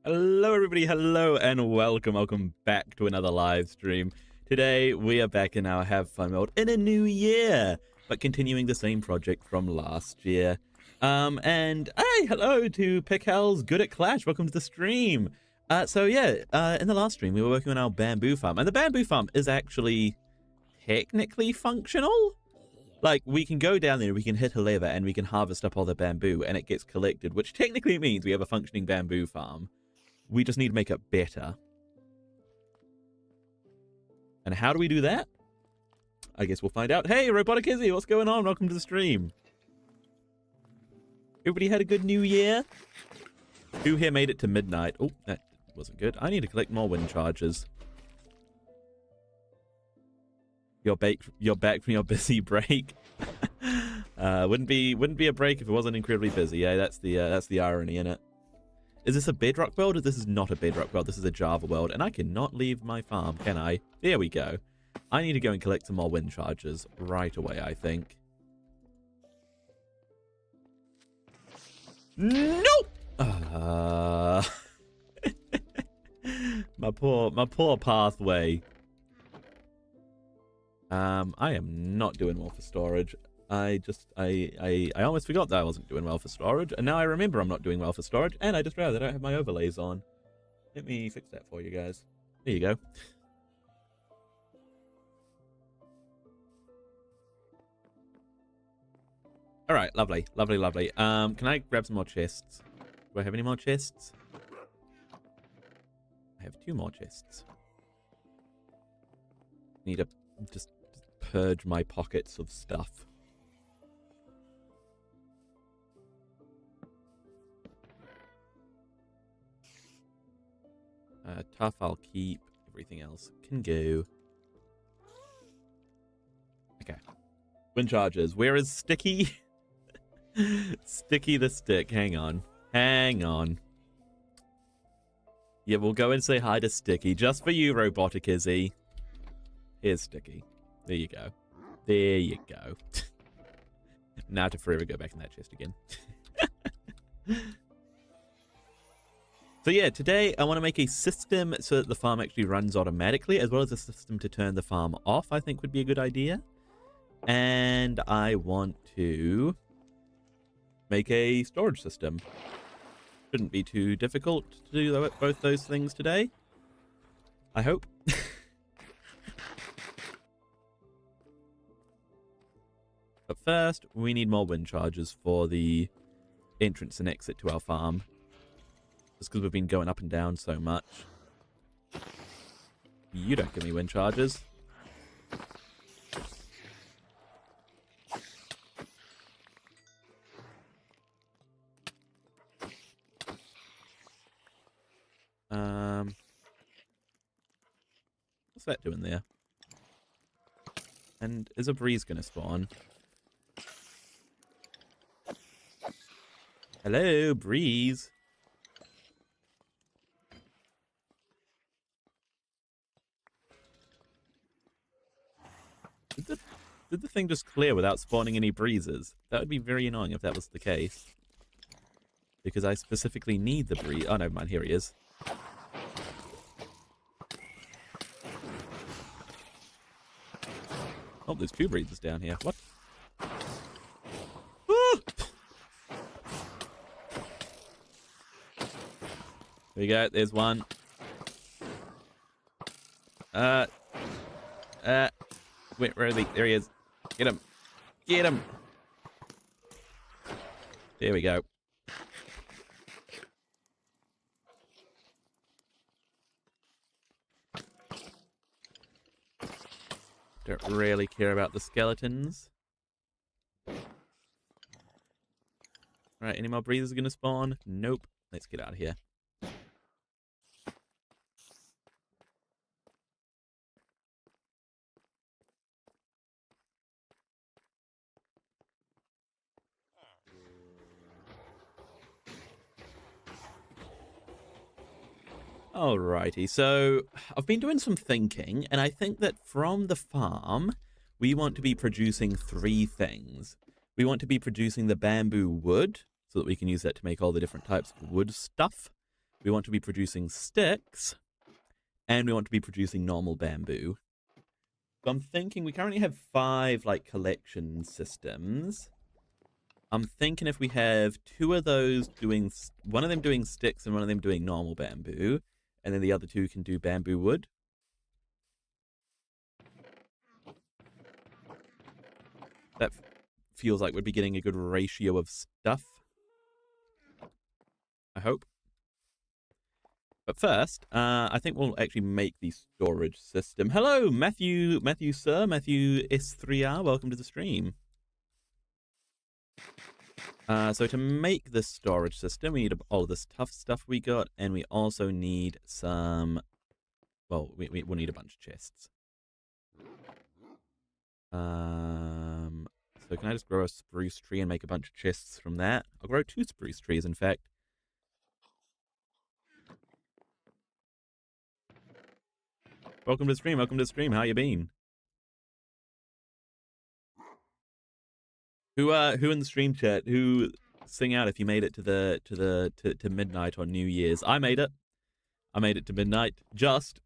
Hello everybody, hello and welcome back to another live stream. Today we are back in our Have Fun mode in a new year, but continuing the same project from last year. And hey, hello to Pickel's Good at Clash, welcome to the stream. In the last stream we were working on our bamboo farm, and the bamboo farm is actually technically functional. Like, we can go down there, we can hit a lever, and we can harvest up all the bamboo, and it gets collected, which technically means we have a functioning bamboo farm. We just need to make it better. And how do we do that? I guess we'll find out. Hey, Robotic Izzy, what's going on? Welcome to the stream. Everybody had a good new year? Who here made it to midnight? Oh, that wasn't good. I need to collect more wind charges. You're back from your busy break. Wouldn't be a break if it wasn't incredibly busy. Yeah, that's the irony in it. Is this a bedrock world? Or this is not a bedrock world. This is a Java world, and I cannot leave my farm, can I? There we go. I need to go and collect some more wind charges right away, I think. Nope. my poor pathway. I am not doing well for storage. I almost forgot that I wasn't doing well for storage, and now I remember I'm not doing well for storage, and I just realized I don't have my overlays on. Let me fix that for you guys. There you go. Alright, lovely. Can I grab some more chests? Do I have any more chests? I have 2 more chests. Need to just purge my pockets of stuff. Tough I'll keep. Everything else can go. Okay. Wind charges. Where is Sticky? Sticky the stick. Hang on. Yeah, we'll go and say hi to Sticky. Just for you, Robotic Izzy. Here's Sticky. There you go. Now to forever go back in that chest again. So yeah, today I want to make a system so that the farm actually runs automatically, as well as a system to turn the farm off, I think would be a good idea. And I want to make a storage system. Shouldn't be too difficult to do both those things today, I hope. But first, we need more wind charges for the entrance and exit to our farm. Just because we've been going up and down so much. You don't give me wind charges. What's that doing there? And is a breeze going to spawn? Hello, breeze. Did the thing just clear without spawning any breezes? That would be very annoying if that was the case. Because I specifically need the breeze. Oh, never mind. Here he is. Oh, there's 2 breezes down here. What? Woo! There you go. There's one. Where are they? There he is. Get him. Get him. There we go. Don't really care about the skeletons. Right, any more breezes gonna spawn? Nope. Let's get out of here. Alrighty, so I've been doing some thinking, and I think that from the farm, we want to be producing 3 things. We want to be producing the bamboo wood, so that we can use that to make all the different types of wood stuff. we want to be producing sticks, and we want to be producing normal bamboo. So I'm thinking we currently have 5 like collection systems. I'm thinking if we have 2 of those doing, one of them doing sticks and one of them doing normal bamboo, and then the other 2 can do bamboo wood. That feels like we'd be getting a good ratio of stuff. I hope. But first, I think we'll actually make the storage system. Hello, Matthew Sir, Matthew S3R, welcome to the stream. So to make this storage system, we need all of this tough stuff we got, and we also need some, well, we'll need a bunch of chests. So can I just grow a spruce tree and make a bunch of chests from that? I'll grow 2 spruce trees, in fact. Welcome to the stream, welcome to the stream, how you been? Who in the stream chat, who sing out if you made it to midnight on New Year's? I made it. I made it to midnight. Just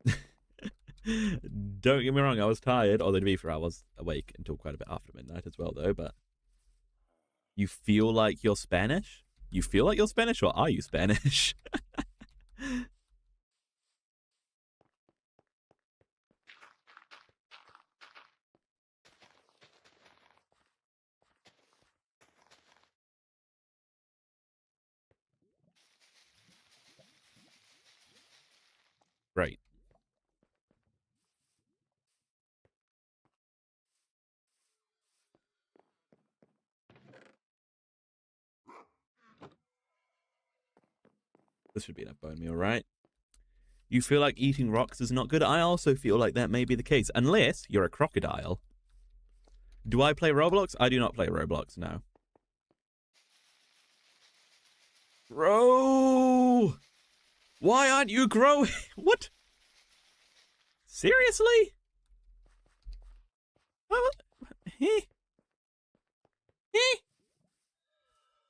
don't get me wrong, I was tired. Although to be fair, I was awake until quite a bit after midnight as well, though. But you feel like you're Spanish? You feel like you're Spanish, or are you Spanish? Right. This should be enough bone meal, right? You feel like eating rocks is not good? I also feel like that may be the case, unless you're a crocodile. Do I play Roblox? I do not play Roblox, no. Bro! Why aren't you growing? What? Seriously? Why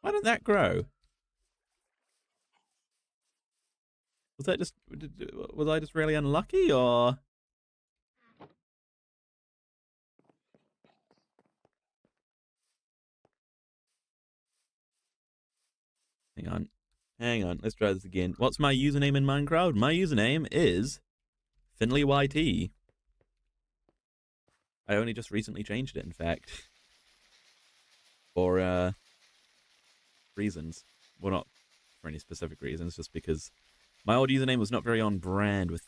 didn't that grow? Was that just, was I just really unlucky, or? Hang on, let's try this again. What's my username in Minecraft? My username is FinleyYT. I only just recently changed it, in fact. For, reasons. Well, not for any specific reasons, just because my old username was not very on brand with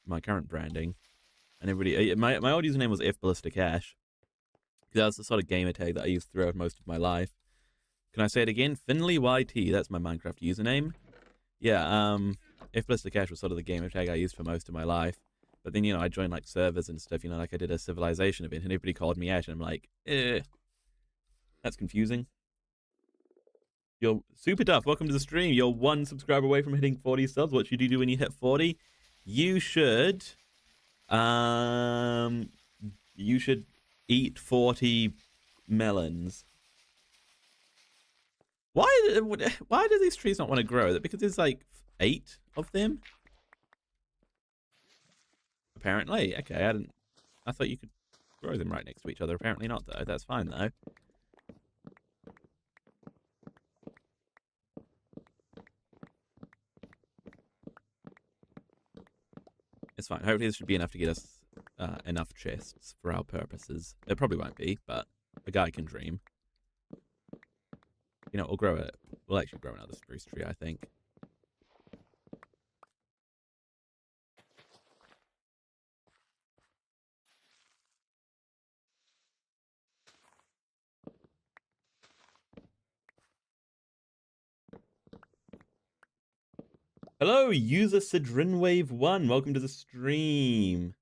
my current branding. And everybody, my old username was FBallisticash. That was the sort of gamer tag that I used throughout most of my life. Can I say it again? FinleyYT, that's my Minecraft username. Yeah, FBallisticash was sort of the gamer tag I used for most of my life. But then, you know, I joined, like, servers and stuff, you know, like I did a Civilization event, and everybody called me Ash, and I'm like, that's confusing. You're super tough. Welcome to the stream. You're 1 subscriber away from hitting 40 subs. What should you do when you hit 40? You should eat 40 melons. Why do these trees not want to grow? Is it because there's like 8 of them? Apparently. Okay, I thought you could grow them right next to each other. Apparently not, though. That's fine, though. It's fine. Hopefully this should be enough to get us enough chests for our purposes. It probably won't be, but a guy can dream. You know, we'll actually grow another spruce tree, I think. Hello, user Sidrinwave1. Welcome to the stream.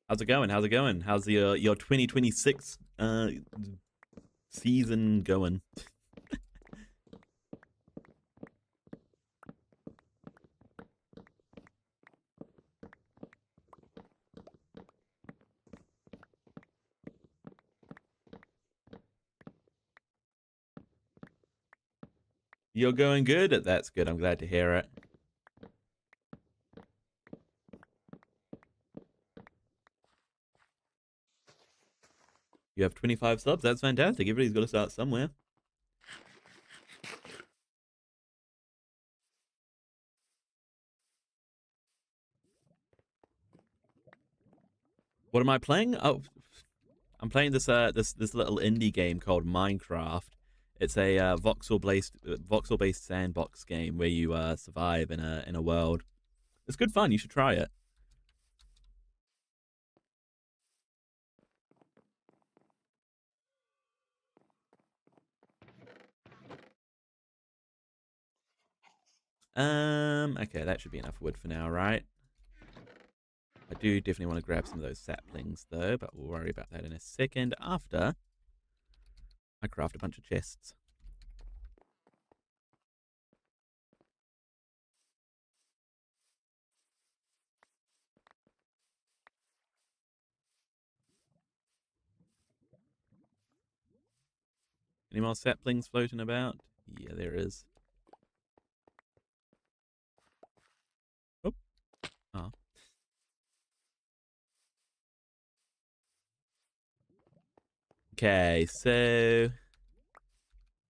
How's it going? How's it going? How's your 2026 season going? You're going good? That's good. I'm glad to hear it. You have 25 subs. That's fantastic. Everybody's got to start somewhere. What am I playing? Oh, I'm playing this this little indie game called Minecraft. It's a voxel based sandbox game where you survive in a world. It's good fun. You should try it. Okay, that should be enough wood for now, right? I do definitely want to grab some of those saplings though, but we'll worry about that in a second after I craft a bunch of chests. Any more saplings floating about? Yeah, there is. Oh. Oh. Okay, so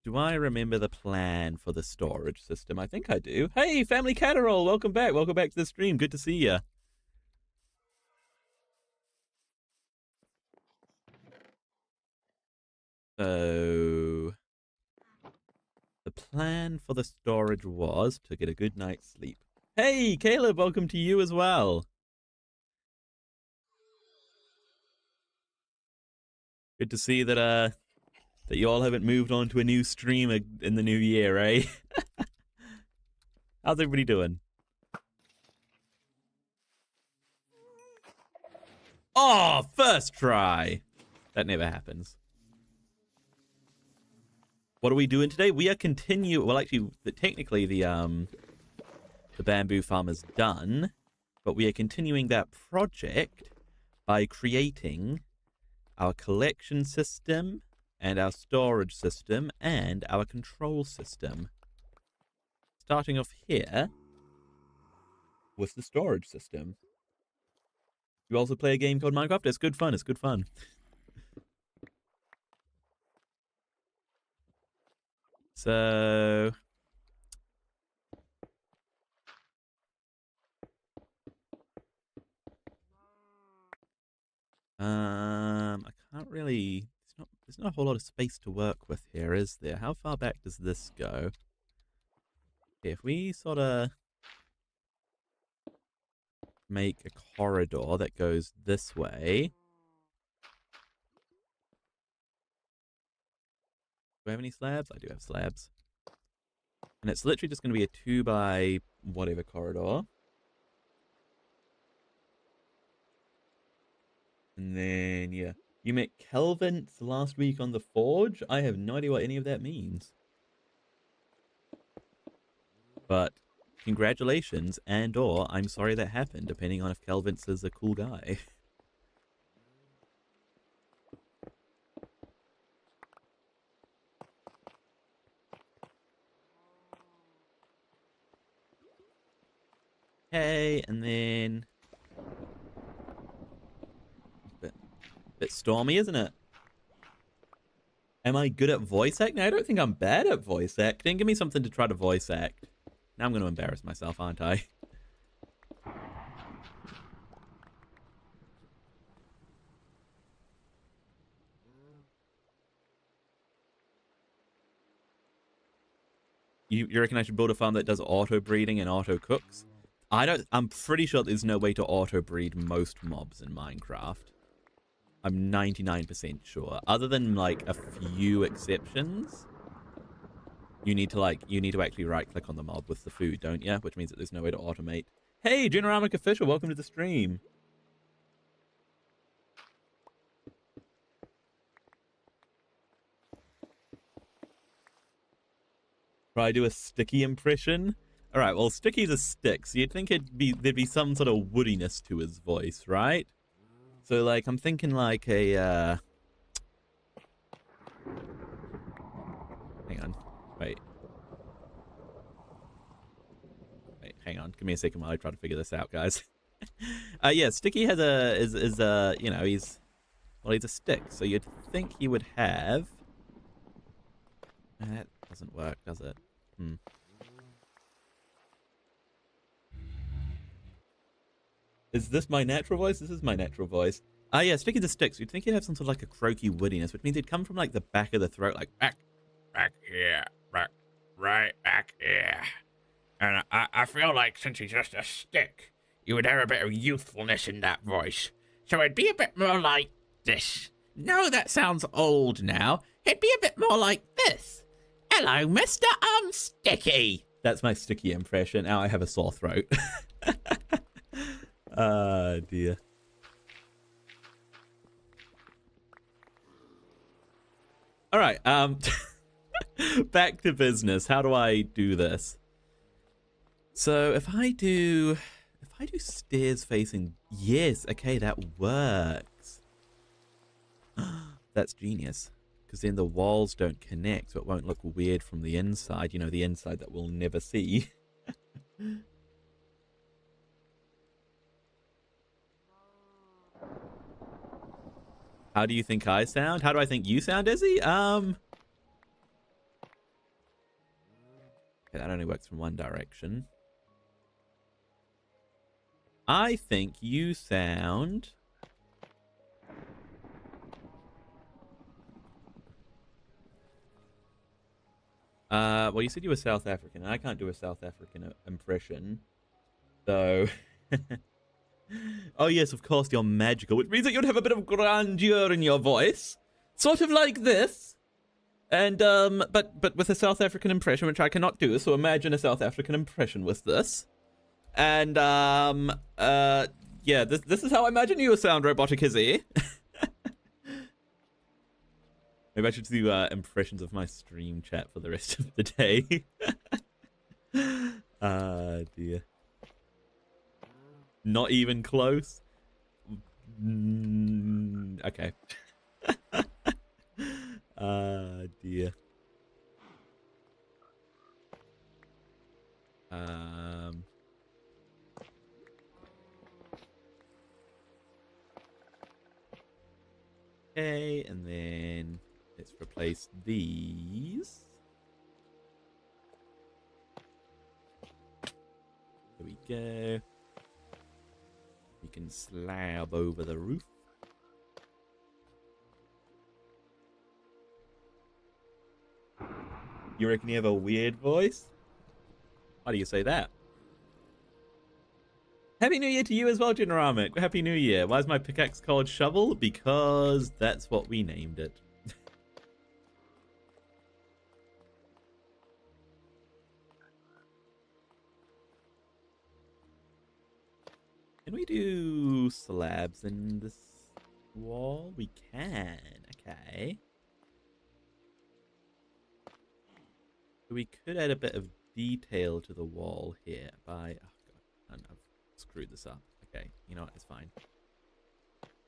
do I remember the plan for the storage system? I think I do. Hey, Family Catterall, welcome back. Welcome back to the stream. Good to see you. So the plan for the storage was to get a good night's sleep. Hey, Caleb, welcome to you as well. Good to see that that you all haven't moved on to a new stream in the new year, eh? How's everybody doing? Oh, first try. That never happens. What are we doing today? We are well, actually, technically the bamboo farm is done, but we are continuing that project by creating our collection system and our storage system and our control system. Starting off here with the storage system. You also play a game called Minecraft? It's good fun. It's good fun. So I can't really. There's not a whole lot of space to work with here, is there? How far back does this go? If we sort of make a corridor that goes this way. Do I have any slabs? I do have slabs. And it's literally just going to be a 2 by whatever corridor. And then, yeah. You met Kelvin last week on the Forge? I have no idea what any of that means. But congratulations, and or I'm sorry that happened, depending on if Kelvin is a cool guy. Okay, and then bit stormy, isn't it? Am I good at voice acting? I don't think I'm bad at voice acting. Give me something to try to voice act. Now I'm going to embarrass myself, aren't I? You reckon I should build a farm that does auto breeding and auto cooks? I'm pretty sure there's no way to auto breed most mobs in Minecraft. I'm 99% sure. Other than like a few exceptions, you need to actually right click on the mob with the food, don't you? Which means that there's no way to automate. Hey, Generamic Official, welcome to the stream. Try to do a Sticky impression. All right, well, Sticky's a stick, so you'd think there'd be some sort of woodiness to his voice, right? So, like, I'm thinking like a, hang on. Wait, hang on. Give me a second while I try to figure this out, guys. Yeah, Sticky has he's a stick, so you'd think he would have... That doesn't work, does it? Is this my natural voice? This is my natural voice. Ah, yeah, speaking of sticks, you'd think he'd have some sort of like a croaky woodiness, which means he'd come from like the back of the throat, like back here, right back here. And I feel like since he's just a stick, you would have a bit of youthfulness in that voice. So it'd be a bit more like this. No, that sounds old now. It'd be a bit more like this. Hello, Mr. Sticky. That's my Sticky impression. Now I have a sore throat. Ah, dear. All right, back to business. How do I do this? So if I do stairs facing, yes, okay, that works. That's genius, because then the walls don't connect, so it won't look weird from the inside. You know, the inside that we'll never see. How do you think I sound? How do I think you sound, Izzy? Okay, that only works from one direction. I think you sound... well, you said you were South African, and I can't do a South African impression. So... Oh, yes, of course, you're magical, which means that you'd have a bit of grandeur in your voice. Sort of like this. And, but with a South African impression, which I cannot do, so imagine a South African impression with this. And, yeah, this is how I imagine you sound, Robotic Izzy. Maybe I should do, impressions of my stream chat for the rest of the day. Ah, dear. Not even close? Okay. Dear. Okay, and then let's replace these. There we go. We can slab over the roof. You reckon you have a weird voice? Why do you say that? Happy New Year to you as well, Generamic. Happy New Year. Why is my pickaxe called Shovel? Because that's what we named it. Can we do slabs in this wall? We can. Okay. So we could add a bit of detail to the wall here by... Oh, God. I've screwed this up. Okay. You know what? It's fine.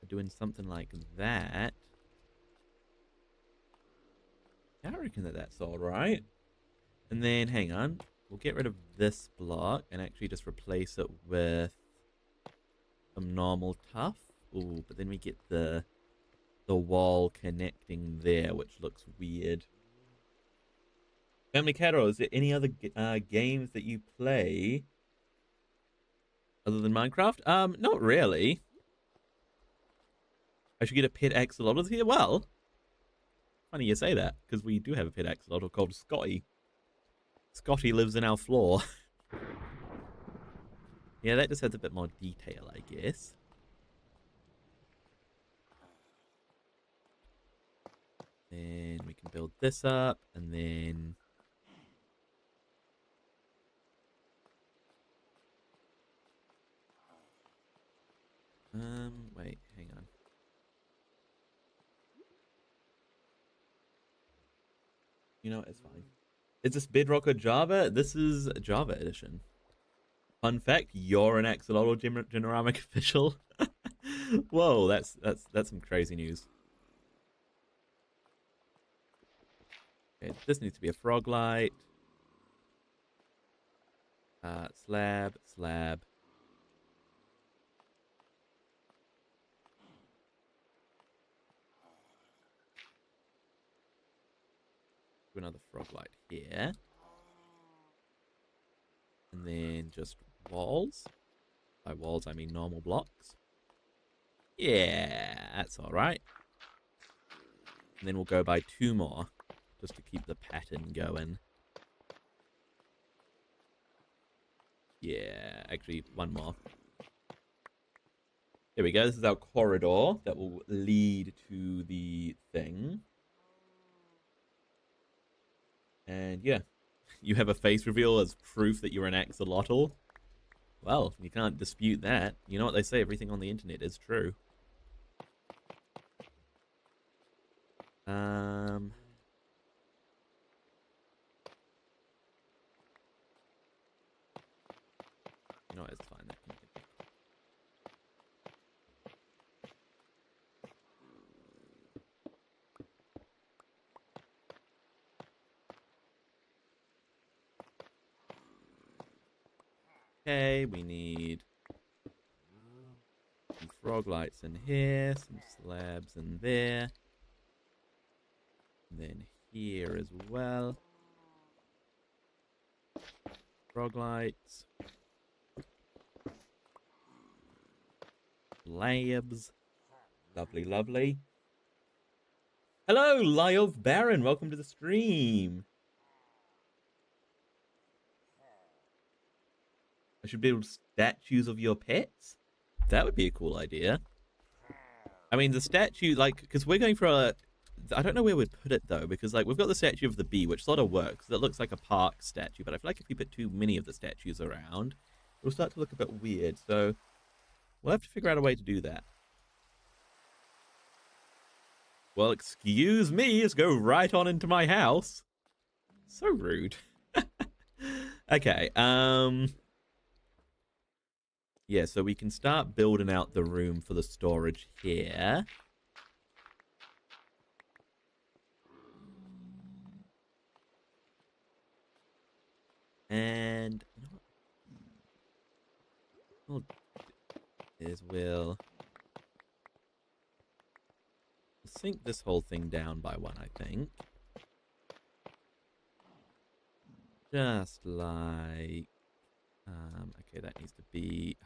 Doing something like that. I reckon that that's all right. And then, hang on. We'll get rid of this block and actually just replace it with... some normal tough. Ooh, but then we get the wall connecting there, which looks weird. Family Cattle, is there any other games that you play other than Minecraft? Not really. I should get a pet axolotl here. Well, funny you say that, because we do have a pet axolotl called Scotty. Scotty lives in our floor. Yeah, that just has a bit more detail, I guess. Then we can build this up, and then... wait, hang on. You know, it's fine. Is this Bedrock or Java? This is Java edition. Fun fact, you're an axolotl Generamic official. Whoa, that's some crazy news. Okay, this needs to be a frog light. Slab. do another frog light here. And then just walls. By walls, I mean normal blocks. Yeah, that's alright. And then we'll go by 2 more, just to keep the pattern going. Yeah, actually, 1 more. There we go. This is our corridor that will lead to the thing. And yeah, you have a face reveal as proof that you're an axolotl. Well, you can't dispute that. You know what they say, everything on the internet is true. No, it's fine. That can be. Okay, we need some frog lights in here, some slabs in there. And then here as well. Frog lights. Slabs. Lovely, lovely. Hello, Lyov Baron. Welcome to the stream. I should build statues of your pets? That would be a cool idea. I mean, the statue, like, because we're going for a... I don't know where we'd put it, though, because, like, we've got the statue of the bee, which sort of works. That looks like a park statue, but I feel like if we put too many of the statues around, it'll start to look a bit weird, so we'll have to figure out a way to do that. Well, excuse me, let's go right on into my house. So rude. Okay, yeah, so we can start building out the room for the storage here. And you know what we'll sink this whole thing down by 1, I think. Just like okay, that needs to be,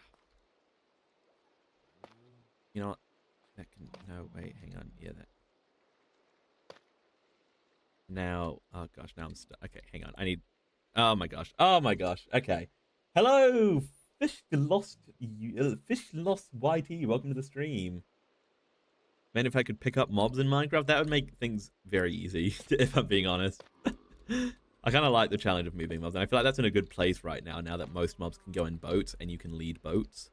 you know what, that can, no, wait, hang on, yeah, that now, oh gosh, now I'm stuck. Okay, hang on, I need, oh my gosh, okay, hello, Fish Lost YT, welcome to the stream. Man, if I could pick up mobs in Minecraft, that would make things very easy, if I'm being honest. I kind of like the challenge of moving mobs, and I feel like that's in a good place right now, now that most mobs can go in boats, and you can lead boats.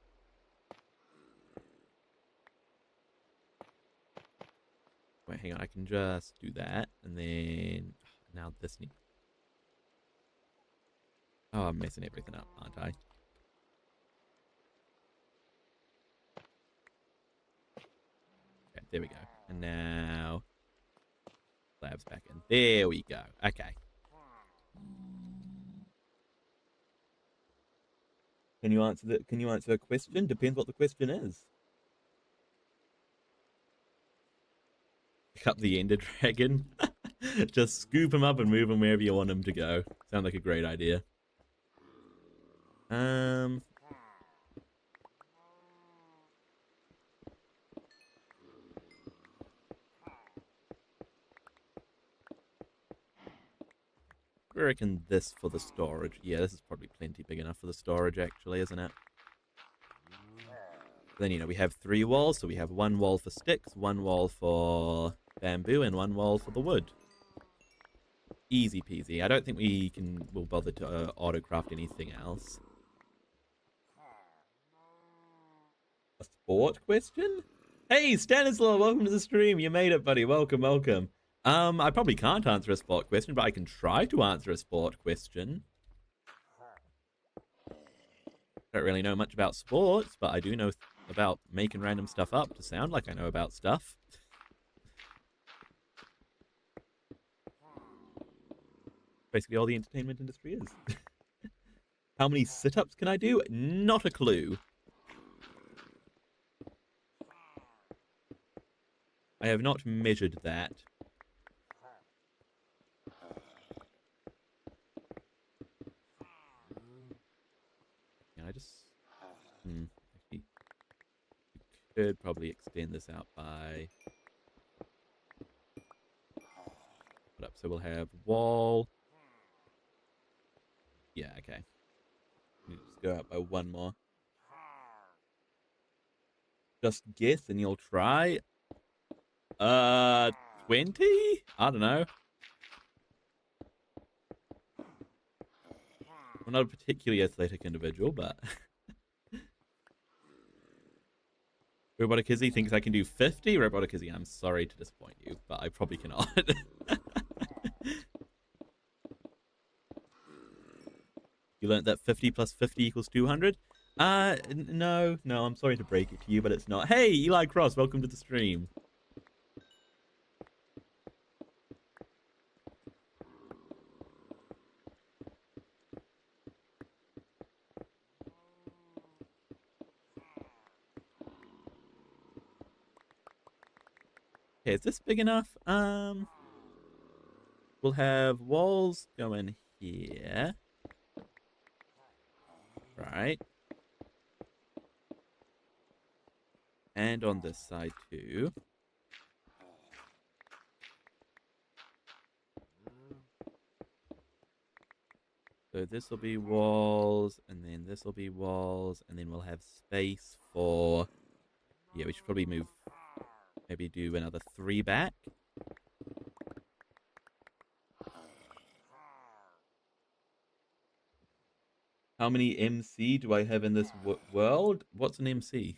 Wait, hang on, I can just do that, and then... Now this needs... Oh, I'm messing everything up, aren't I? Okay, there we go. And now... Slabs back in. There we go. Okay. Can you answer the question? Depends what the question is. Pick up the Ender Dragon. Just scoop him up and move him wherever you want him to go. Sounds like a great idea. I reckon this for the storage. Yeah, this is probably plenty big enough for the storage, actually, isn't it? Then, you know, we have 3 walls, so we have 1 wall for sticks, 1 wall for bamboo, and 1 wall for the wood. Easy peasy. I don't think we'll bother to auto-craft anything else. A sport question? Hey, Stanislaw, welcome to the stream. You made it, buddy. Welcome, welcome. I probably can't answer a sport question, but I can try to answer a sport question. Don't really know much about sports, but I do know about making random stuff up to sound like I know about stuff. Basically all the entertainment industry is. How many sit-ups can I do? Not a clue. I have not measured that. Actually, we could probably extend this out by... Put up, so we'll have wall. Yeah, okay. Just go up by one more. Just guess and you'll try. 20? I don't know. I'm not a particularly athletic individual, but... Roboticizzy thinks I can do 50. Roboticizzy, I'm sorry to disappoint you, but I probably cannot. You learned that 50 plus 50 equals 200? No, I'm sorry to break it to you, but it's not. Hey, Eli Cross, welcome to the stream. Okay, is this big enough? We'll have walls going here. Right. And on this side too. So this will be walls, and then this will be walls, and then we'll have space for... Yeah, we should probably move... Maybe do another 3 back. How many MC do I have in this world? What's an MC?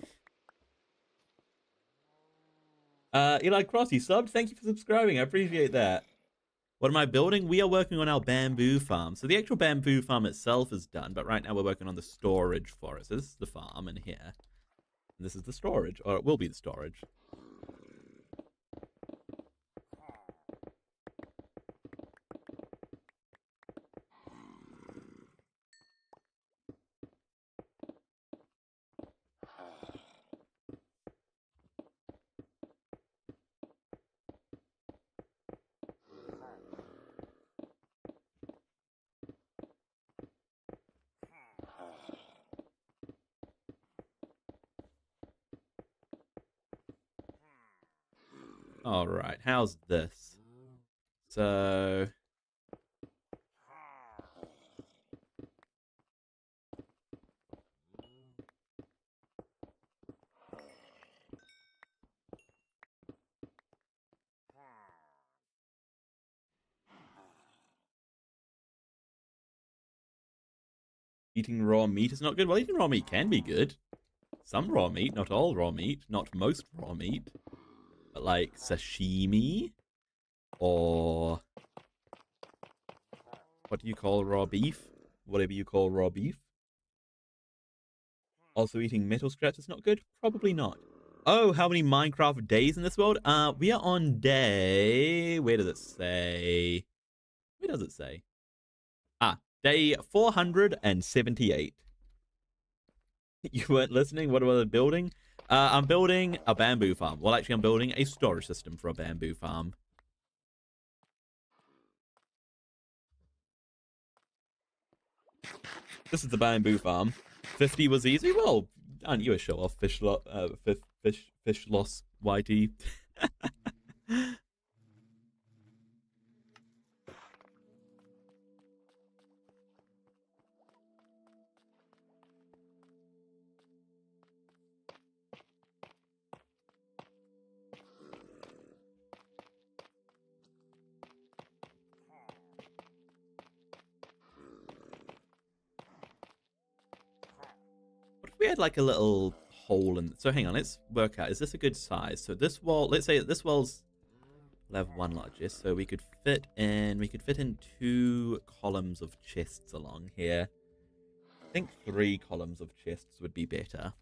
Eli Cross, you subbed? Thank you for subscribing. I appreciate that. What am I building? We are working on our bamboo farm. So the actual bamboo farm itself is done, but right now we're working on the storage for it. So this is the farm in here. And this is the storage, or it will be the storage. All right, how's this? So... Eating raw meat is not good. Well, eating raw meat can be good. Some raw meat, not all raw meat, not most raw meat. But like sashimi or what do you call raw beef? Whatever you call raw beef. Also eating metal scraps is not good? Probably not. Oh, how many Minecraft days in this world? We are on day... Where does it say? Where does it say? Day 478. You weren't listening? What was I building? I'm building a bamboo farm. Well, actually, I'm building a storage system for a bamboo farm. This is the bamboo farm. 50 was easy. Well, aren't you a show off, fish loss YT? We had like a little hole in... So hang on, let's work out. Is this a good size? So this wall, let's say this wall's... We'll have one largest, so we could fit in 2 columns of chests along here. I think 3 columns of chests would be better.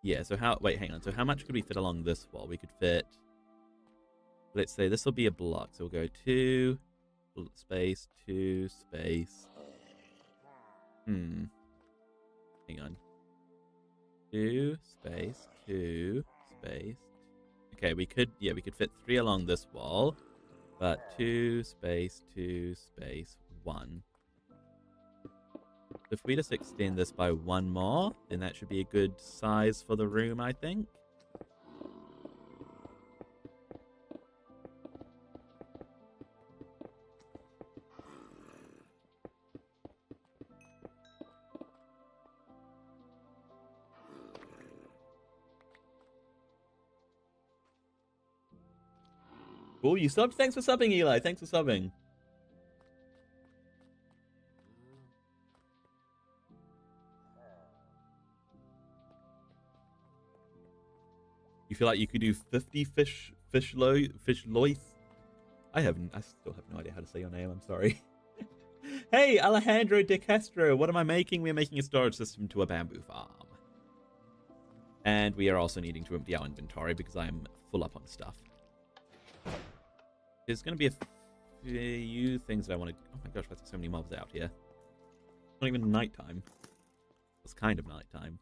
Yeah, so wait, hang on. So how much could we fit along this wall? We could fit... Let's say this will be a block. So we'll go 2 space, 2 space. Hang on. 2 space, 2 space. Okay, we could fit 3 along this wall, but 2 space, 2 space, 1. If we just extend this by one more, then that should be a good size for the room, I think. Oh, you subbed? Thanks for subbing, Eli. Thanks for subbing. You feel like you could do 50 fish lois? I still have no idea how to say your name. I'm sorry. Hey, Alejandro de Castro. What am I making? We're making a storage system to a bamboo farm. And we are also needing to empty our inventory because I am full up on stuff. There's going to be a few things that I want to... Oh my gosh, why are there so many mobs out here? It's not even nighttime. It's kind of nighttime.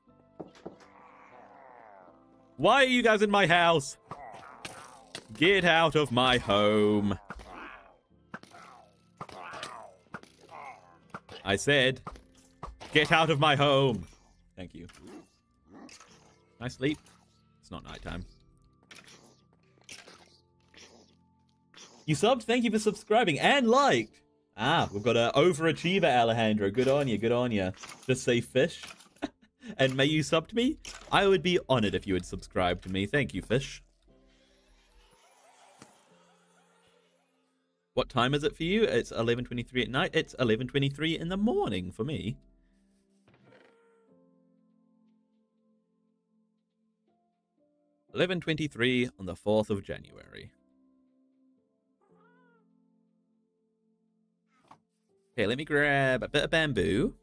Why are you guys in my house? Get out of my home. I said, get out of my home. Thank you. Can I sleep? It's not nighttime. You subbed? Thank you for subscribing and liked. Ah, we've got an overachiever, Alejandro. Good on you, good on you. Just say fish. And may you sub to me? I would be honored if you would subscribe to me. Thank you, fish. What time is it for you? It's 11:23 at night. It's 11:23 in the morning for me. $11:23 on the 4th of January. Okay, let me grab a bit of bamboo.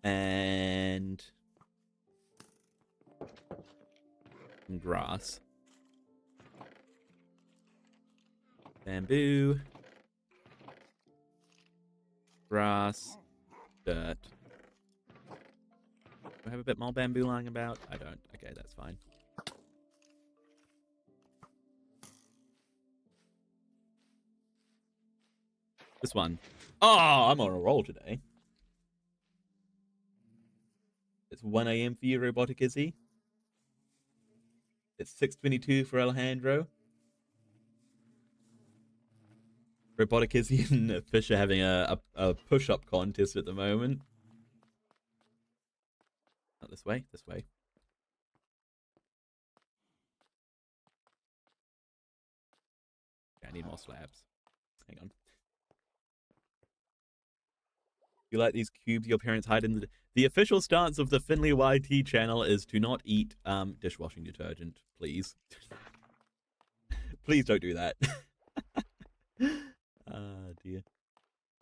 And some grass. Bamboo. Grass. Dirt. Do I have a bit more bamboo lying about? I don't. Okay, that's fine. This one. Oh, I'm on a roll today. It's 1 a.m. for you, Robotic Izzy. It's 6:22 for Alejandro. Robotic Izzy and Fish are having a push-up contest at the moment. Not this way, this way. Okay, I need more slabs. Hang on. You like these cubes your parents hide in the official stance of the Finley YT channel is to not eat dishwashing detergent, please. Please don't do that. Ah, dear.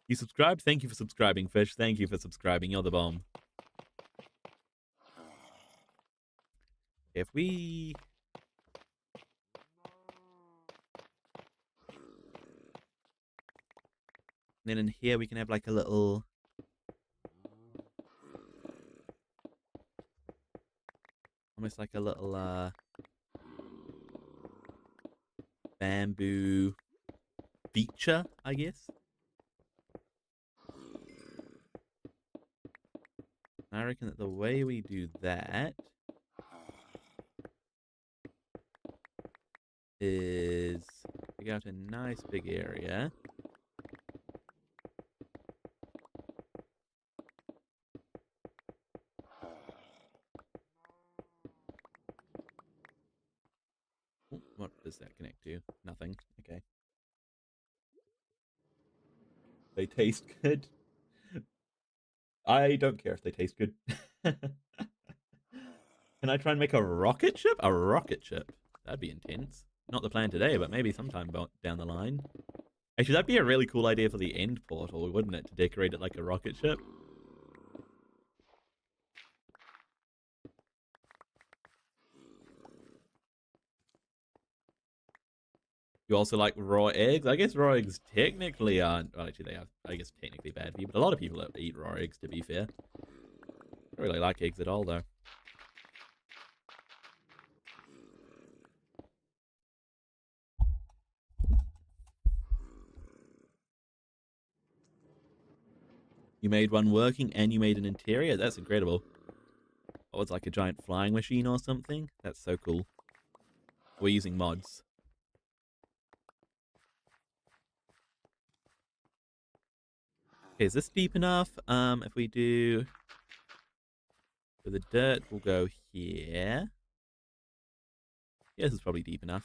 You subscribed? Thank you for subscribing, Fish. Thank you for subscribing. You're the bomb. If we... And then in here we can have like a little... Almost like a little bamboo feature, I guess. I reckon that the way we do that is dig out a nice big area. What does that connect to? Nothing. Okay. They taste good. I don't care if they taste good. Can I try and make a rocket ship? A rocket ship. That'd be intense. Not the plan today, but maybe sometime down the line. Actually, that'd be a really cool idea for the end portal, wouldn't it? To decorate it like a rocket ship. You also like raw eggs? I guess raw eggs technically aren't... Well, actually, they are, I guess, technically bad for you. But a lot of people eat raw eggs, to be fair. I don't really like eggs at all, though. You made one working and you made an interior? That's incredible. Oh, it's like a giant flying machine or something? That's so cool. We're using mods. Okay, is this deep enough? If we do... For the dirt, we'll go here. Yeah, this is probably deep enough.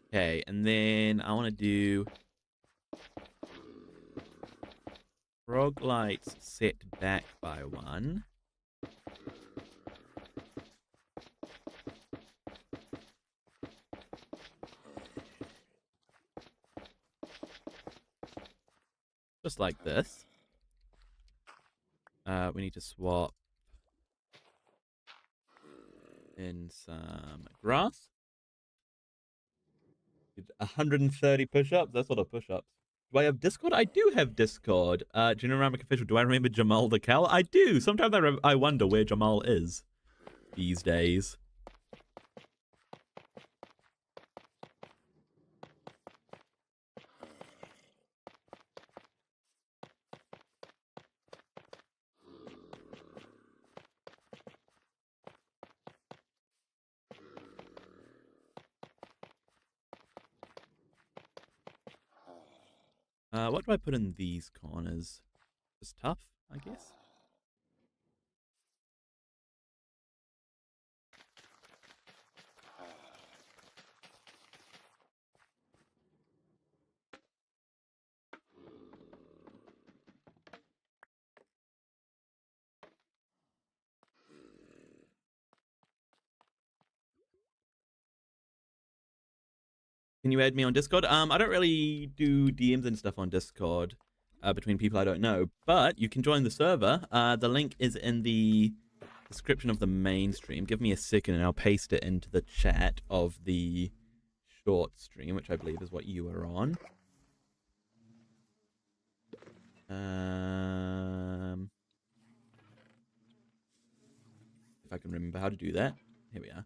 Okay, and then I want to do frog lights set back by 1. Just like this. We need to swap in some grass. 130 push-ups? That's a lot of push-ups. Do I have Discord? I do have Discord. Generamic Official, do I remember Jamal the Cow? I do. Sometimes I wonder where Jamal is these days. What do I put in these corners? Just tough, I guess. Can you add me on Discord? I don't really do DMs and stuff on Discord between people I don't know, but you can join the server. The link is in the description of the main stream. Give me a second and I'll paste it into the chat of the short stream, which I believe is what you are on. If I can remember how to do that. Here we are.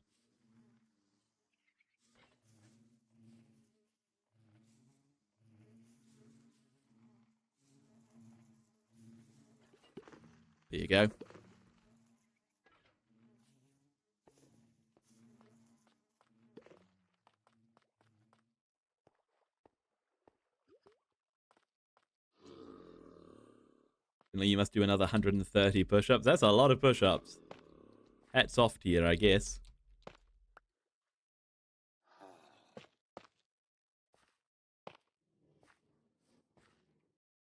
There you go. You must do another 130 push-ups. That's a lot of push-ups. Hats off to you, I guess.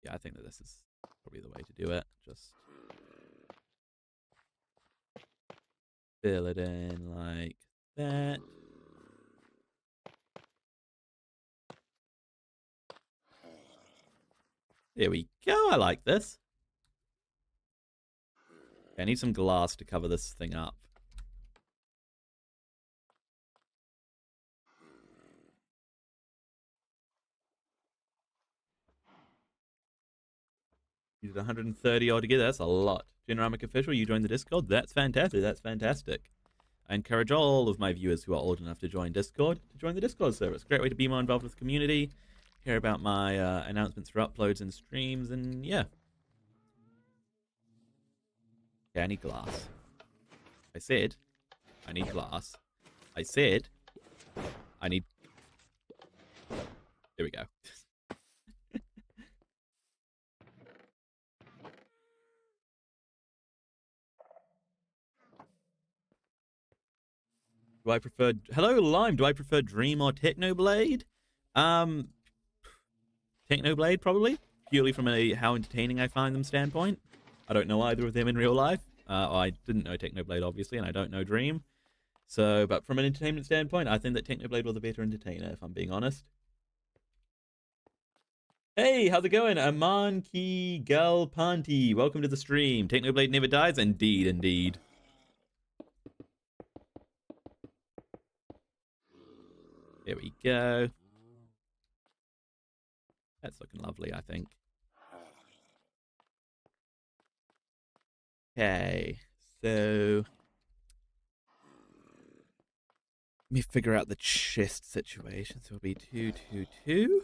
Yeah, I think that this is probably the way to do it. Just fill it in like that. There we go. I like this. Okay, I need some glass to cover this thing up. You did 130 altogether. That's a lot. Generamic Official, you joined the Discord. That's fantastic. That's fantastic. I encourage all of my viewers who are old enough to join Discord to join the Discord service. Great way to be more involved with the community, hear about my announcements for uploads and streams, and yeah. Okay, I need glass. I said I need glass. I said I need... There we go. Do I prefer... Hello, Lime. Do I prefer Dream or Technoblade? Technoblade, probably. Purely from a how entertaining I find them standpoint. I don't know either of them in real life. I didn't know Technoblade, obviously, and I don't know Dream. So, but from an entertainment standpoint, I think that Technoblade was a better entertainer, if I'm being honest. Hey, how's it going? Aman Ki Galpanti. Welcome to the stream. Technoblade never dies? Indeed, indeed. There we go. That's looking lovely, I think. Okay, so Let me figure out the chest situation. So it'll be 2, 2, 2.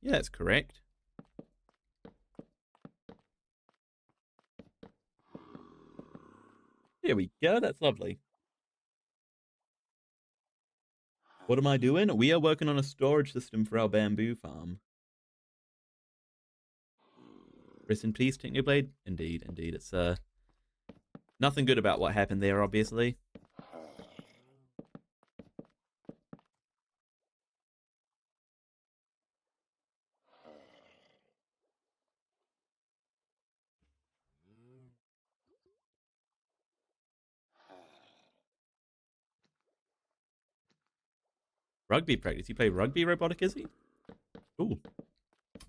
Yeah, that's correct. There we go. That's lovely. What am I doing? We are working on a storage system for our bamboo farm. Rest in peace, Technoblade. Indeed, indeed. It's nothing good about what happened there, obviously. Rugby practice. You play rugby, Robotic Izzy? Ooh.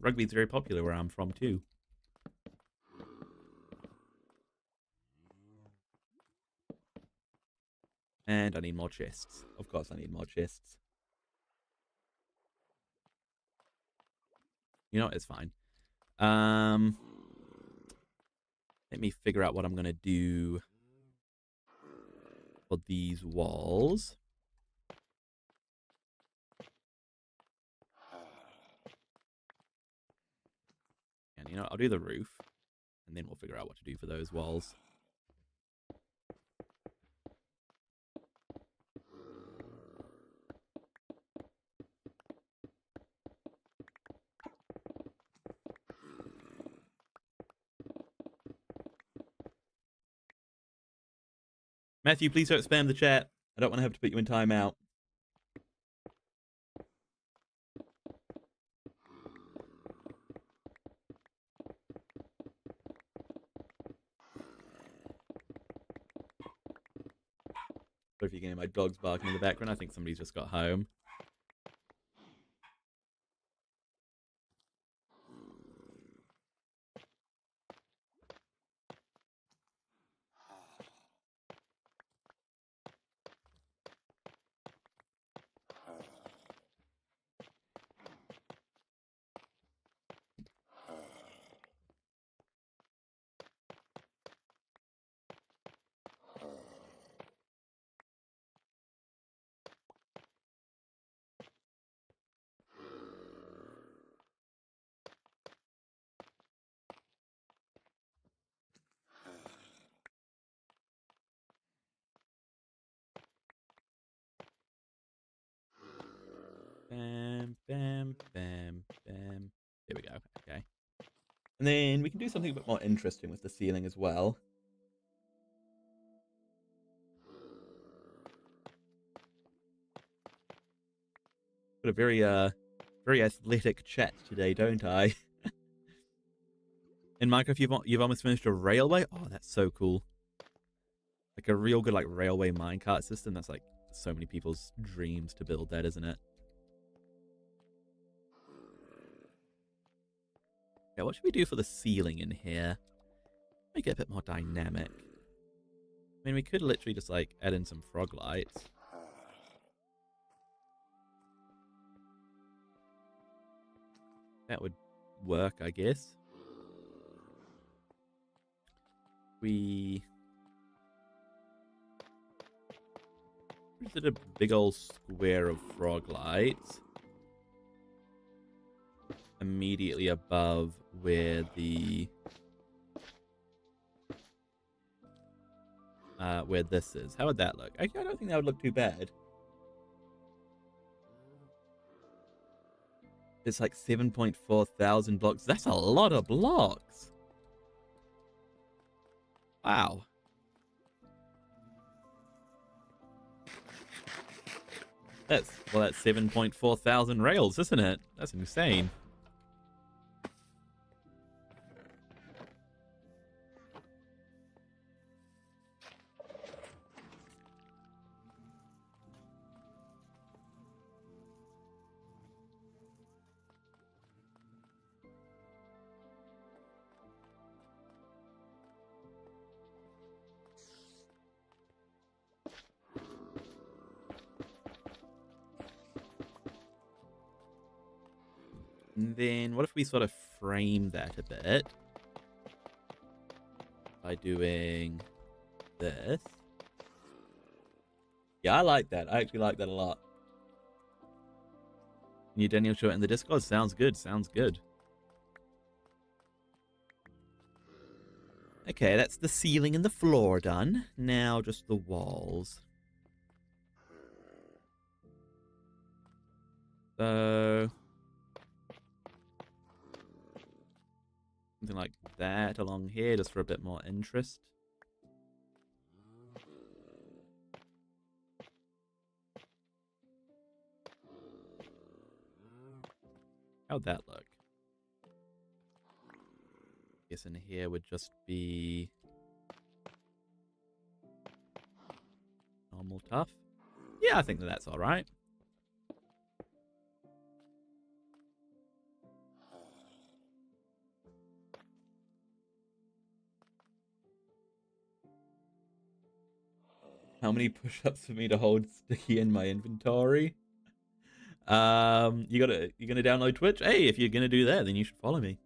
Rugby's very popular where I'm from, too. And I need more chests. Of course I need more chests. You know what? It's fine. Let me figure out what I'm going to do for these walls. And you know, I'll do the roof. And then we'll figure out what to do for those walls. Matthew, please don't spam the chat. I don't want to have to put you in timeout. But if you can hear my dogs barking in the background, I think somebody's just got home. Bam, bam, bam, bam. There we go. Okay. And then we can do something a bit more interesting with the ceiling as well. Got a very athletic chat today, don't I? In Minecraft, you've almost finished a railway. Oh, that's so cool. Like a real good railway minecart system. That's like so many people's dreams to build that, isn't it? Yeah, what should we do for the ceiling in here? Make it a bit more dynamic. I mean, we could literally just like add in some frog lights. That would work, I guess. We did a big old square of frog lights immediately above where the where this is. How would that look? Actually, I don't think that would look too bad. It's like 7.4 thousand blocks. That's a lot of blocks. Wow. That's 7.4 thousand rails, isn't it? That's insane. And then what if we sort of frame that a bit by doing this? Yeah, I like that. I actually like that a lot. You Daniel show it in the Discord? Sounds good. Sounds good. Okay, that's the ceiling and the floor done. Now just the walls. So something like that along here, just for a bit more interest. How'd that look? Guess in here would just be normal tough. Yeah, I think that's all right. How many push-ups for me to hold sticky in my inventory? You're gonna download Twitch? Hey, if you're gonna do that, then you should follow me.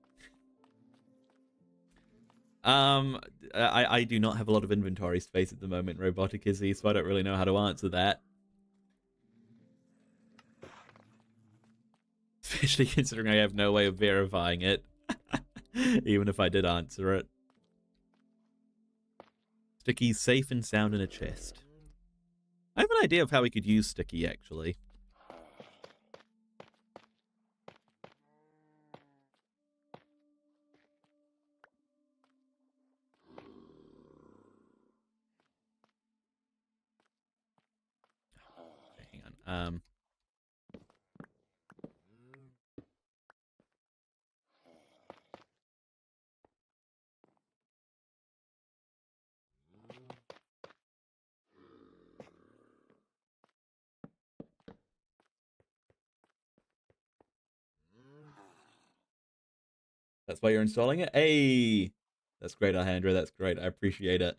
I do not have a lot of inventory space at the moment, Robotic Izzy, so I don't really know how to answer that. Especially considering I have no way of verifying it. Even if I did answer it. Sticky's safe and sound in a chest. I have an idea of how we could use Sticky, actually. Okay, hang on. That's why you're installing it? Hey! That's great, Alejandro. That's great. I appreciate it.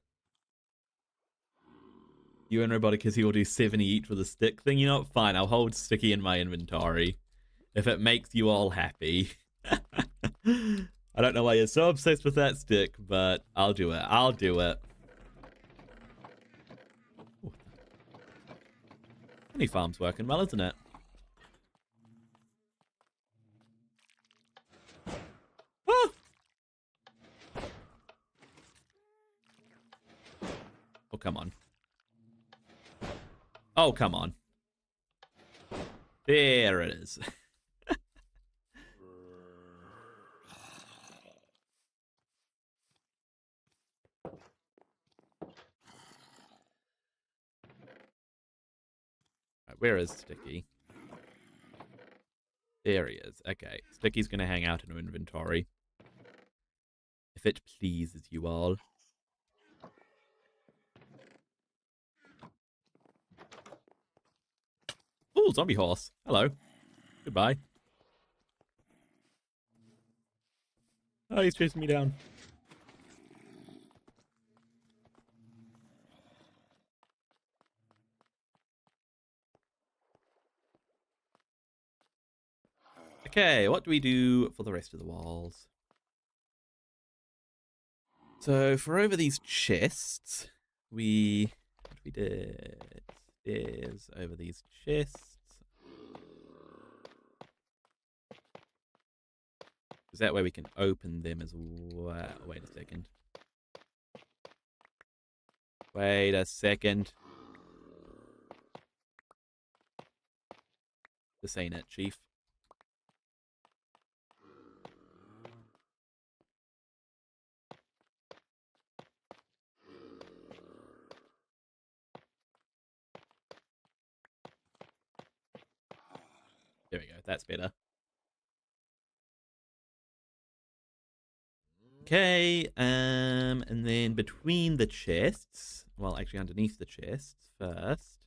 You and Robotic Izzy will do 70 each with a stick thing. You know what? Fine. I'll hold Sticky in my inventory. If it makes you all happy. I don't know why you're so obsessed with that stick, but I'll do it. I'll do it. Honey farm's working well, isn't it? Ah! Oh, come on. Oh, come on. There it is. Right, where is Sticky? There he is. Okay. Sticky's going to hang out in our inventory. If it pleases you all. Oh, zombie horse. Hello. Goodbye. Oh, he's chasing me down. Okay, what do we do for the rest of the walls? So for over these chests, we did stairs over these chests. Because that way we can open them as well. Wait a second. Wait a second. This ain't it, Chief. There we go. That's better. Okay, and then between the chests, well, actually underneath the chests first.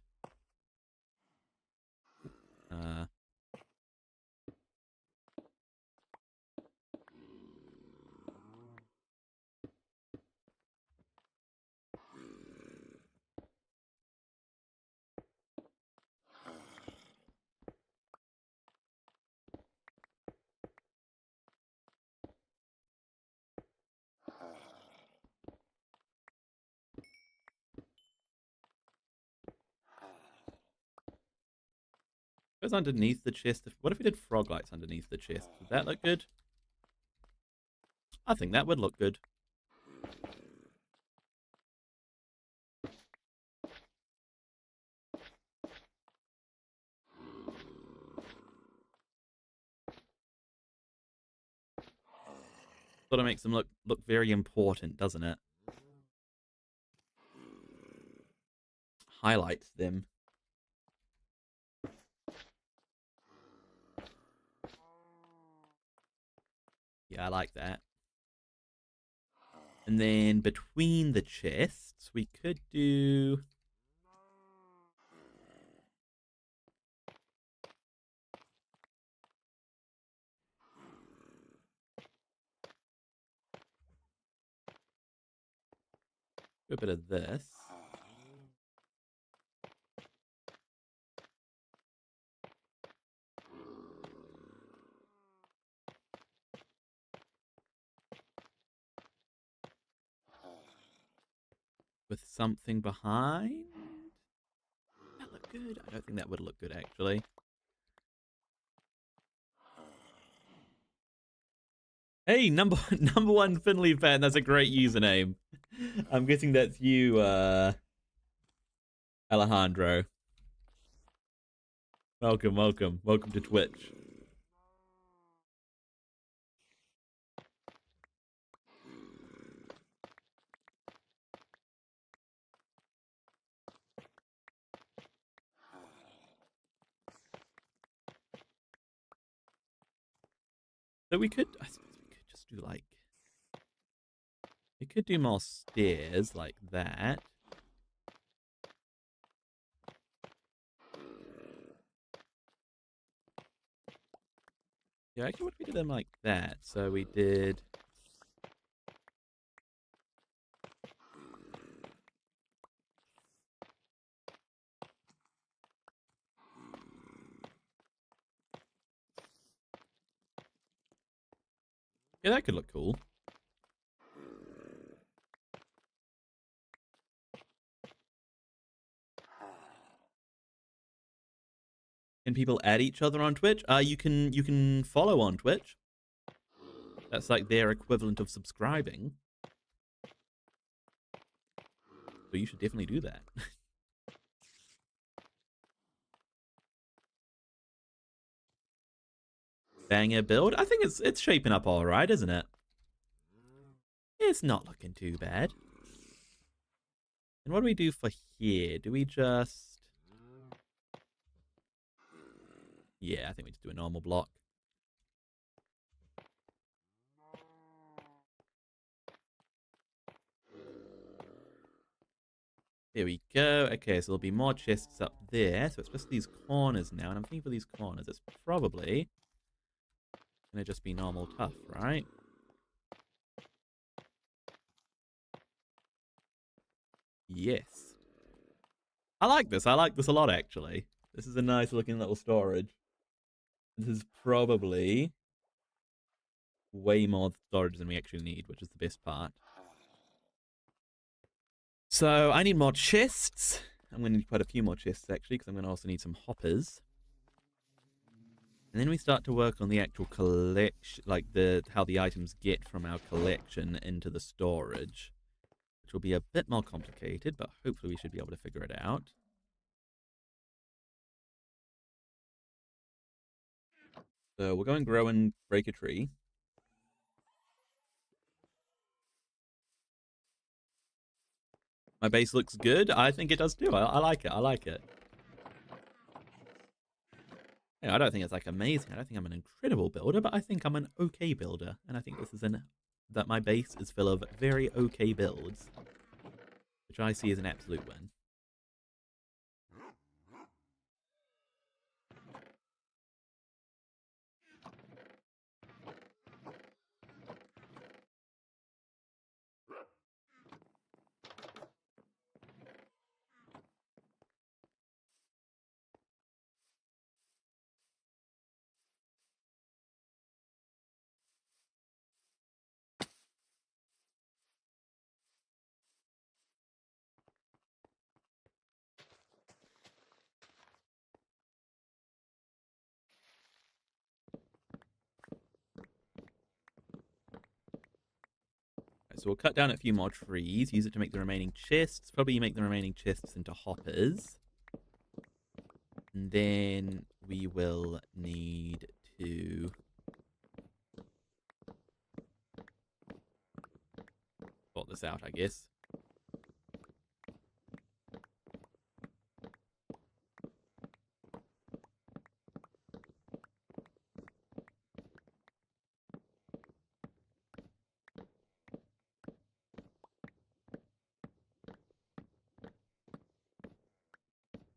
suppose underneath the chest. What if we did frog lights underneath the chest? Would that look good? I think that would look good. Sort of makes them look very important, doesn't it? Highlights them. Yeah, I like that. And then between the chests, we could do... a bit of this. With something behind? That look good? I don't think that would look good, actually. Hey, number one Finley fan. That's a great username. I'm guessing that's you, Alejandro. Welcome to Twitch. So I suppose we could just do like, we could do more stairs like that. Yeah, actually, what if we did them like that? So we did... Yeah, that could look cool. Can people add each other on Twitch? You can follow on Twitch. That's like their equivalent of subscribing. So you should definitely do that. Banger build. I think it's shaping up all right, isn't it? It's not looking too bad. And what do we do for here? Do we just... Yeah, I think we just do a normal block. There we go. Okay, so there'll be more chests up there. So it's just these corners now. And I'm thinking for these corners, it's probably going to just be normal tough, right? Yes. I like this. I like this a lot, actually. This is a nice looking little storage. This is probably way more storage than we actually need, which is the best part. So I need more chests. I'm going to need quite a few more chests, actually, because I'm going to also need some hoppers. And then we start to work on the actual collection, like how the items get from our collection into the storage, which will be a bit more complicated, but hopefully we should be able to figure it out. So we'll go and grow and break a tree. My base looks good. I think it does too. I like it. I like it. Yeah, I don't think it's like amazing. I don't think I'm an incredible builder, but I think I'm an okay builder. And I think this is that my base is full of very okay builds, which I see as an absolute win. So we'll cut down a few more trees, use it to make the remaining chests. Probably make the remaining chests into hoppers. And then we will need to sort this out, I guess.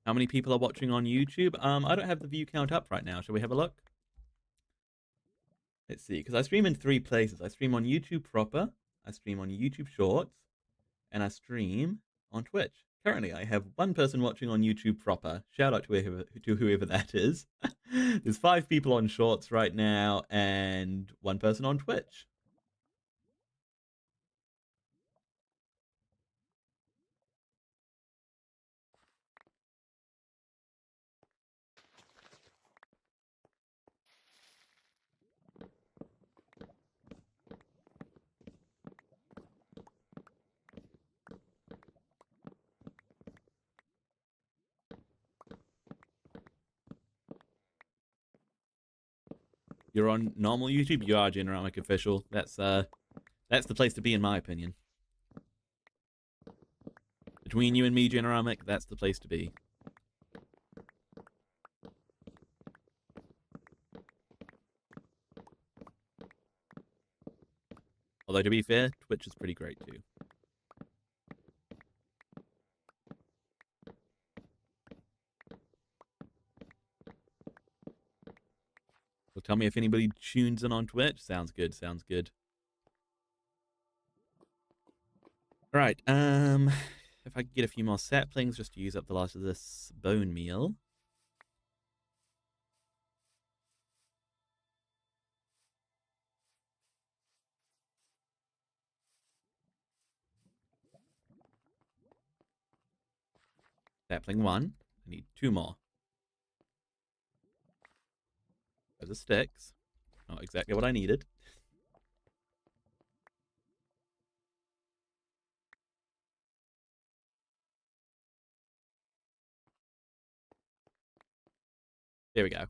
How many people are watching on YouTube? I don't have the view count up right now. Shall we have a look? Let's see, because I stream in 3 places. I stream on YouTube proper, I stream on YouTube Shorts, and I stream on Twitch. Currently, I have 1 person watching on YouTube proper. Shout out to whoever that is. There's 5 people on Shorts right now, and 1 person on Twitch. You're on normal YouTube? You are Generamic Official. That's the place to be, in my opinion. Between you and me, Generamic, that's the place to be. Although, to be fair, Twitch is pretty great, too. So tell me if anybody tunes in on Twitch. Sounds good, sounds good. Alright, if I could get a few more saplings just to use up the last of this bone meal. Sapling 1. I need 2 more. Those are sticks. Not exactly what I needed. There we go.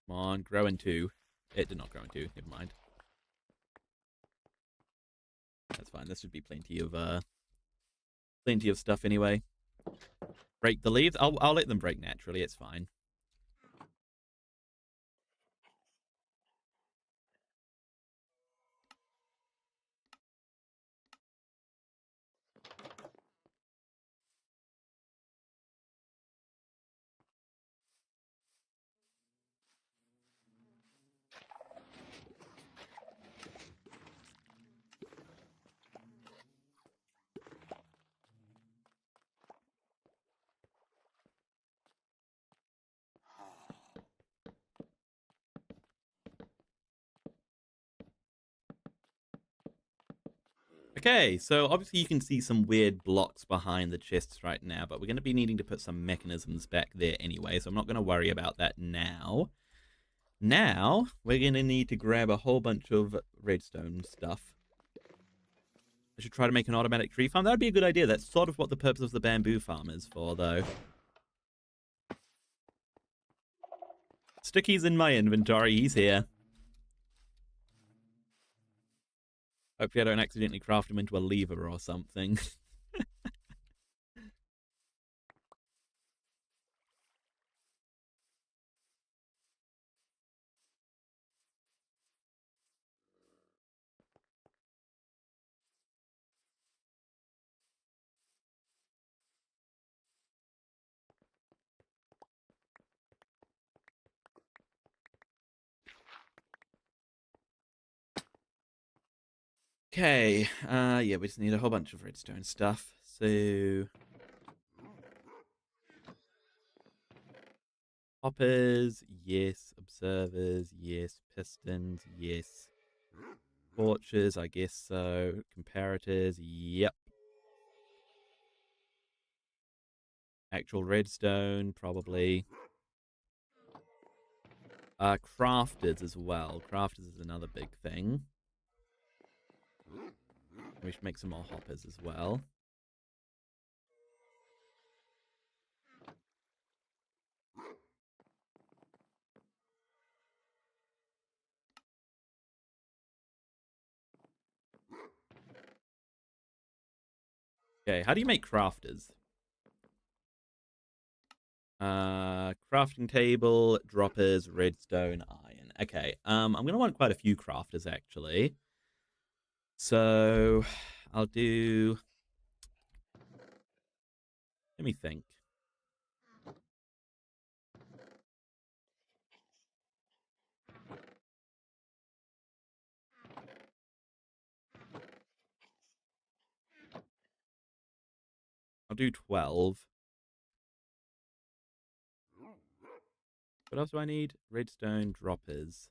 Come on, grow in 2. It did not grow in 2. Never mind. That's fine. This should be plenty of stuff anyway. Break the leaves. I'll let them break naturally. It's fine. Okay, so obviously you can see some weird blocks behind the chests right now, but we're going to be needing to put some mechanisms back there anyway, so I'm not going to worry about that now. Now, we're going to need to grab a whole bunch of redstone stuff. I should try to make an automatic tree farm. That would be a good idea. That's sort of what the purpose of the bamboo farm is for, though. Sticky's in my inventory. He's here. Hopefully I don't accidentally craft him into a lever or something. Okay, yeah, we just need a whole bunch of redstone stuff. So, hoppers, yes. Observers, yes. Pistons, yes. Torches, I guess so. Comparators, yep. Actual redstone, probably. Crafters as well. Crafters is another big thing. We should make some more hoppers as well. Okay, how do you make crafters? Crafting table, droppers, redstone, iron. Okay, I'm gonna want quite a few crafters actually. So I'll do. Let me think. I'll do 12. What else do I need? Redstone, droppers.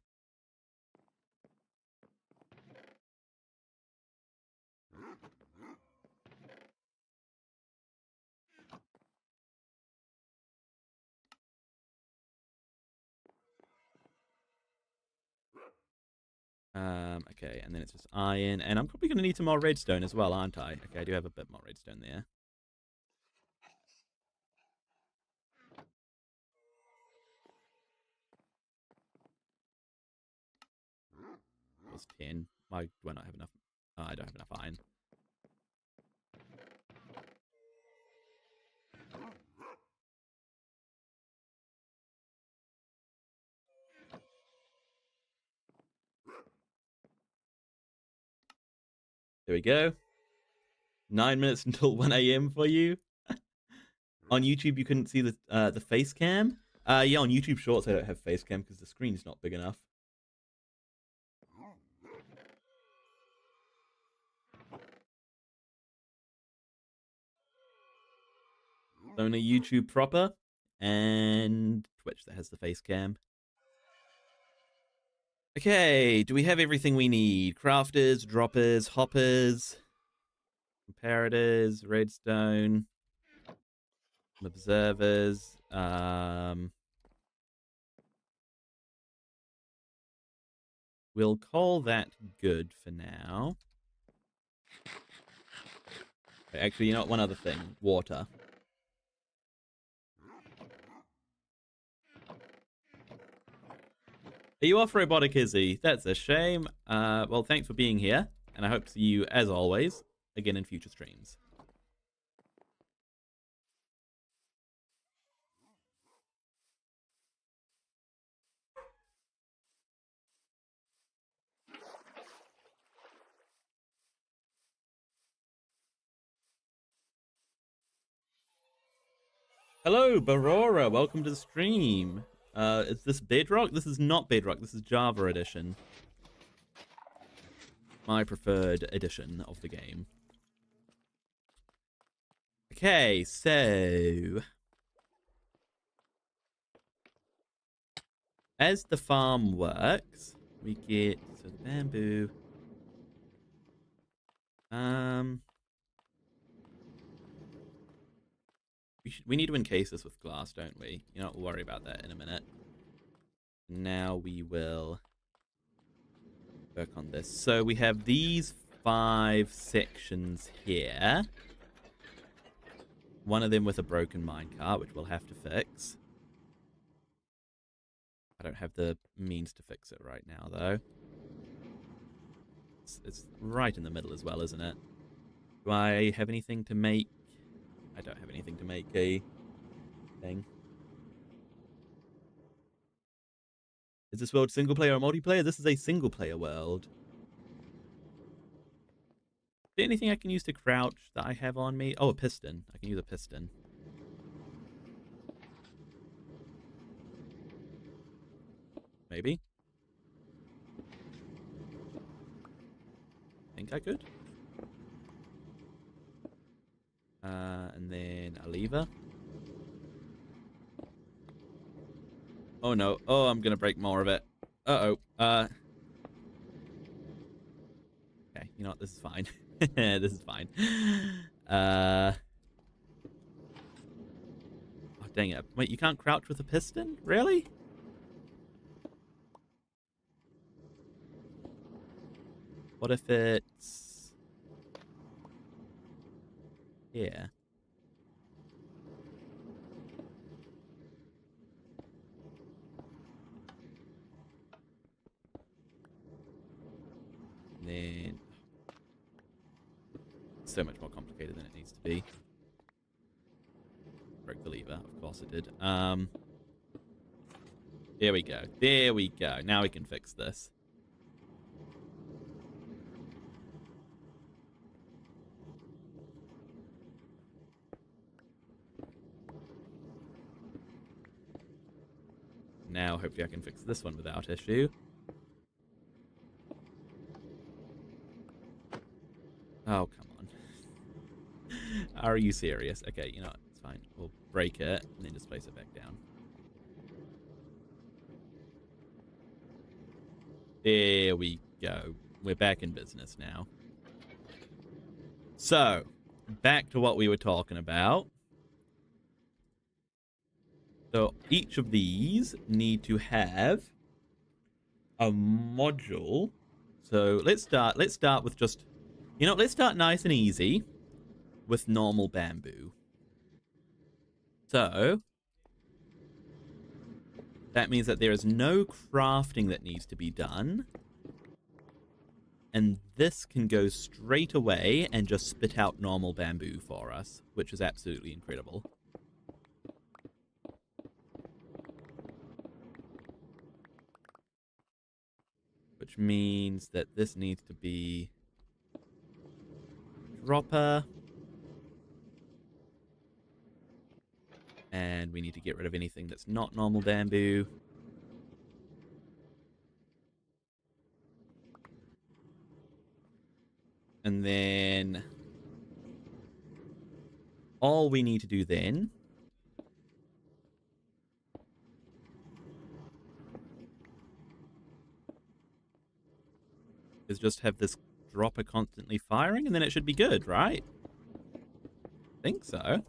Okay, and then it's just iron, and I'm probably going to need some more redstone as well, aren't I? Okay, I do have a bit more redstone there. Plus 10. Why do I not have enough? Oh, I don't have enough iron. There we go. 9 minutes until 1 a.m. for you. On YouTube, you couldn't see the face cam. Yeah, on YouTube Shorts, I don't have face cam because the screen's not big enough. Only YouTube proper and Twitch that has the face cam. Okay, do we have everything we need? Crafters, droppers, hoppers, comparators, redstone, observers. We'll call that good for now. Actually, you know what? One other thing. Water. Are you off, Robotic Izzy? That's a shame. Well, thanks for being here, and I hope to see you, as always, again in future streams. Hello, Barora. Welcome to the stream. Is this Bedrock? This is not Bedrock. This is Java Edition. My preferred edition of the game. Okay, so as the farm works, we get so bamboo. We need to encase this with glass, don't we? You know, we'll worry about that in a minute. Now we will work on this. So we have these 5 sections here. One of them with a broken minecart, which we'll have to fix. I don't have the means to fix it right now, though. It's right in the middle as well, isn't it? Do I have anything to make? I don't have anything to make a thing. Is this world single player or multiplayer? This is a single player world. Is there anything I can use to crouch that I have on me? Oh, a piston. I can use a piston. Maybe. Think I could. And then a lever. Oh no. Oh, I'm gonna break more of it. Uh-oh. Okay, you know what? This is fine. This is fine. Oh, dang it. Wait, you can't crouch with a piston? Really? What if it's... here. And then... so much more complicated than it needs to be. Broke the lever. Of course it did. There we go. There we go. Now we can fix this. Now, hopefully I can fix this one without issue. Oh, come on. Are you serious? Okay, you know what? It's fine. We'll break it and then just place it back down. There we go. We're back in business now. So, back to what we were talking about. So, each of these need to have a module. So, let's start with just... you know, let's start nice and easy with normal bamboo. So, that means that there is no crafting that needs to be done. And this can go straight away and just spit out normal bamboo for us, which is absolutely incredible. Which means that this needs to be dropper. And we need to get rid of anything that's not normal bamboo. And then all we need to do then is just have this dropper constantly firing, and then it should be good, right? I think so.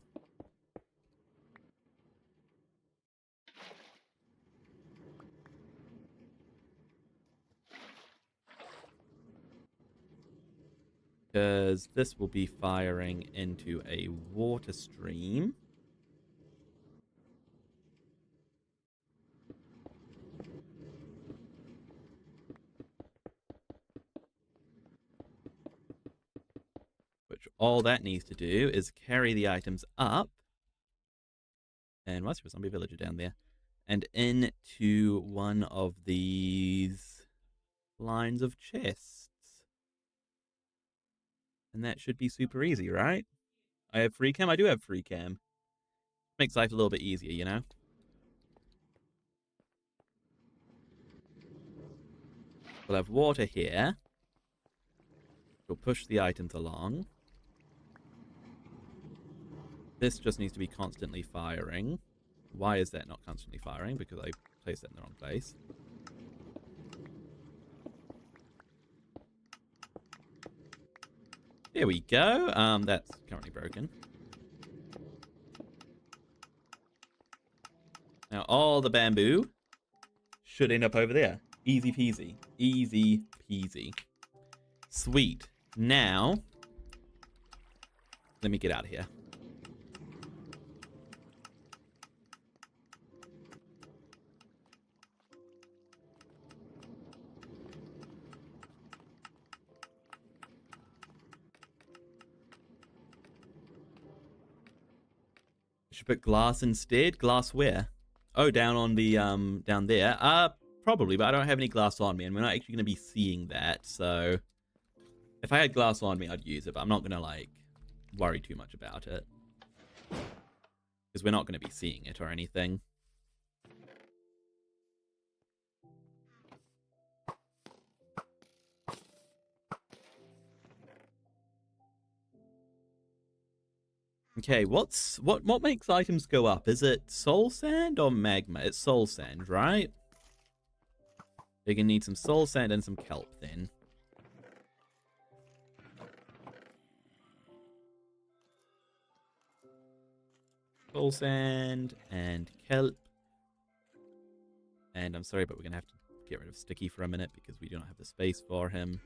Because this will be firing into a water stream. Which all that needs to do is carry the items up. And what's your zombie villager down there? And into one of these lines of chests. And that should be super easy, right? I have free cam? I do have free cam. Makes life a little bit easier, you know? We'll have water here. We'll push the items along. This just needs to be constantly firing. Why is that not constantly firing? Because I placed that in the wrong place. There we go. That's currently broken. Now all the bamboo should end up over there. Easy peasy. Easy peasy. Sweet. Now, let me get out of here. Should put glass instead. Glass where? Oh, down on the down there. Probably, but I don't have any glass on me, and we're not actually going to be seeing that. So, if I had glass on me, I'd use it, but I'm not going to like worry too much about it because we're not going to be seeing it or anything. Okay, what makes items go up? Is it soul sand or magma? It's soul sand, right? You're gonna need some soul sand and some kelp then. Soul sand and kelp. And I'm sorry, but we're gonna have to get rid of Sticky for a minute because we do not have the space for him.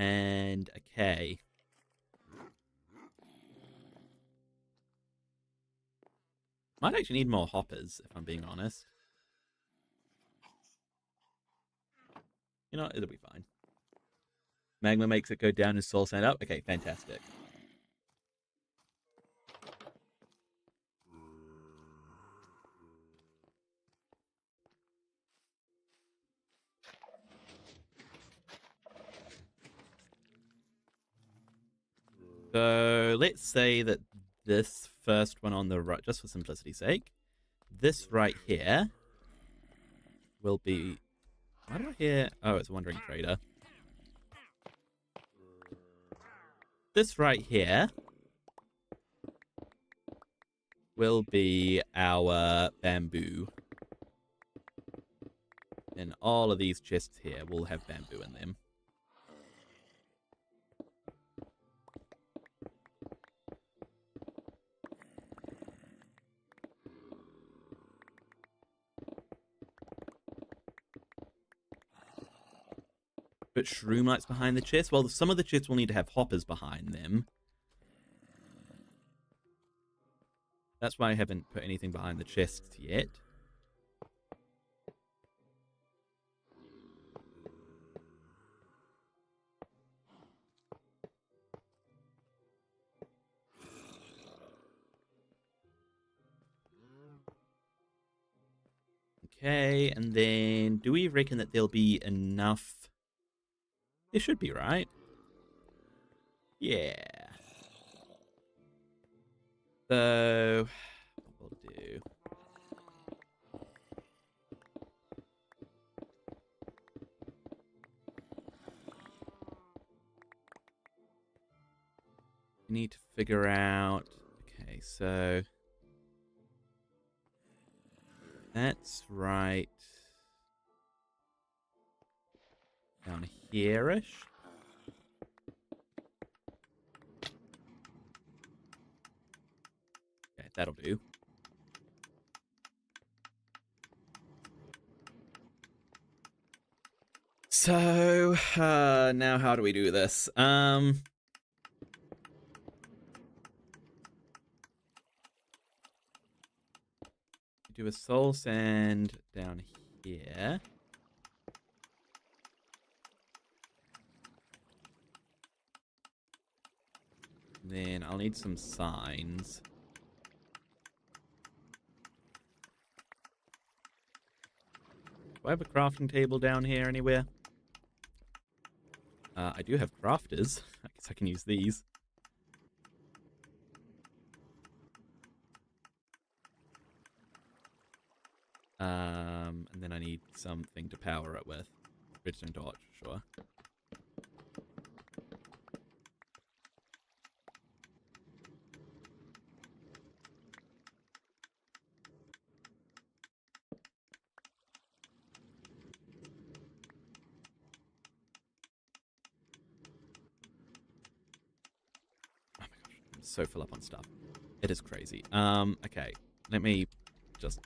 and a K. Might actually need more hoppers, if I'm being honest. You know, it'll be fine. Magma makes it go down and soul sand up. Okay, fantastic. So let's say that this first one on the right, just for simplicity's sake, this right here will be... Why do I hear... Oh, it's a wandering trader. This right here will be our bamboo. And all of these chests here will have bamboo in them. But shroom lights behind the chest? Well, some of the chests will need to have hoppers behind them. That's why I haven't put anything behind the chests yet. Okay, and then do we reckon that there'll be enough? There should be, right? Yeah. So, what we'll do... We need to figure out... Okay, so... That's right... down here-ish. Okay, that'll do. So, now how do we do this? Do a soul sand down here. Then I'll need some signs. Do I have a crafting table down here anywhere? I do have crafters. I guess I can use these. And then I need something to power it with. Redstone torch, sure. Oh my gosh, I'm so full up on stuff. It is crazy. Okay, let me just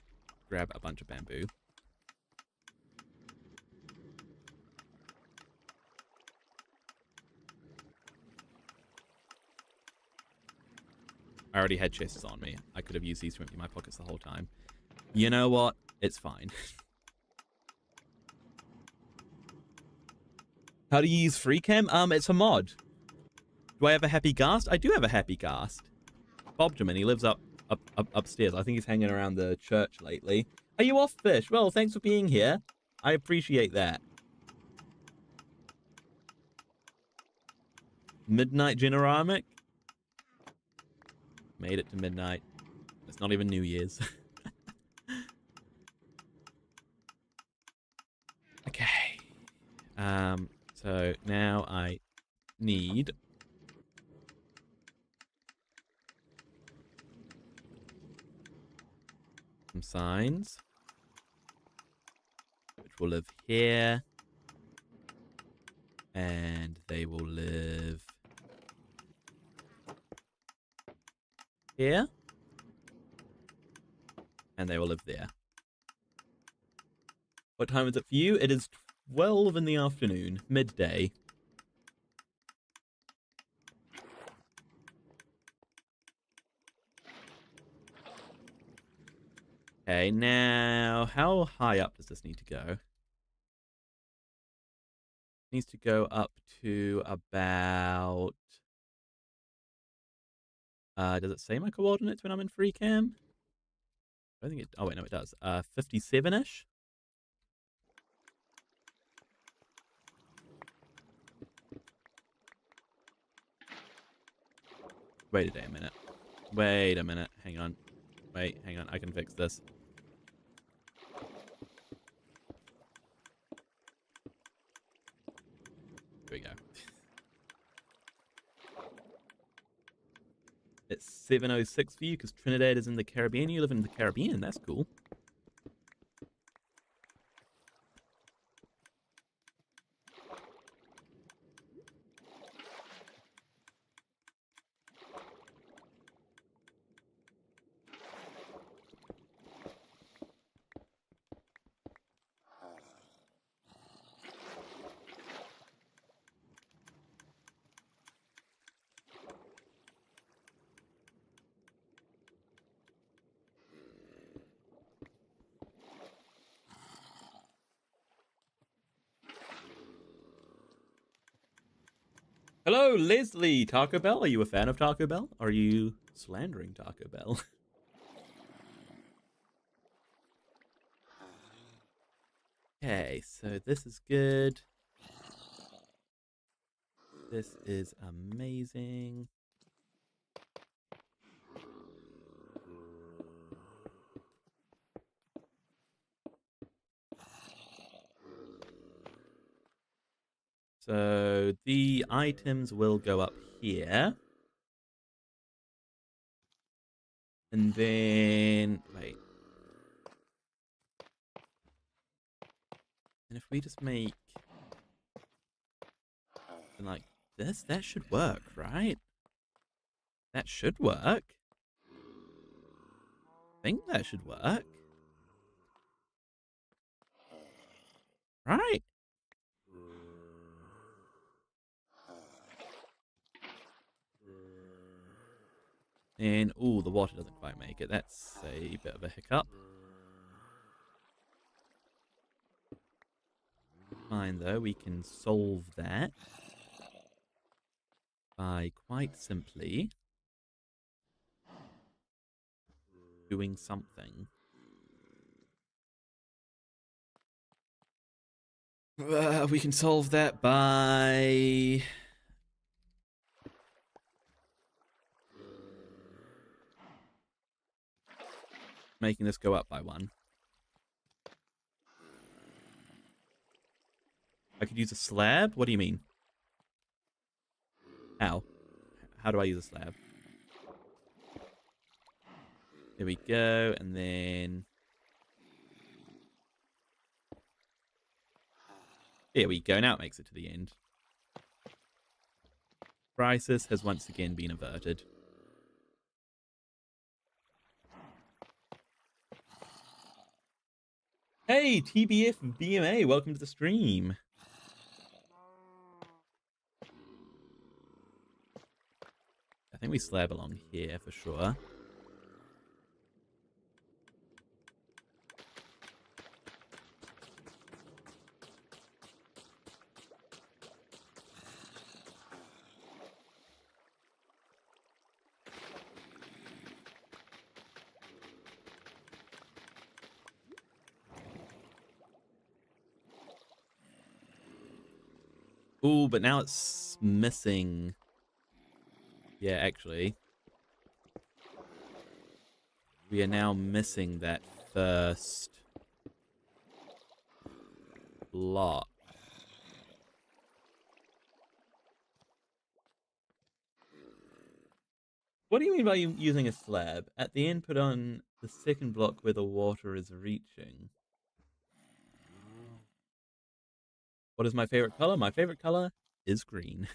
grab a bunch of bamboo. I already had chests on me. I could have used these to empty my pockets the whole time. You know what? It's fine. How do you use FreeCam? It's a mod. Do I have a happy ghast? I do have a happy ghast. Bobjamin, he lives upstairs. I think he's hanging around the church lately. Are you off, Fish? Well, thanks for being here. I appreciate that. Midnight Generamic? Made it to midnight. It's not even New Year's. Okay. So now I need some signs, which will live here, and they will live here, and they will live there. What time is it for you? It is 12 in the afternoon, midday. Okay, now how high up does this need to go? It needs to go up to about. Does it say my coordinates when I'm in free cam? I don't think it. Oh wait, no, it does. 57-ish. Wait a minute. Wait a minute. Hang on. Wait, hang on. I can fix this. Here we go. It's 7:06 for you because Trinidad is in the Caribbean. You live in the Caribbean. That's cool. Hello, Leslie. Taco Bell. Are you a fan of Taco Bell? Are you slandering Taco Bell? Okay, so this is good. This is amazing. So the items will go up here. And then, wait. And if we just make like this, that should work, right? That should work. I think that should work. Right? And, oh, the water doesn't quite make it. That's a bit of a hiccup. Fine, though. We can solve that by quite simply doing something. We can solve that by making this go up by 1. I could use a slab? What do you mean? How? How do I use a slab? There we go, and then... There we go, now it makes it to the end. Crisis has once again been averted. Hey, TBF BMA, welcome to the stream. I think we slab along here for sure. Ooh, but now it's missing. Yeah, actually. We are now missing that first block. What do you mean by using a slab? At the end, put on the second block where the water is reaching. What is my favorite color? My favorite color is green.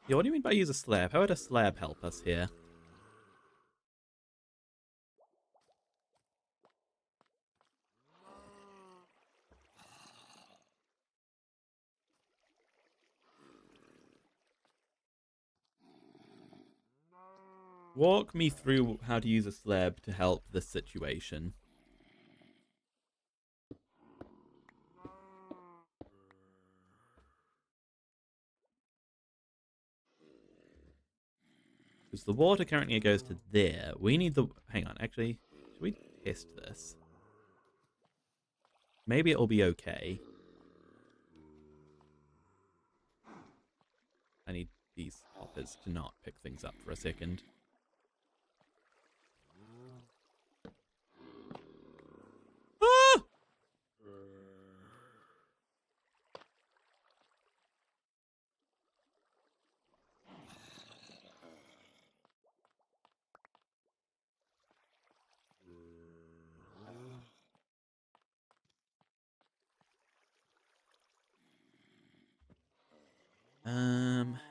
Yeah, what do you mean by use a slab? How would a slab help us here? Walk me through how to use a slab to help this situation. Because the water currently goes to there. We need the... Hang on, actually. Should we test this? Maybe it'll be okay. I need these hoppers to not pick things up for a second. Ah!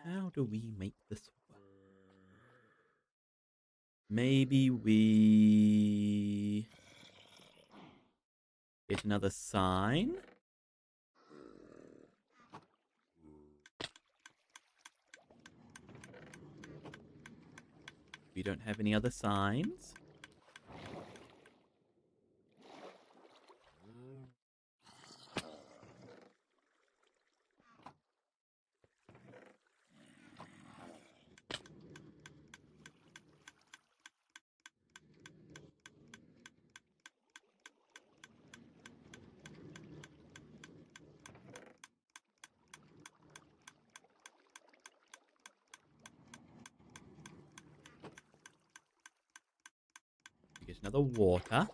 How do we make this work? Maybe we get another sign? We don't have any other signs. We get another water.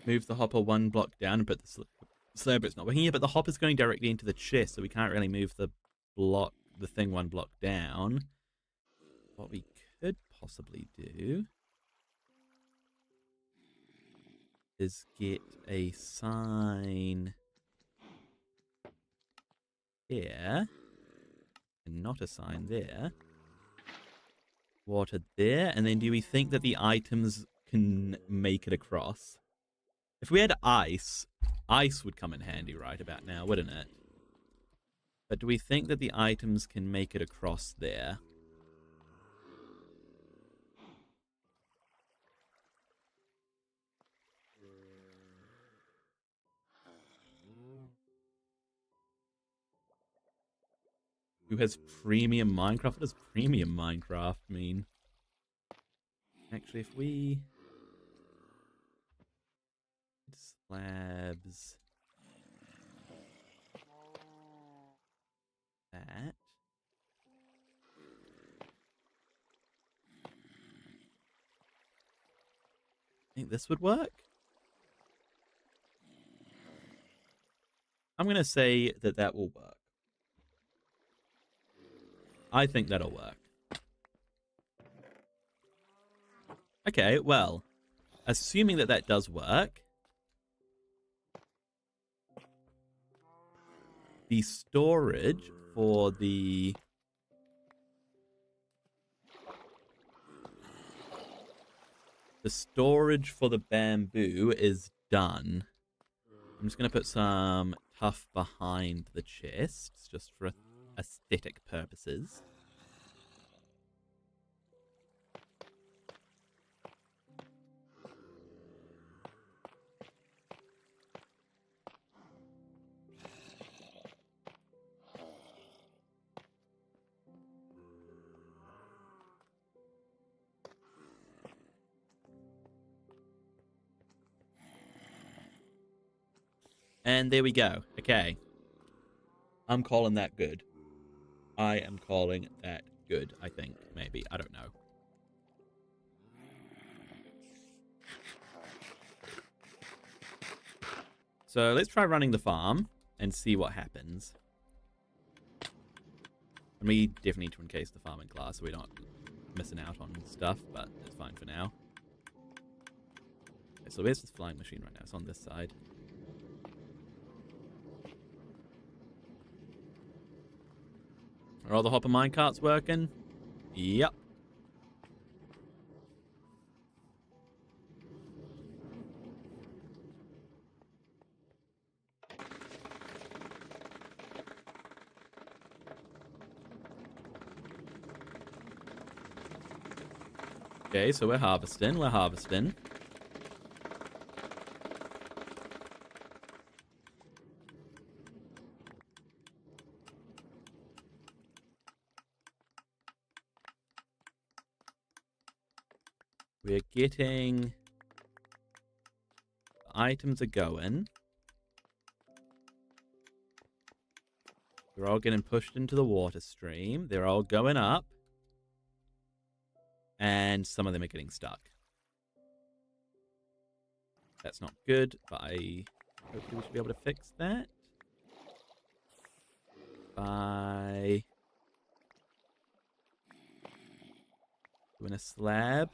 Move the hopper one block down and put the slab. It's not working here, but the hopper's going directly into the chest, so we can't really move the thing one block down. What we could possibly do is get a sign here and not a sign there. Water there, and then do we think that the items can make it across? If we had ice would come in handy right about now, wouldn't it? But do we think that the items can make it across there? Who has premium Minecraft? What does premium Minecraft mean? Actually, if we... slabs... that... I think this would work. I'm going to say that that will work. I think that'll work. Okay, well, assuming that that does work, the storage for the... the storage for the bamboo is done. I'm just going to put some tuff behind the chests, just for aesthetic purposes. And there we go. Okay. I'm calling that good. I am calling that good, I think. Maybe. I don't know. So let's try running the farm and see what happens. And we definitely need to encase the farming class so we're not missing out on stuff, but it's fine for now. Okay, so where's this flying machine right now? It's on this side. Are all the hopper minecarts working? Yep. Okay, so we're harvesting. We're getting... Items are going. They're all getting pushed into the water stream. They're all going up. And some of them are getting stuck. That's not good, but hopefully we should be able to fix that. By doing a slab.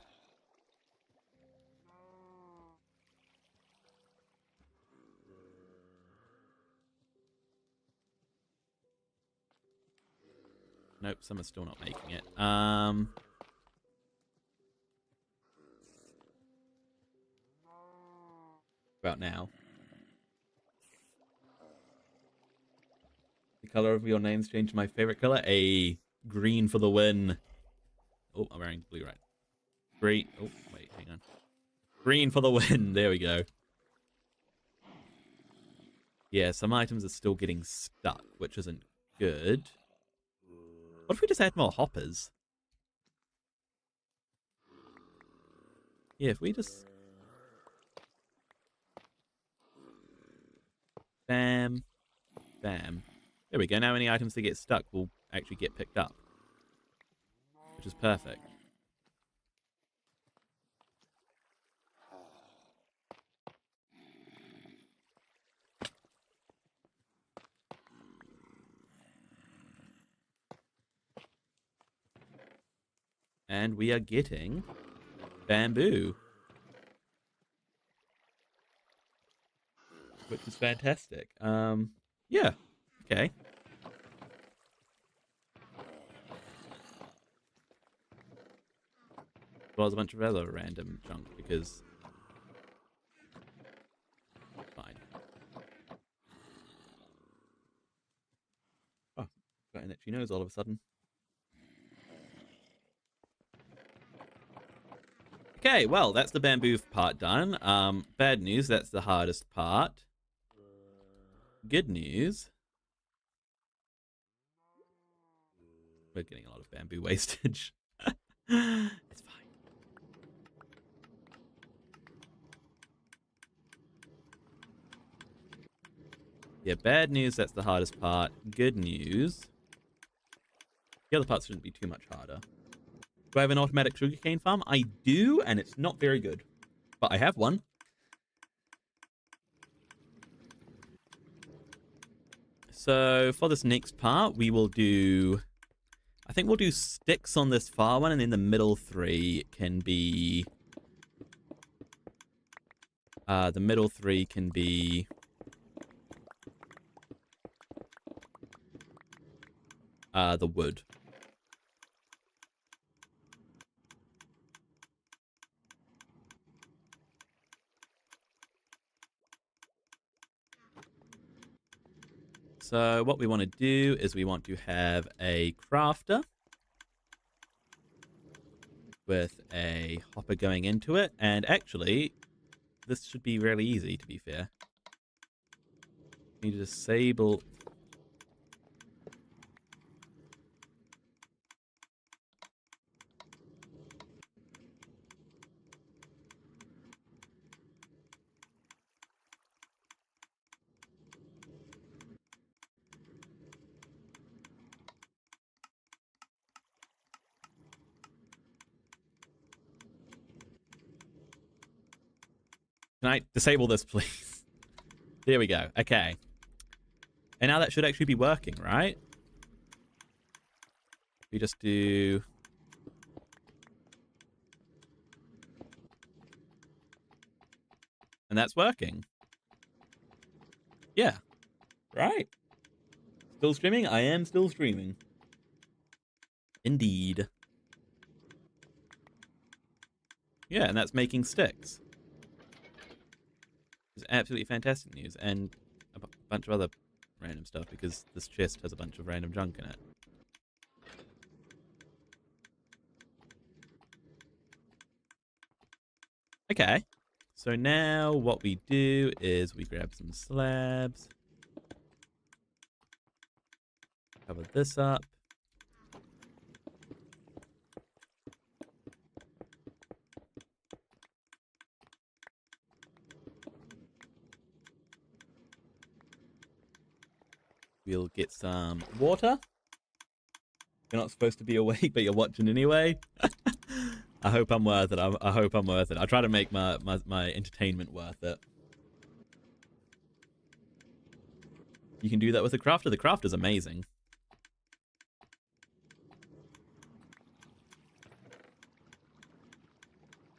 Nope, some are still not making it. About now. The color of your name's changed to my favorite color. A green for the win. Oh, I'm wearing blue, right? Green. Oh, wait, hang on. Green for the win. There we go. Yeah, some items are still getting stuck, which isn't good. What if we just add more hoppers? Yeah, if we just... Bam. Bam. There we go. Now any items that get stuck will actually get picked up. Which is perfect. And we are getting bamboo. Which is fantastic. Yeah. Okay. Well, there's a bunch of other random junk because... Fine. Oh, got an itchy nose all of a sudden. Okay, well, that's the bamboo part done. Bad news, that's the hardest part. Good news. We're getting a lot of bamboo wastage. It's fine. Yeah, bad news, that's the hardest part. Good news. The other parts shouldn't be too much harder. Do I have an automatic sugarcane farm? I do, and it's not very good. But I have one. So for this next part, we will do... I think we'll do sticks on this far one, and then the middle three can be... the middle three can be... the wood. So what we want to do is we want to have a crafter with a hopper going into it. And actually, this should be really easy, to be fair. You need to disable... Can I disable this, please? There we go. Okay. And now that should actually be working, right? We just do... And that's working. Yeah. Right. Still streaming? I am still streaming. Indeed. Yeah, and that's making sticks. It's absolutely fantastic news, and a bunch of other random stuff, because this chest has a bunch of random junk in it. Okay, so now what we do is we grab some slabs, cover this up. We'll get some water. You're not supposed to be awake, but you're watching anyway. I hope I'm worth it. I hope I'm worth it. I try to make my entertainment worth it. You can do that with the crafter. The crafter's amazing.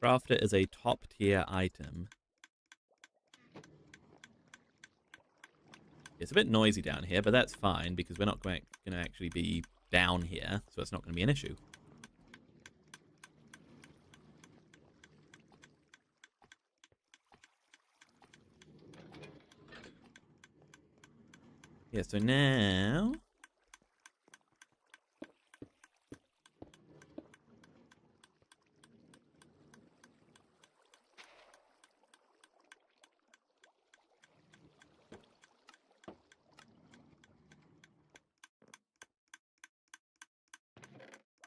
Crafter is a top tier item. It's a bit noisy down here, but that's fine because we're not going to actually be down here, so it's not going to be an issue. Yeah, so now...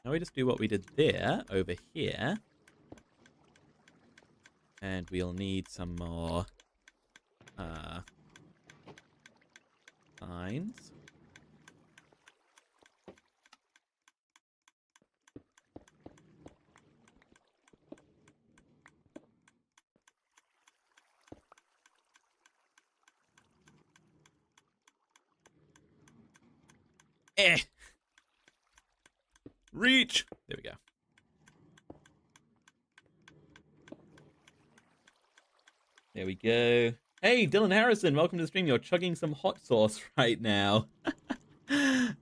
Now we just do what we did there, over here. And we'll need some more... signs. Reach! There we go. There we go. Hey, Dylan Harrison, welcome to the stream. You're chugging some hot sauce right now.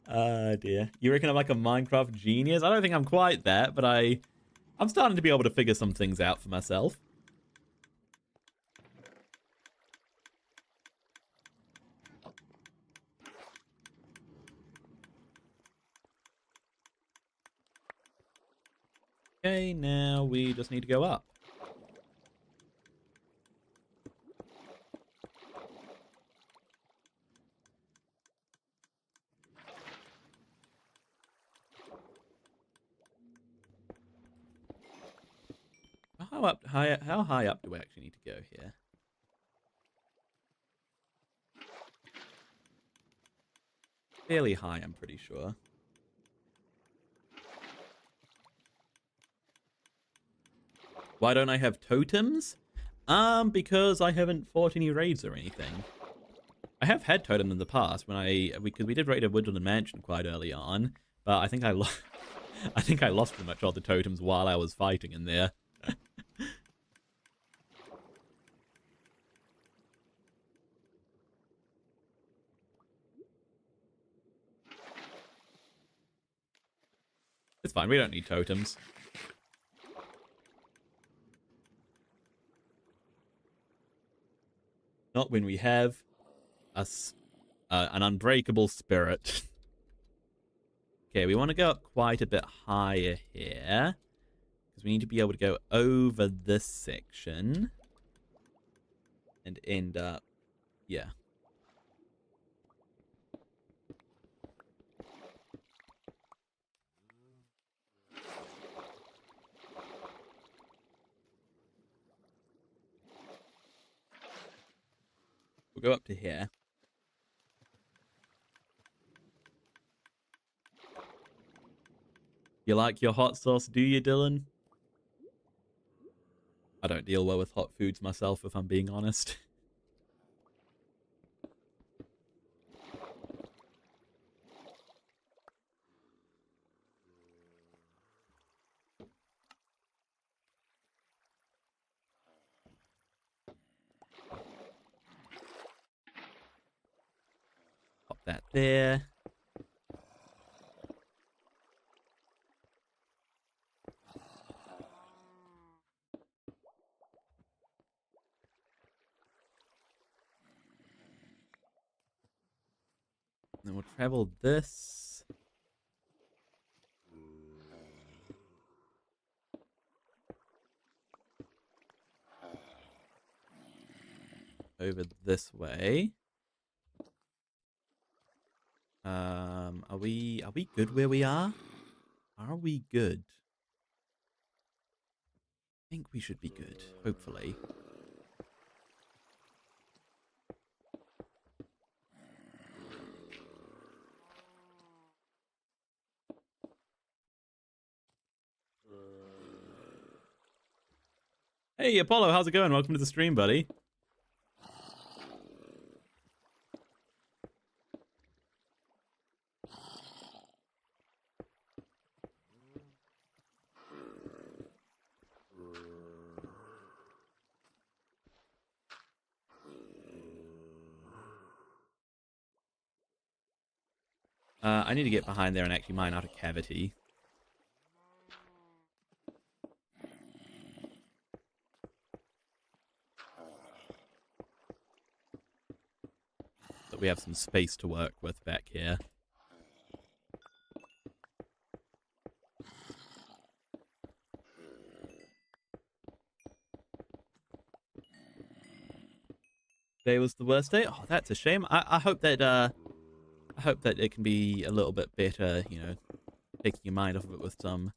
Oh, dear. You reckon I'm like a Minecraft genius? I don't think I'm quite that, but I'm starting to be able to figure some things out for myself. Okay, now we just need to go up. How high up do we actually need to go here? Fairly high, I'm pretty sure. Why don't I have totems? Because I haven't fought any raids or anything. I have had totems in the past because we did raid a Woodland Mansion quite early on, but I think I lost pretty much all the totems while I was fighting in there. It's fine, we don't need totems. Not when we have an unbreakable spirit. Okay, we want to go up quite a bit higher here, because we need to be able to go over this section and end up, yeah. We'll go up to here. You like your hot sauce, do you, Dylan? I don't deal well with hot foods myself, if I'm being honest. Pop that there. Then we'll travel this. Over this way. Are we good where we are? Are we good? I think we should be good, hopefully. Hey, Apollo, how's it going? Welcome to the stream, buddy. I need to get behind there and actually mine out a cavity. So we have some space to work with back here. Today was the worst day. Oh, that's a shame. I hope that it can be a little bit better, you know, taking your mind off of it with some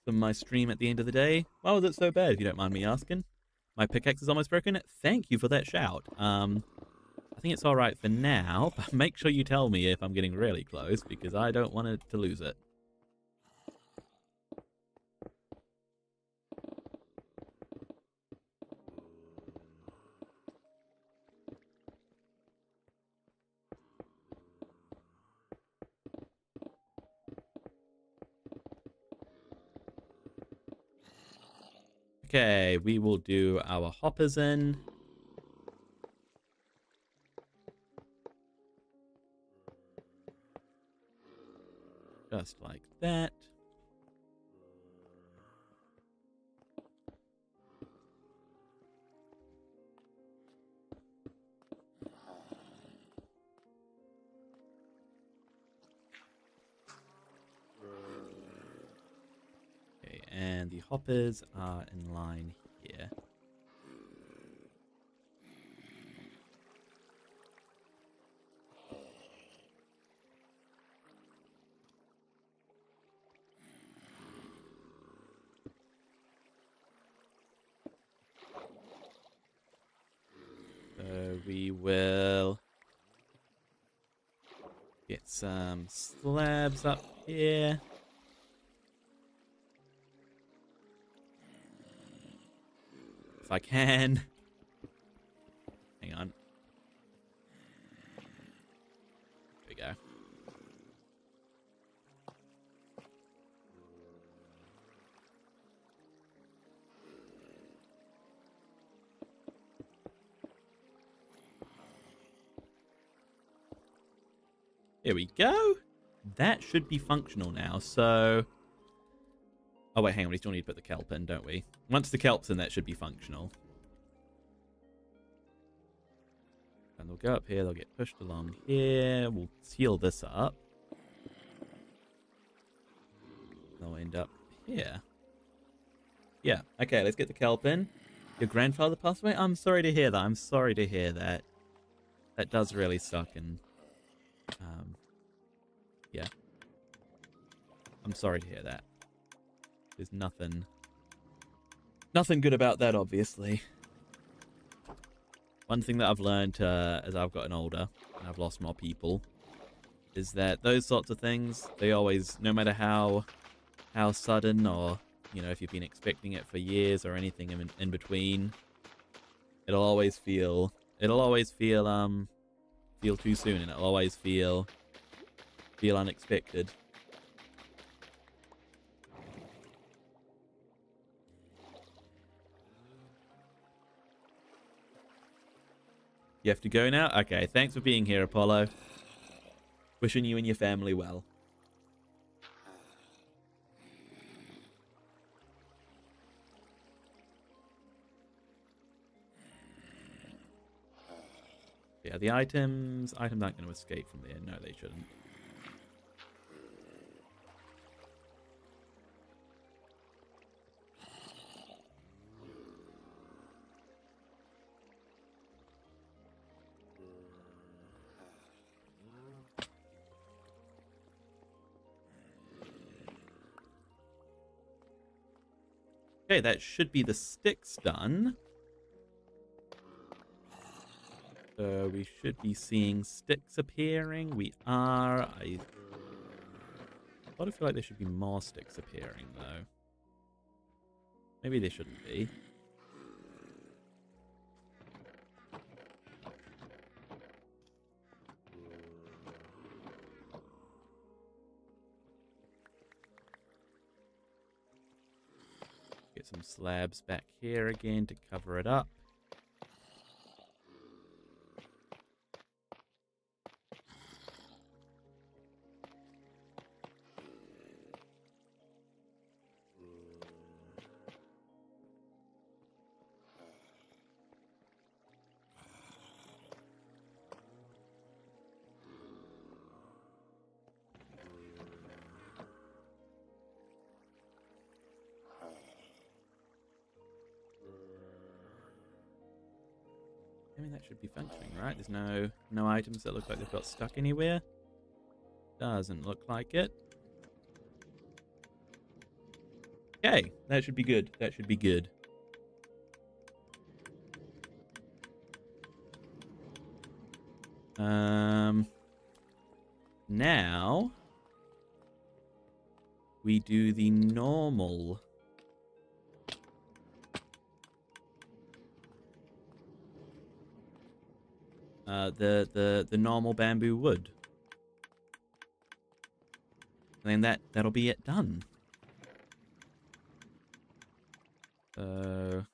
of my stream at the end of the day. Why was it so bad, if you don't mind me asking? My pickaxe is almost broken. Thank you for that shout. I think it's alright for now, but make sure you tell me if I'm getting really close, because I don't want to lose it. Okay, we will do our hoppers in. Just like that. Okay, and the hoppers are in line here. So we will get some slabs up here. If I can. Hang on. There we go. Here we go. That should be functional now, so... Oh, wait, hang on. We still need to put the kelp in, don't we? Once the kelp's in, that should be functional. And they'll go up here. They'll get pushed along here. We'll seal this up. They'll end up here. Yeah, okay, let's get the kelp in. Your grandfather passed away? I'm sorry to hear that. I'm sorry to hear that. That does really suck, and... yeah. I'm sorry to hear that. There's nothing good about that, obviously. One thing that I've learned as I've gotten older, and I've lost more people, is that those sorts of things, they always, no matter how sudden, or, you know, if you've been expecting it for years or anything in between, it'll always feel too soon, and it'll always feel unexpected. You have to go now? Okay, thanks for being here, Apollo. Wishing you and your family well. Yeah, the items aren't going to escape from there. No, they shouldn't. Okay, that should be the sticks done. So we should be seeing sticks appearing. We are. I sort of feel like there should be more sticks appearing, though. Maybe there shouldn't be. Get some slabs back here again to cover it up. I mean, that should be functioning, right? There's no items that look like they've got stuck anywhere. Doesn't look like it. Okay, that should be good. That should be good. Now we do the normal. The normal bamboo wood. And then that'll be it done. So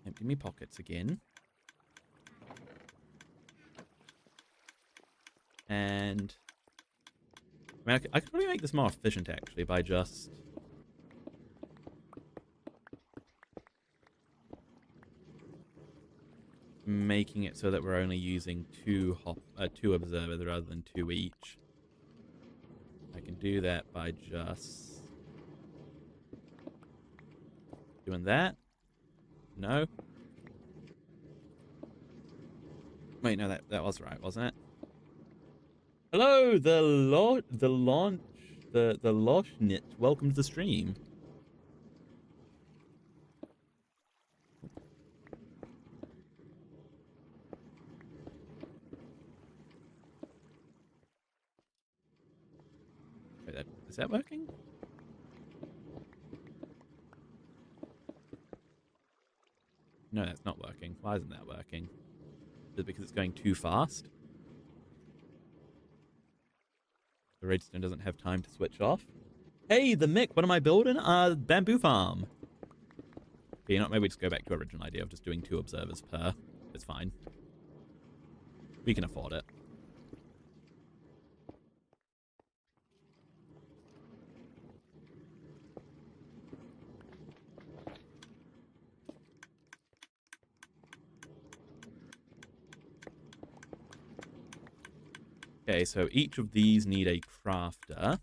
empty me pockets again. And I mean, I could probably make this more efficient actually by just making it so that we're only using two observers rather than 2 each. I can do that by just doing that. No. Wait, no, that was right, wasn't it? Hello, the Loshnit. Welcome to the stream. Wait, is that working? No, that's not working. Why isn't that working? Is it because it's going too fast? The redstone doesn't have time to switch off. Hey, the Mick, what am I building? Bamboo farm. Okay, you know what, maybe we just go back to our original idea of just doing 2 observers per. It's fine. We can afford it. Okay, so each of these need a crafter.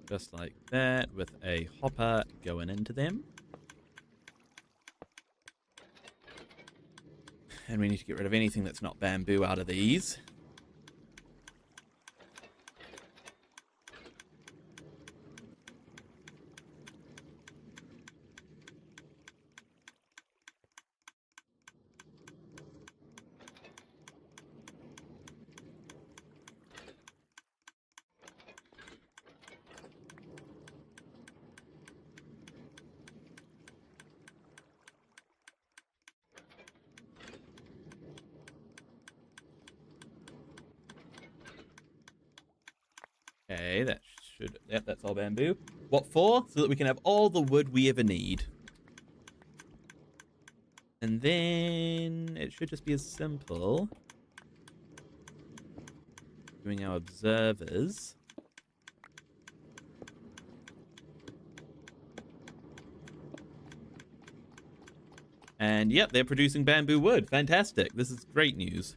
Just like that, with a hopper going into them. And we need to get rid of anything that's not bamboo out of these. Okay, that should... Yep, that's all bamboo. What for? So that we can have all the wood we ever need. And then it should just be as simple. Doing our observers. And yep, they're producing bamboo wood. Fantastic. This is great news.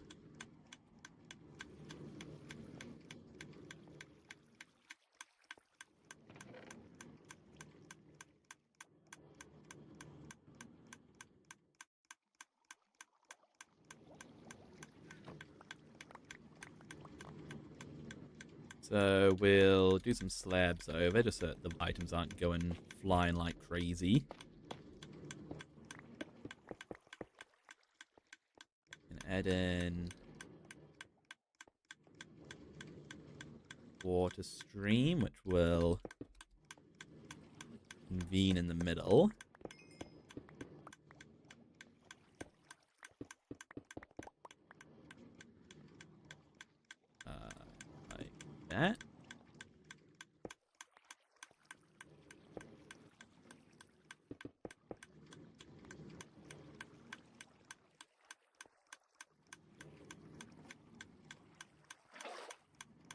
So we'll do some slabs over just so that the items aren't going flying like crazy. And add in water stream, which will convene in the middle. Like that.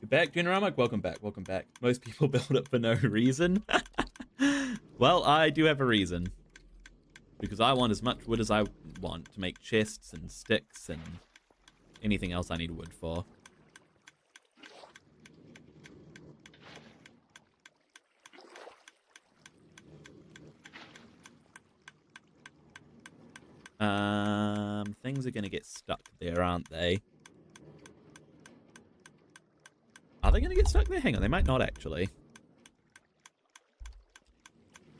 You're back, Generamic? Welcome back, welcome back. Most people build it for no reason. Well, I do have a reason. Because I want as much wood as I want to make chests and sticks and anything else I need wood for. Things are gonna get stuck there, aren't they? Are they gonna get stuck there? Hang on, they might not actually.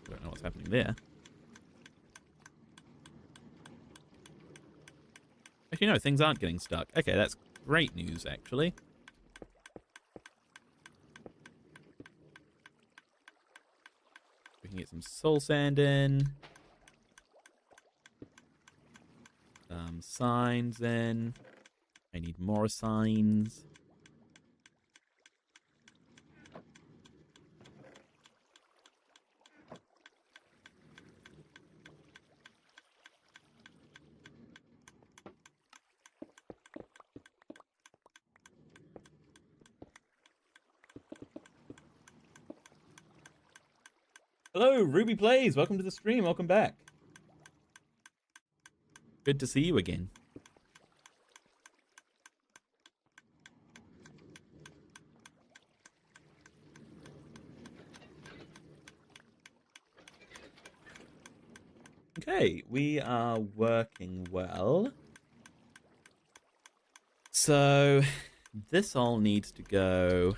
I don't know what's happening there. Actually, no, things aren't getting stuck. Okay, that's great news, actually. We can get some soul sand in. Some signs in. I need more signs. Hello, Ruby Plays. Welcome to the stream. Welcome back. Good to see you again. Okay, we are working well. So, this all needs to go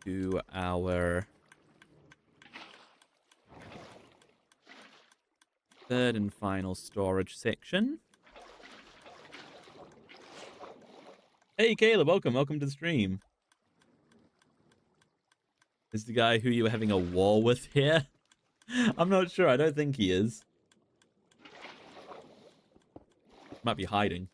to our third and final storage section. Hey, Caleb, welcome to the stream. Is the guy who you were having a war with here? I'm not sure. I don't think he is. Might be hiding.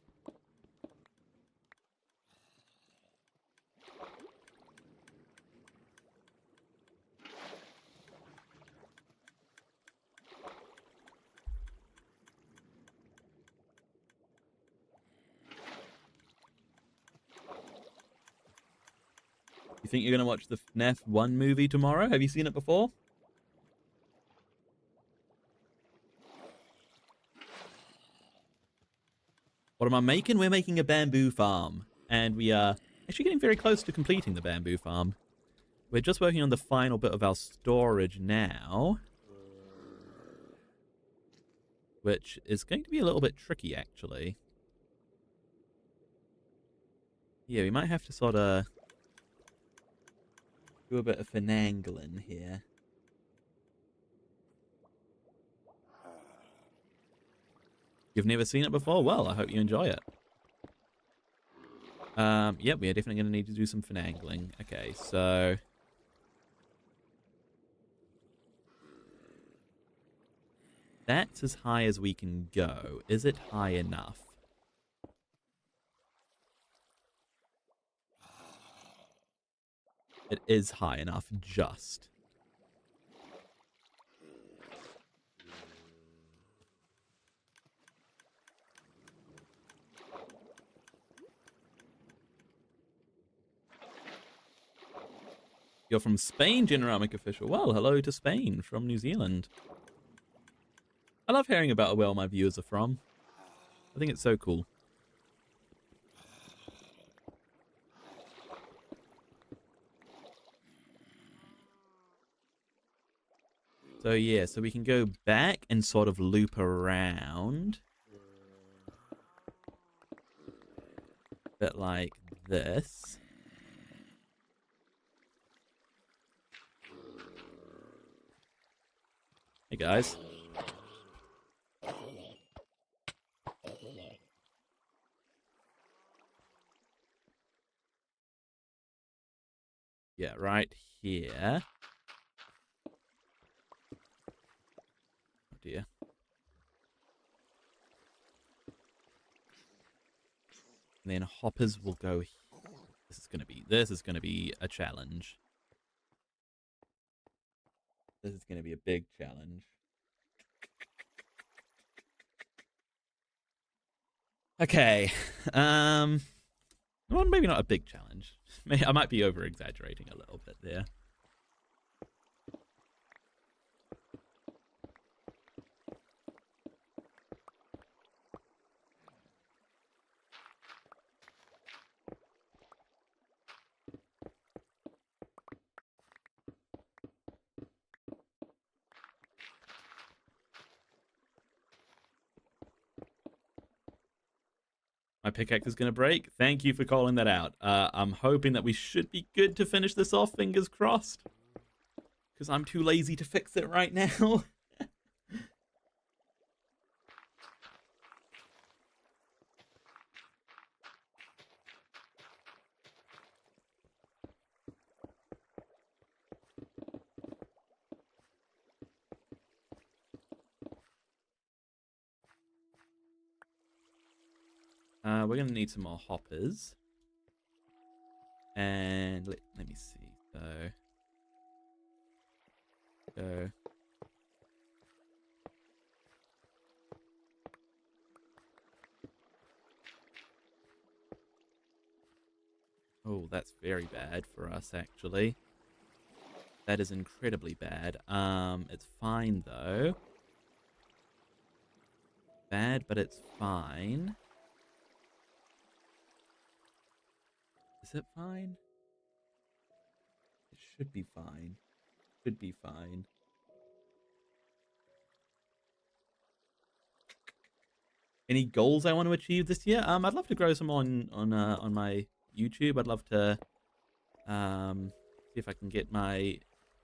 You think you're going to watch the FNAF 1 movie tomorrow? Have you seen it before? What am I making? We're making a bamboo farm. And we are actually getting very close to completing the bamboo farm. We're just working on the final bit of our storage now. Which is going to be a little bit tricky, actually. Yeah, we might have to sort of do a bit of finagling here. You've never seen it before? Well, I hope you enjoy it. Yep, we are definitely going to need to do some finagling. Okay, so that's as high as we can go. Is it high enough? It is high enough, just. You're from Spain, Generamic Official. Well, hello to Spain from New Zealand. I love hearing about where all my viewers are from. I think it's so cool. So yeah, so we can go back and sort of loop around. A bit like this. Hey guys. Yeah, right here. Oh dear. And then hoppers will go. This is gonna be a challenge. This is gonna be a big challenge. Okay. Well, maybe not a big challenge. I might be over exaggerating a little bit there. My pickaxe is going to break. Thank you for calling that out. I'm hoping that we should be good to finish this off, fingers crossed. Because I'm too lazy to fix it right now. We're going to need some more hoppers. And let me see. So, go. Oh, that's very bad for us, actually. That is incredibly bad. It's fine, though. Bad, but it's fine. Is it fine? It should be fine. Should be fine. Any goals I want to achieve this year? I'd love to grow some on my YouTube. I'd love to see if I can get my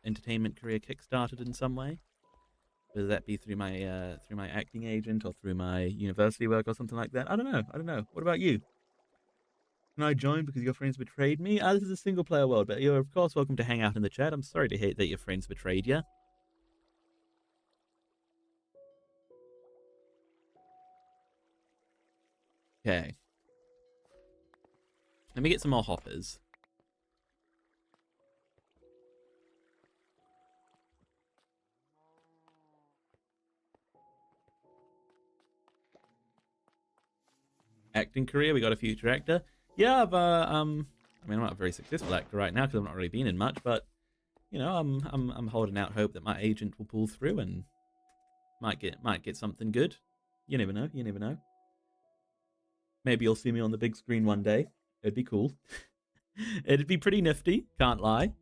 entertainment career kickstarted in some way. Whether that be through my acting agent or through my university work or something like that. I don't know. What about you? Can I join because your friends betrayed me? This is a single player world, but you're of course welcome to hang out in the chat. I'm sorry to hear that your friends betrayed you. Okay. Let me get some more hoppers. Acting career, we got a future actor. Yeah, but I mean, I'm not a very successful actor right now because I've not really been in much, but you know, I'm holding out hope that my agent will pull through and might get something good. You never know. You never know. Maybe you'll see me on the big screen one day. It'd be cool. It'd be pretty nifty. Can't lie.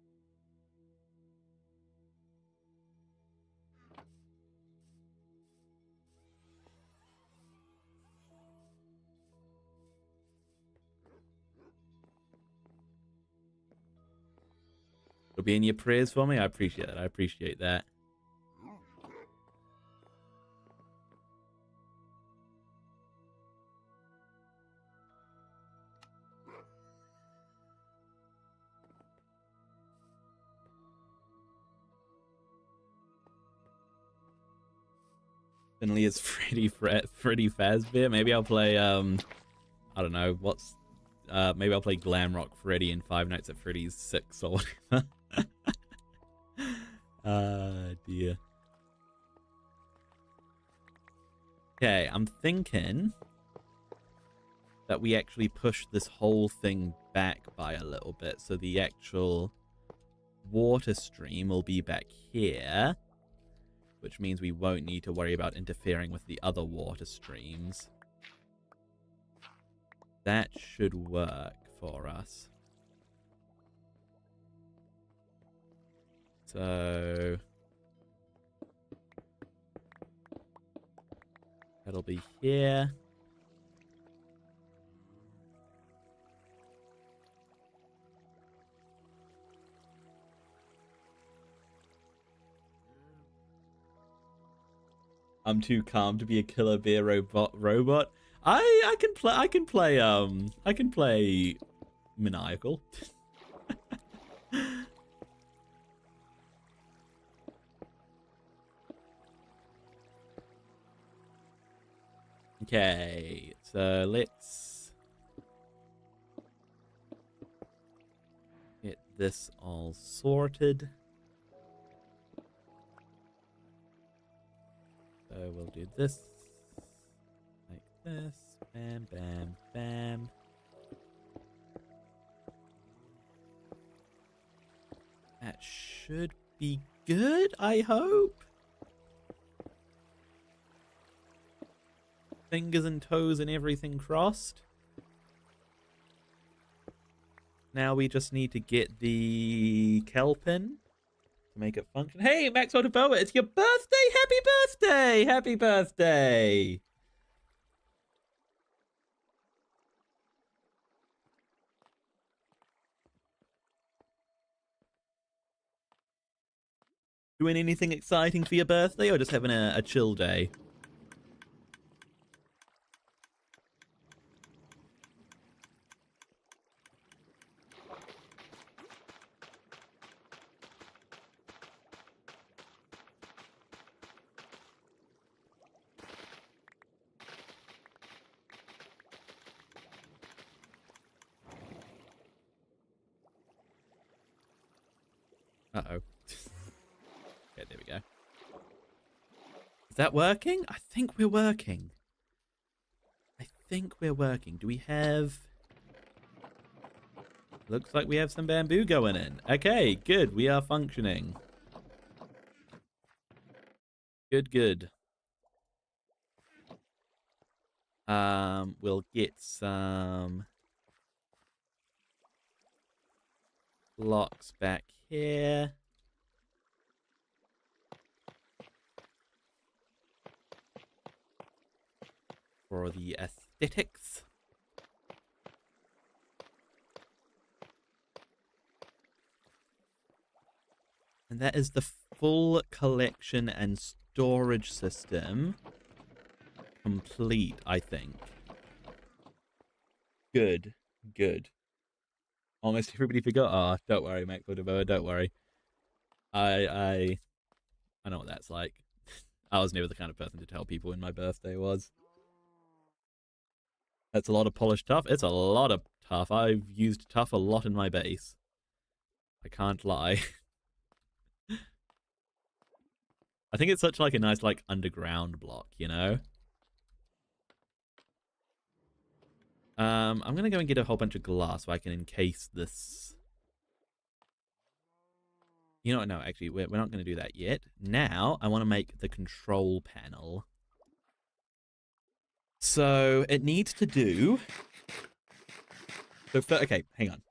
It'll be in your prayers for me. I appreciate that. I appreciate that. Finley is Freddy Fazbear. Maybe I'll play I don't know, what's maybe I'll play Glamrock Freddy in Five Nights at Freddy's 6 or whatever. Dear. Okay, I'm thinking that we actually push this whole thing back by a little bit, so the actual water stream will be back here, which means we won't need to worry about interfering with the other water streams. That should work for us. So that'll be here. I'm too calm to be a killer bear robot. I can play maniacal. Okay, so let's get this all sorted. So we'll do this, like this, bam, bam, bam. That should be good, I hope. Fingers and toes and everything crossed. Now we just need to get the kelpin to make it function. Hey, Maxwell DeBoa, it's your birthday! Happy birthday! Happy birthday! Doing anything exciting for your birthday, or just having a chill day? Uh-oh. Okay, there we go. Is that working? I think we're working. I think we're working. Do we have... Looks like we have some bamboo going in. Okay, good. We are functioning. Good, good. We'll get some blocks back here. For the aesthetics. And that is the full collection and storage system complete, I think. Good, good. Almost everybody forgot. Oh, don't worry, Maxwell DeBoa, don't worry. I know what that's like. I was never the kind of person to tell people when my birthday was. That's a lot of polished tuff. It's a lot of tuff. I've used tuff a lot in my base. I can't lie. I think it's such like a nice like underground block, you know? I'm gonna go and get a whole bunch of glass so I can encase this. You know what? No, actually, we're not gonna do that yet. Now, I want to make the control panel. So, it needs to do... So, okay, hang on.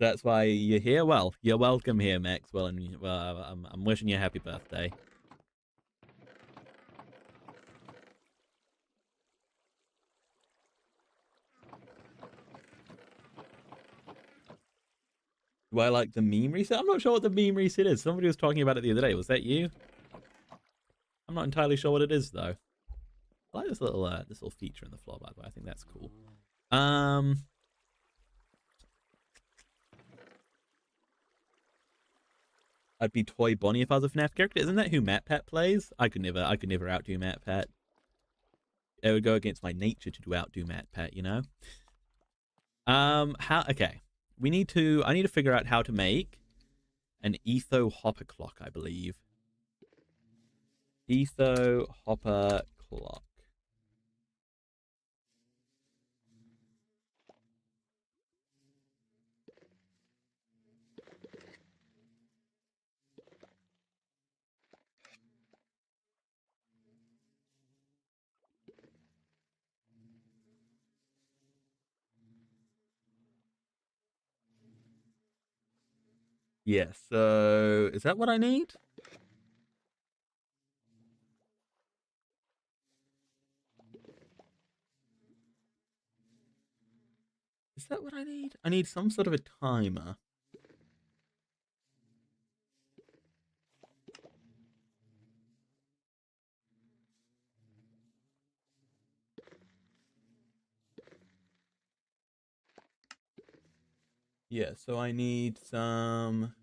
That's why you're here? Well, you're welcome here, Maxwell, and well, I'm wishing you a happy birthday. Do I like the meme reset? I'm not sure what the meme reset is. Somebody was talking about it the other day. Was that you? I'm not entirely sure what it is, though. I like this little feature in the floor, by the way. I think that's cool. I'd be Toy Bonnie if I was a FNAF character. Isn't that who MatPat plays? I could never outdo MatPat. it would go against my nature to outdo MatPat, you know? Okay. I need to figure out how to make an Etho Hopper clock, I believe. Etho Hopper clock. Yeah, so is that what I need? Is that what I need? I need some sort of a timer. Yeah, so I need some...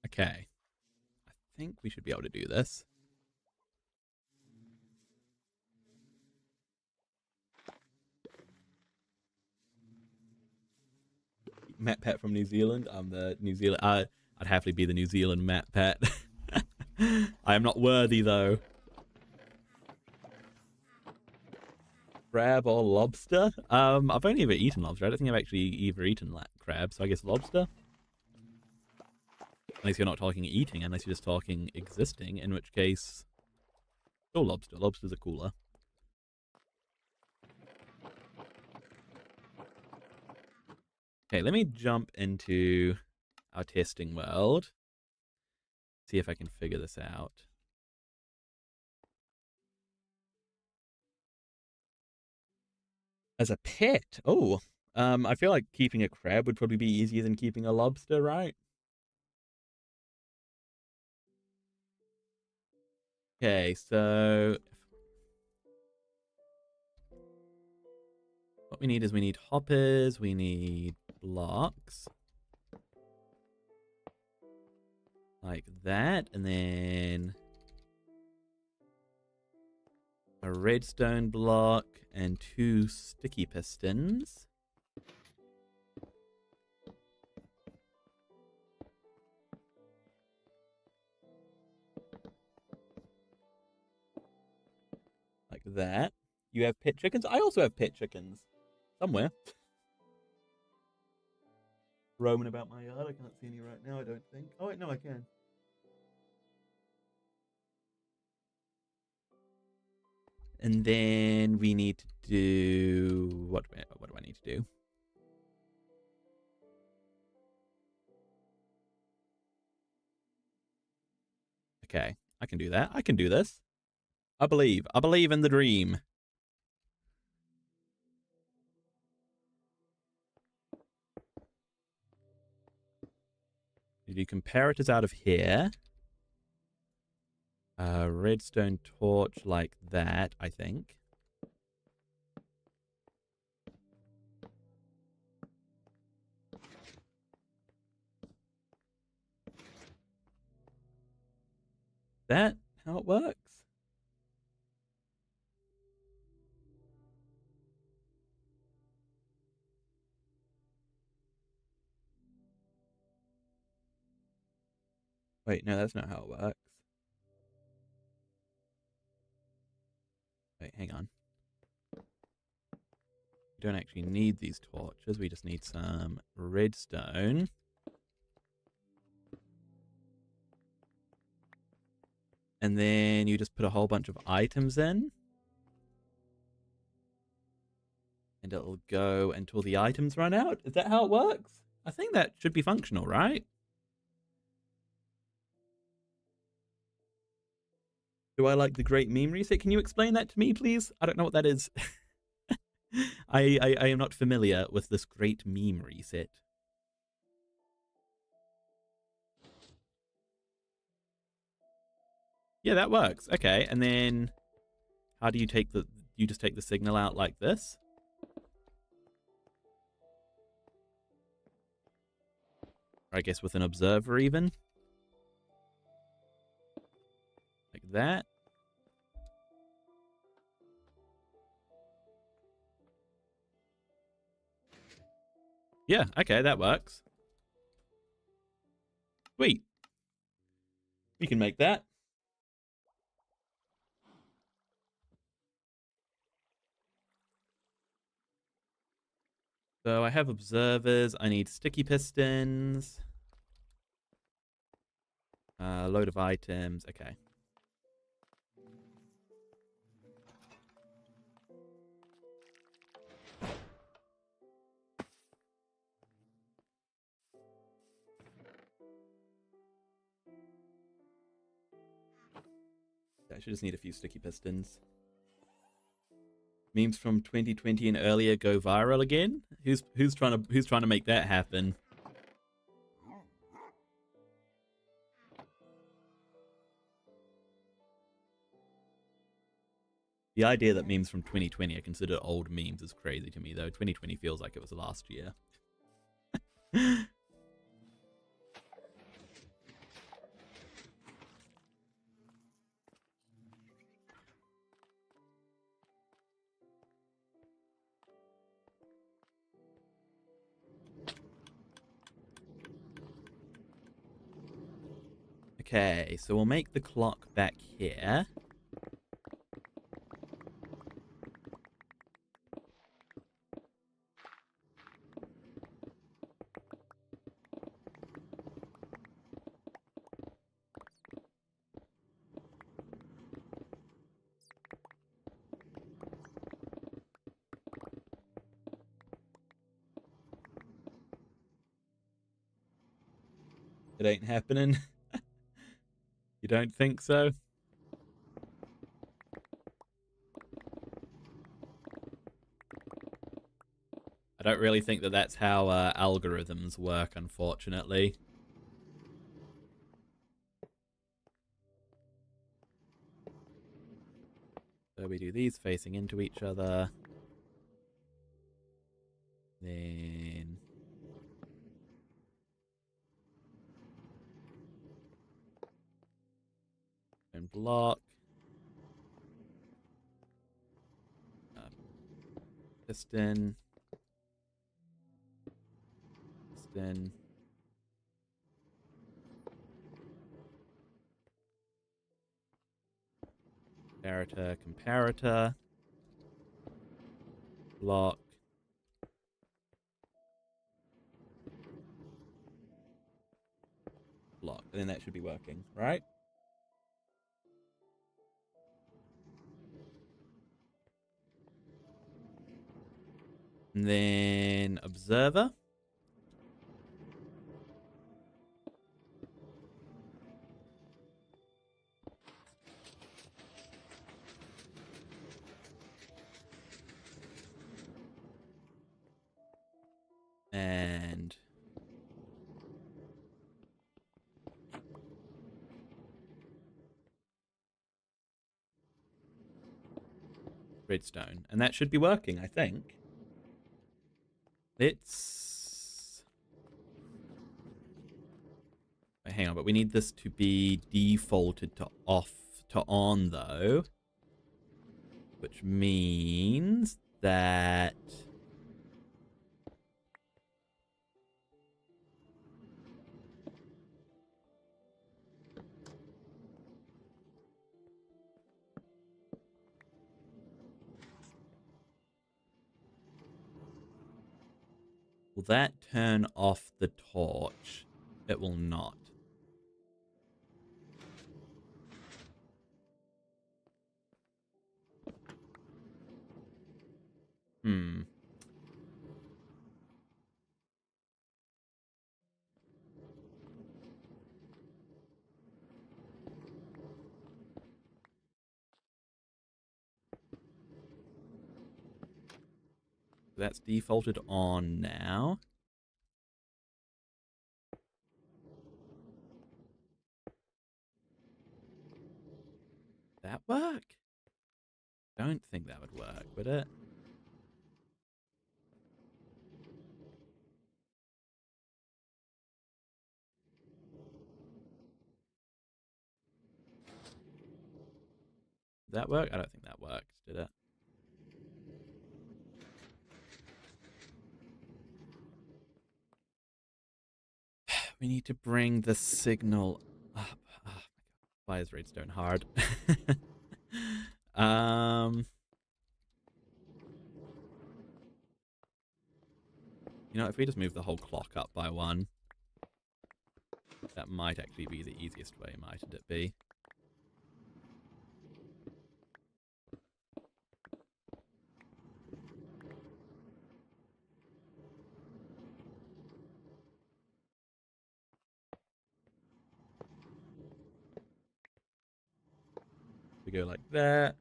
Okay. I think we should be able to do this. MatPat from New Zealand. I'm the New Zealand... I'd happily be the New Zealand MatPat. I am not worthy, though. Crab or lobster? I've only ever eaten lobster. I don't think I've actually ever eaten crab, so I guess lobster? Unless you're not talking eating, unless you're just talking existing, in which case... Oh, lobster. Lobsters are cooler. Okay, let me jump into our testing world. See if I can figure this out. As a pet? Oh, I feel like keeping a crab would probably be easier than keeping a lobster, right? Okay, so what we need is we need hoppers, we need blocks. Like that, and then a redstone block and 2 sticky pistons. Like that. You have pet chickens? I also have pet chickens. Somewhere. Roaming about my yard. I can't see any right now, I don't think. Oh, wait, no, I can. And then we need to do... What do I need to do? Okay, I can do that. I can do this. I believe. I believe in the dream. You do comparators out of here. Redstone torch like that, I think. That how it works? Wait, no, that's not how it works. Wait, hang on. We don't actually need these torches. We just need some redstone. And then you just put a whole bunch of items in. And it'll go until the items run out. Is that how it works? I think that should be functional, right? Do I like the Great Meme Reset? Can you explain that to me, please? I don't know what that is. I am not familiar with this Great Meme Reset. Yeah, that works. Okay, and then how do you take the... You just take the signal out like this? Or I guess with an observer even? that. Yeah, okay, that works. Sweet. We can make that. So I have observers. I need sticky pistons. A load of items. Okay. I should just need a few sticky pistons. Memes from 2020 and earlier go viral again? Who's trying to make that happen? The idea that memes from 2020 are considered old memes is crazy to me, though. 2020 feels like it was last year. Okay, so we'll make the clock back here. It ain't happening. You don't think so? I don't really think that that's how algorithms work, unfortunately. So we do these facing into each other. Then... and block. Piston. Piston. Comparator. Block. Block. And then that should be working, right? And then observer. And redstone. And that should be working, I think. Let's... Wait, hang on, but we need this to be defaulted to off to on, though. Which means that... will that turn off the torch? It will not. Hmm. That's defaulted on now. That work? Don't think that would work, would it? Did that work? I don't think that worked, did it? We need to bring the signal up. Oh my god. Why is redstone hard? You know, if we just move the whole clock up by 1, that might actually be the easiest way, mightn't it be? We go like that.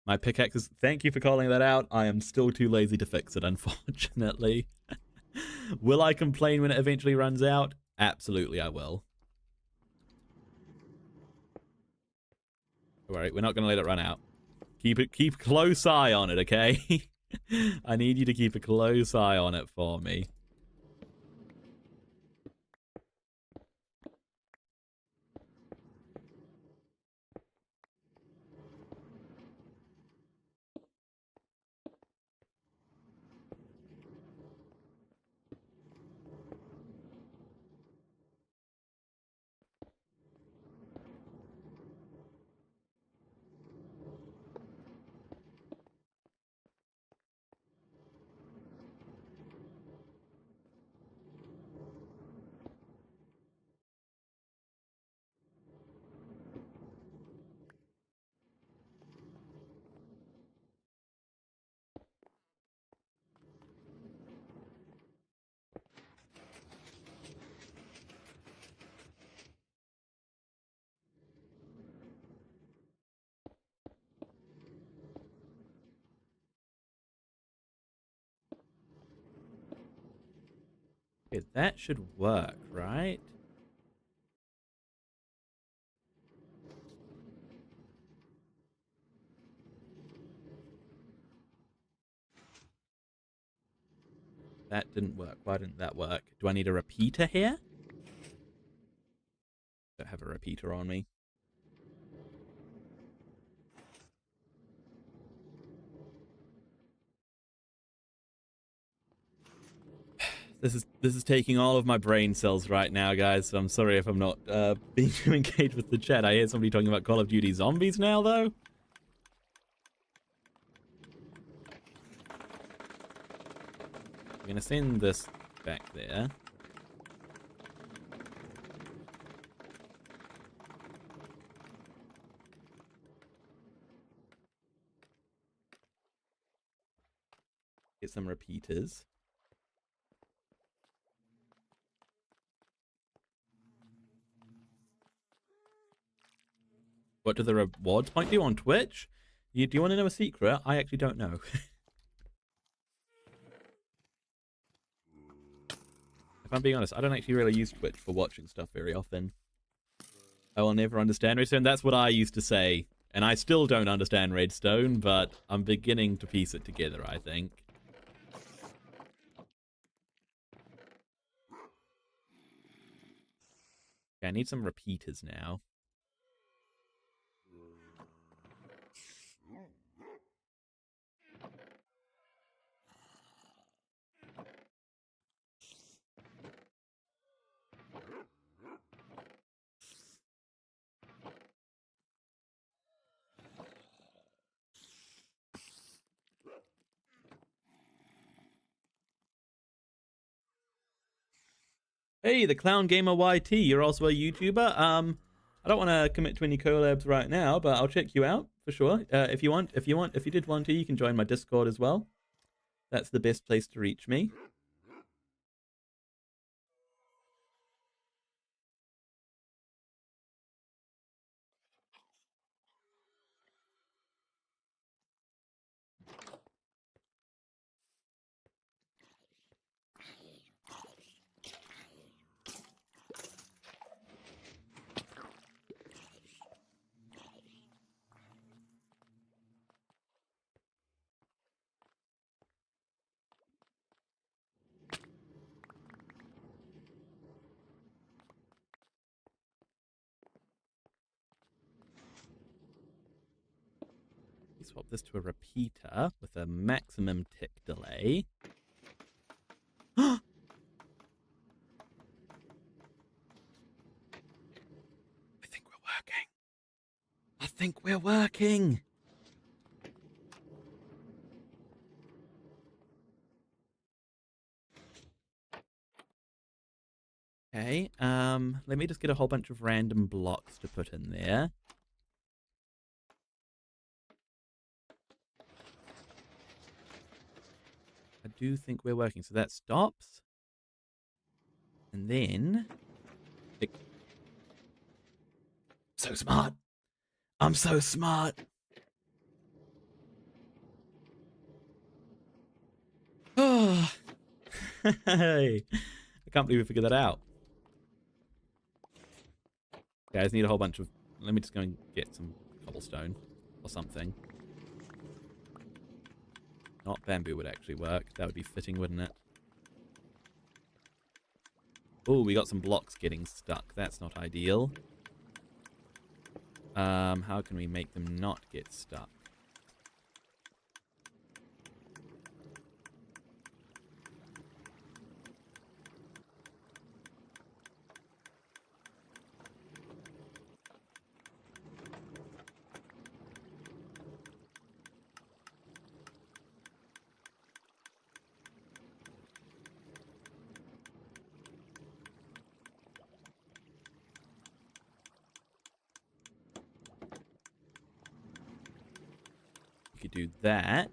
My pickaxe is... Thank you for calling that out. I am still too lazy to fix it, unfortunately. Will I complain when it eventually runs out? Absolutely, I will. Alright, we're not going to let it run out. Keep close eye on it, okay? I need you to keep a close eye on it for me. Okay, that should work, right? That didn't work. Why didn't that work? Do I need a repeater here? Don't have a repeater on me. This is taking all of my brain cells right now, guys. So I'm sorry if I'm not being too engaged with the chat. I hear somebody talking about Call of Duty Zombies now, though. I'm gonna send this back there. Get some repeaters. What do the rewards point to on Twitch? Do you want to know a secret? I actually don't know. If I'm being honest, I don't actually really use Twitch for watching stuff very often. I will never understand Redstone. That's what I used to say. And I still don't understand Redstone, but I'm beginning to piece it together, I think. Okay, I need some repeaters now. Hey, the Clown Gamer YT, you're also a YouTuber. I don't want to commit to any collabs right now, but I'll check you out for sure. If you did want to, you can join my Discord as well. That's the best place to reach me. swap this to a repeater with a maximum tick delay. I think we're working. I think we're working. Okay, let me just get a whole bunch of random blocks to put in there. I do think we're working, so that stops. And then... So smart! I'm so smart! Oh, hey! I can't believe we figured that out. Okay, I just need a whole bunch of... Let me just go and get some cobblestone or something. Not bamboo would actually work. That would be fitting, wouldn't it? Oh, we got some blocks getting stuck. That's not ideal. How can we make them not get stuck? We could do that.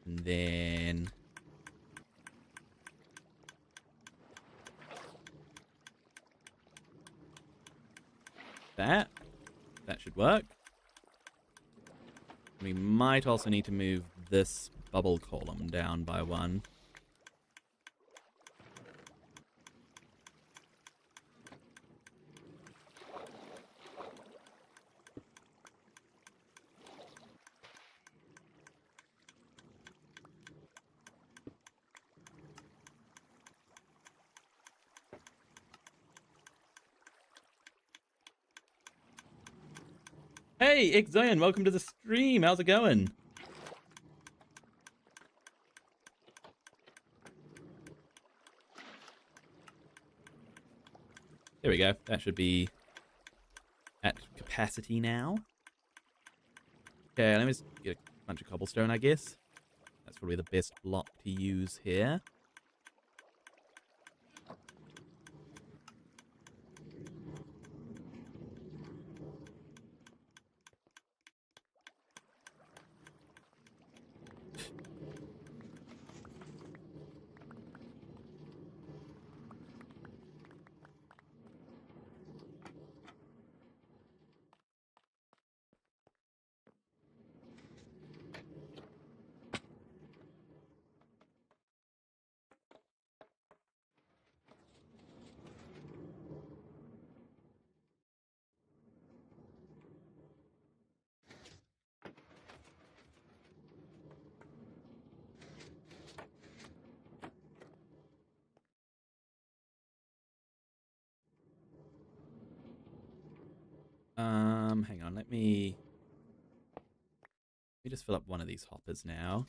And then... That should work. We might also need to move this bubble column down by one. Hey, Ixoyan, welcome to the stream. How's it going? There we go. That should be at capacity now. Okay, let me just get a bunch of cobblestone, I guess. That's probably the best block to use here. Hang on, let me just fill up one of these hoppers now.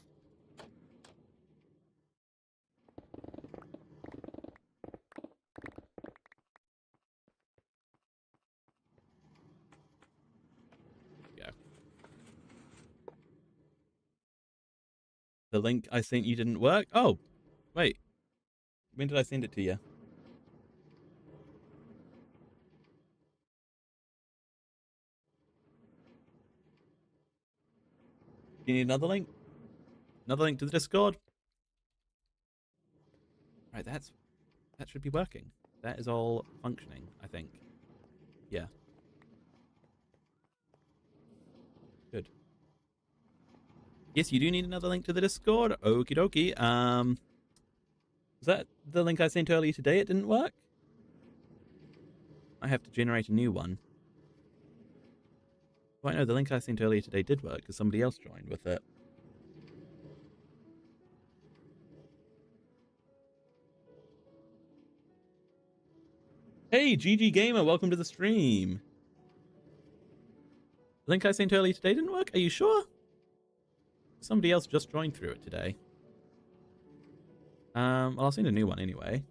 Go. The link I sent you didn't work? Oh, wait. When did I send it to you? Do you need another link? Another link to the Discord? Right, that should be working. That is all functioning, I think. Yeah. Good. Yes, you do need another link to the Discord. Okie dokie. Was that the link I sent earlier today? It didn't work? I have to generate a new one. Well, no, the link I sent earlier today did work because somebody else joined with it. Hey, GG Gamer, welcome to the stream. link I sent earlier today didn't work? Are you sure? Somebody else just joined through it today. Well, I'll send a new one anyway.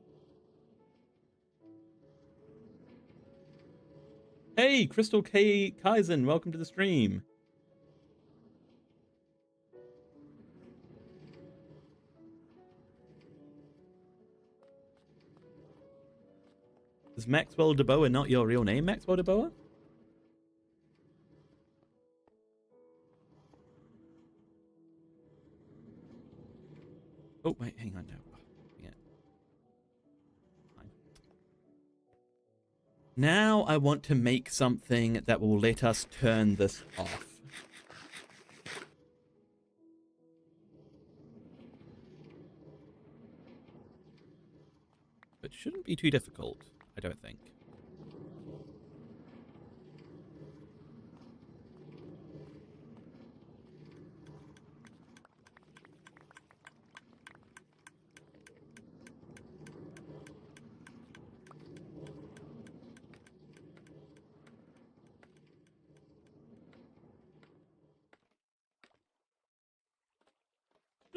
Hey, Crystal K. Kaizen, welcome to the stream. Is Maxwell DeBoer not your real name, Maxwell DeBoer? Oh, wait, hang on. No. Yeah. Fine. Now I want to make something that will let us turn this off. It shouldn't be too difficult, I don't think.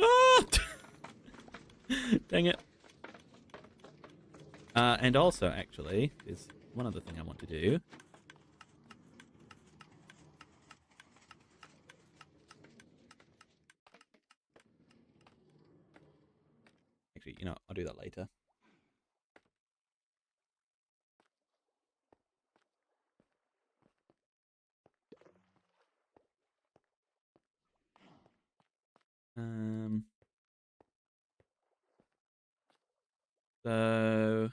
Ah! Dang it. And also, actually, there's one other thing I want to do. Actually, you know, I'll do that later. So...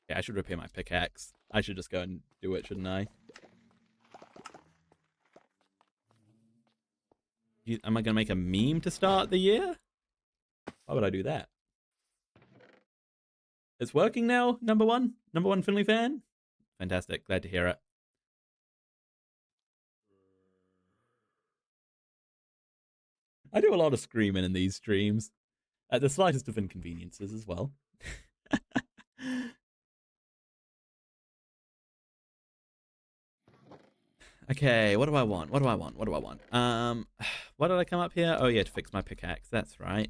yeah, I should repair my pickaxe. I should just go and do it, shouldn't I? Am I going to make a meme to start the year? Why would I do that? It's working now, number one? Number one Finley fan? Fantastic, glad to hear it. I do a lot of screaming in these streams. At the slightest of inconveniences as well. Okay, what do I want? What do I want? What do I want? Why did I come up here? Oh yeah, to fix my pickaxe. That's right.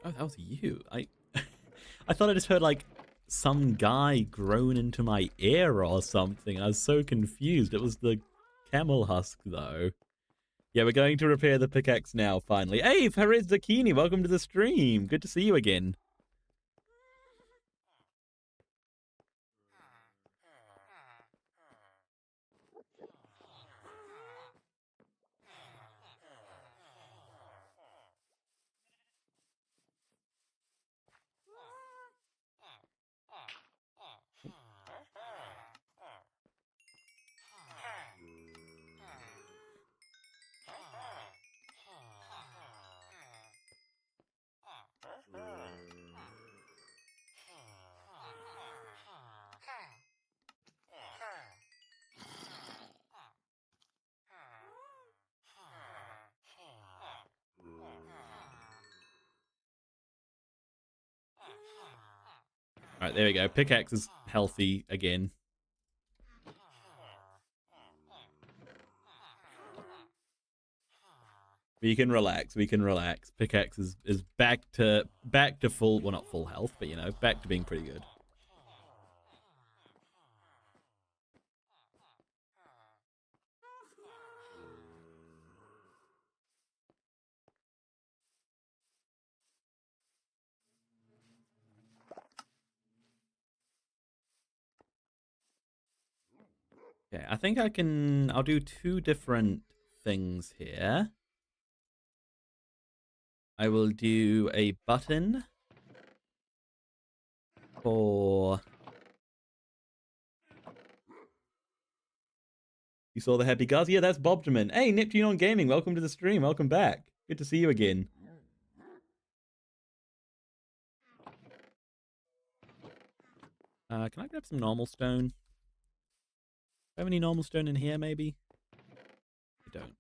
Oh, that was you. I thought I just heard like some guy groan into my ear or something. I was so confused. It was the camel husk though. Yeah, we're going to repair the pickaxe now, finally. Hey, Perez Zucchini, welcome to the stream. Good to see you again. Alright, there we go. Pickaxe is healthy again. We can relax. We can relax. Pickaxe is back to full, well, not full health, but you know, back to being pretty good. Okay, I think I'll do two different things here. I will do a button for... You saw the happy guys? Yeah, that's Bobderman. Hey, Neptune on Gaming, welcome to the stream. Welcome back. Good to see you again. Can I grab some normal stone? have any normal stone in here, maybe? I don't.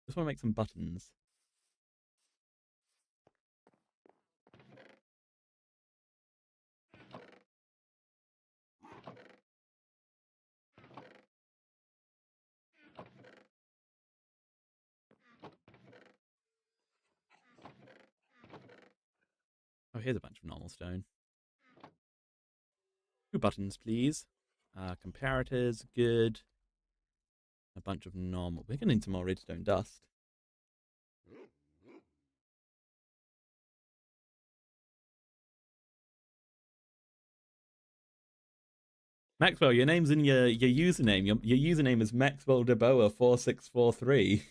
Just want to make some buttons. Oh, here's a bunch of normal stone. 2 buttons, please. Comparators, good. A bunch of normal. We're going to need some more redstone dust. Maxwell, your name's in your username. Your username is Maxwell DeBoa 4643.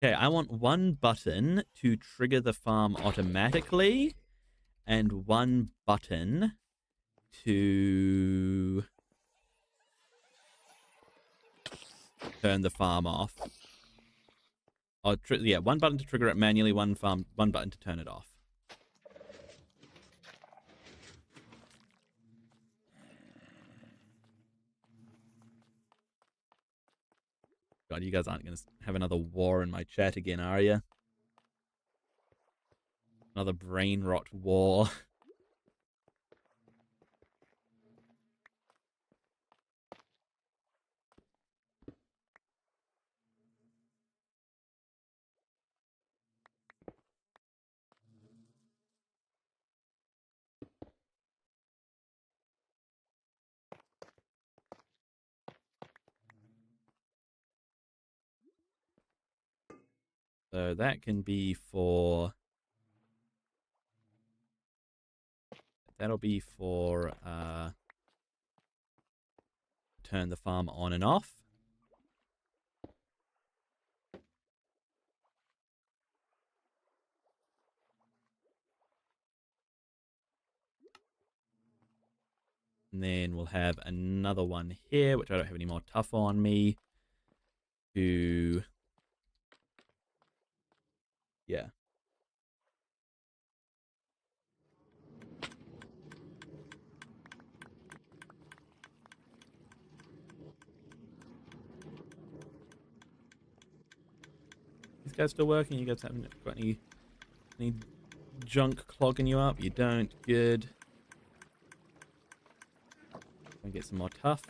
Okay, I want 1 button to trigger the farm automatically, and 1 button to turn the farm off. Or yeah, 1 button to trigger it manually, 1 button to turn it off. God, you guys aren't going to have another war in my chat again, are you? Another brain rot war. So that can be for... That'll be for turn the farm on and off. And then we'll have another one here, which I don't have any more tough on me. To... Yeah. These guys still working? You guys haven't got any junk clogging you up? You don't? Good. And get some more tough.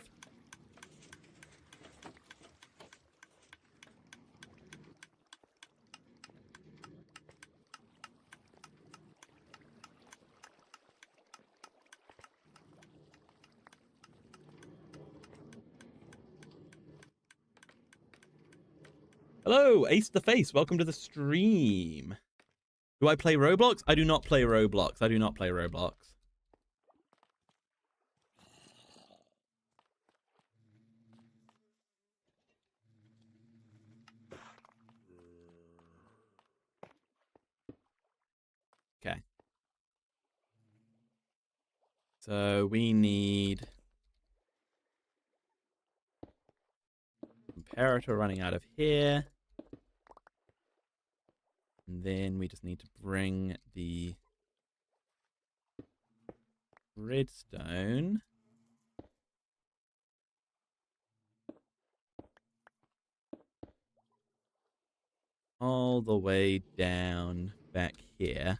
Hello, Ace the Face. Welcome to the stream. Do I play Roblox? I do not play Roblox. I do not play Roblox. Okay. So we need comparator running out of here. And then we just need to bring the redstone all the way down back here.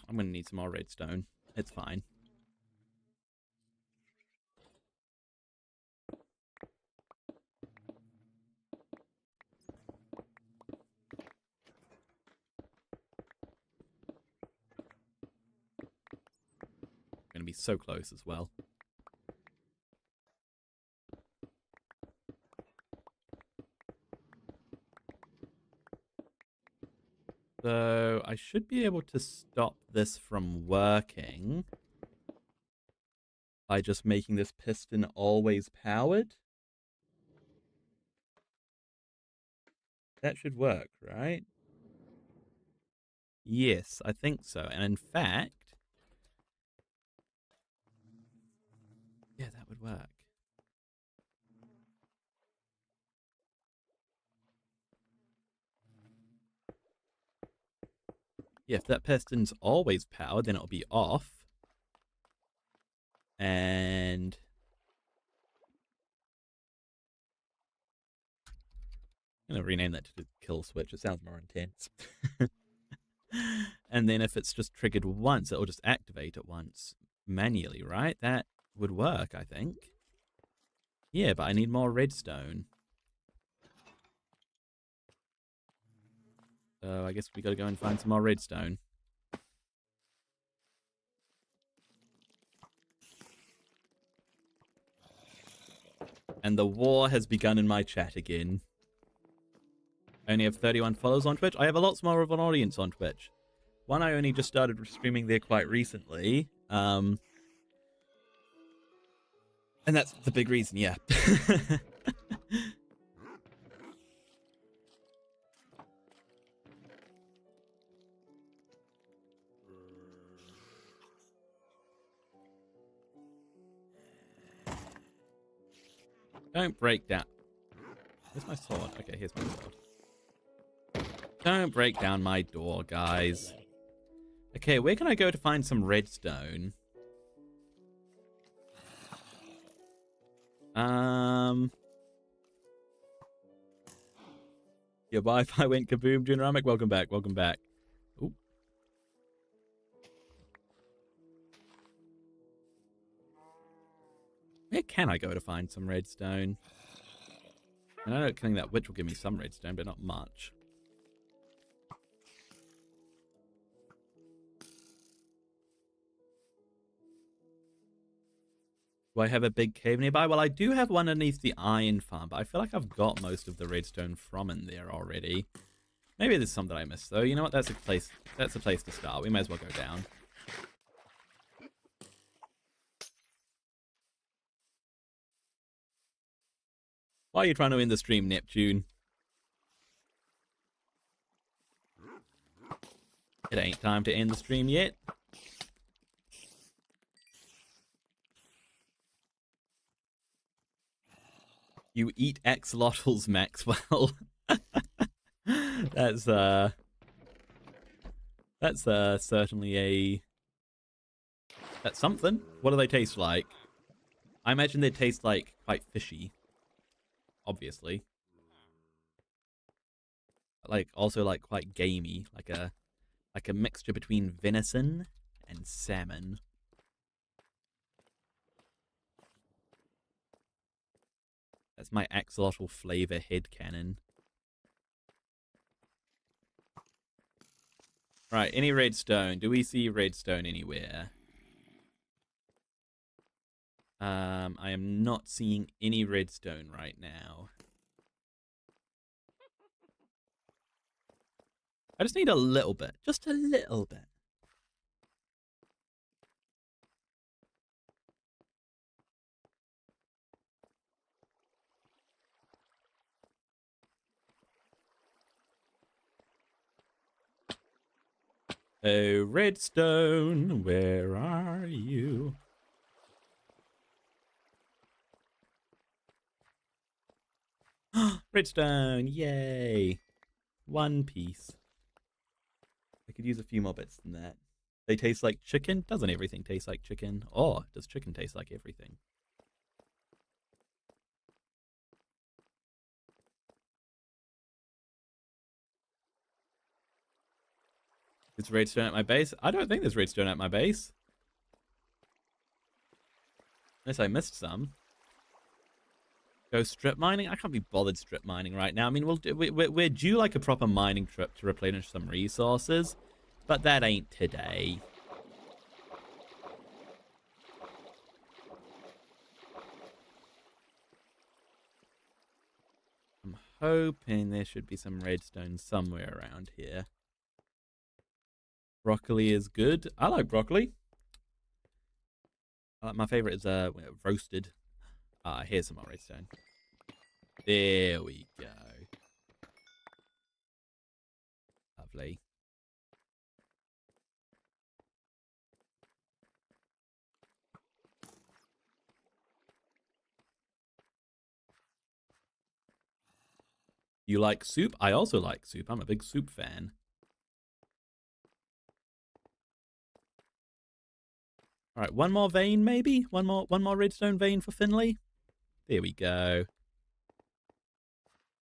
I'm going to need some more redstone. It's fine. Going to be so close as well. So I should be able to stop this from working by just making this piston always powered. That should work, right? Yes, I think so. And in fact, yeah, that would work. Yeah, if that piston's always powered, then it'll be off. And I'm going to rename that to the kill switch. It sounds more intense. And then if it's just triggered once, it'll just activate it once manually, right? That would work, I think. Yeah, but I need more redstone. So I guess we got to go and find some more redstone. And the war has begun in my chat again. I only have 31 followers on Twitch. I have a lot more of an audience on Twitch. One, I only just started streaming there quite recently. And that's the big reason, yeah. Don't break down. Where's my sword? Okay, here's my sword. Don't break down my door, guys. Okay, where can I go to find some redstone? Your Wi-Fi went kaboom, Junramic. Welcome back, welcome back. Ooh. Where can I go to find some redstone? And I know killing that witch will give me some redstone, but not much. Do I have a big cave nearby? Well, I do have one underneath the iron farm, but I feel like I've got most of the redstone from in there already. Maybe there's some that I missed, though. You know what? That's a place to start. We may as well go down. Why are you trying to end the stream, Neptune? It ain't time to end the stream yet. You eat axolotls, Maxwell. That's certainly a... That's something. What do they taste like? I imagine they taste like quite fishy. Obviously. Like, also like quite gamey. Like a mixture between venison and salmon. That's my axolotl flavor headcanon. Right, any redstone? Do we see redstone anywhere? I am not seeing any redstone right now. I just need a little bit. Just a little bit. Oh, redstone, where are you? Redstone, yay. One piece. I could use a few more bits than that. They taste like chicken? Doesn't everything taste like chicken? Or does chicken taste like everything? Is redstone at my base? I don't think there's redstone at my base. Unless I missed some. Go strip mining? I can't be bothered strip mining right now. I mean, we're due like a proper mining trip to replenish some resources, but that ain't today. I'm hoping there should be some redstone somewhere around here. Broccoli is good. I like broccoli. My favorite is roasted. Here's some more redstone. There we go. Lovely. You like soup? I also like soup. I'm a big soup fan. All right, one more vein maybe? One more redstone vein for Finley? There we go.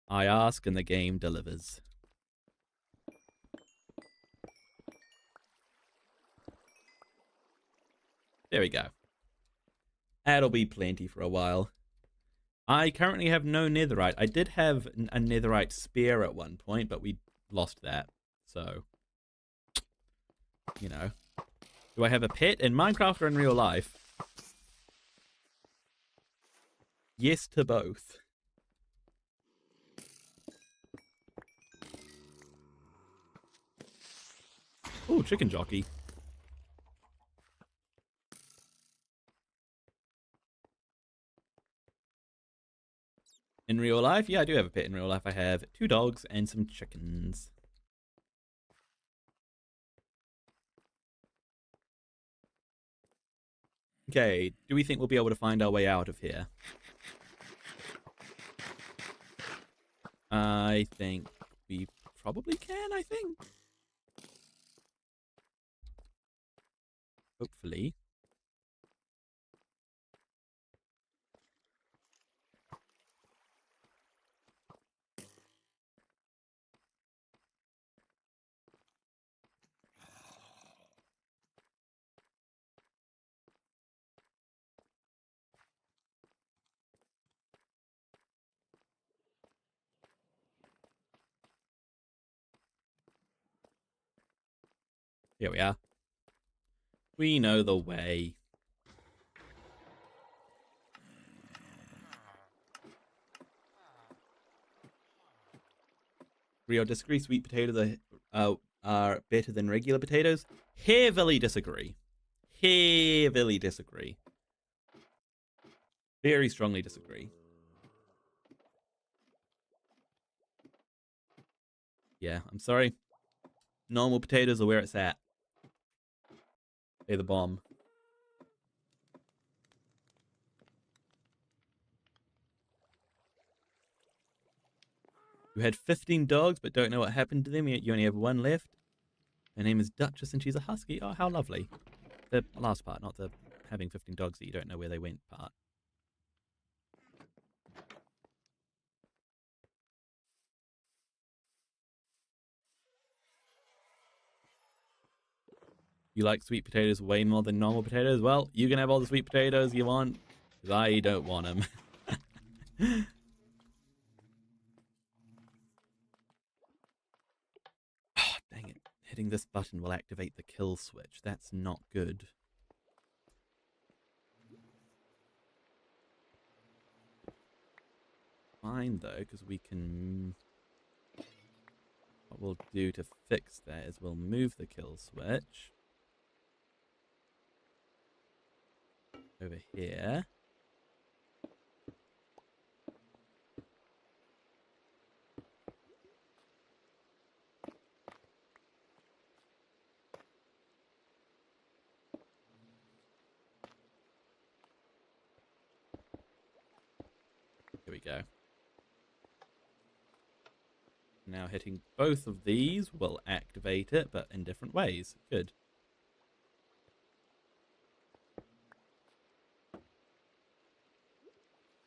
I ask and the game delivers. There we go. That'll be plenty for a while. I currently have no netherite. I did have a netherite spear at one point, but we lost that. So, you know. Do I have a pet in Minecraft or in real life? Yes to both. Oh, chicken jockey. In real life? Yeah, I do have a pet in real life. I have 2 dogs and some chickens. Okay, do we think we'll be able to find our way out of here? I think we probably can, I think. Hopefully. Here we are. We know the way. Agree or disagree? Sweet potatoes are better than regular potatoes? Heavily disagree. Heavily disagree. Very strongly disagree. Yeah, I'm sorry. Normal potatoes are where it's at. They're the bomb. You had 15 dogs, but don't know what happened to them. You only have one left. Her name is Duchess, and she's a husky. Oh, how lovely. The last part, not the having 15 dogs that you don't know where they went part. You like sweet potatoes way more than normal potatoes? Well, you can have all the sweet potatoes you want, because I don't want them. Oh, dang it. Hitting this button will activate the kill switch. That's not good. Fine, though, because we can... What we'll do to fix that is we'll move the kill switch over here. Here we go. Now hitting both of these will activate it, but in different ways. Good.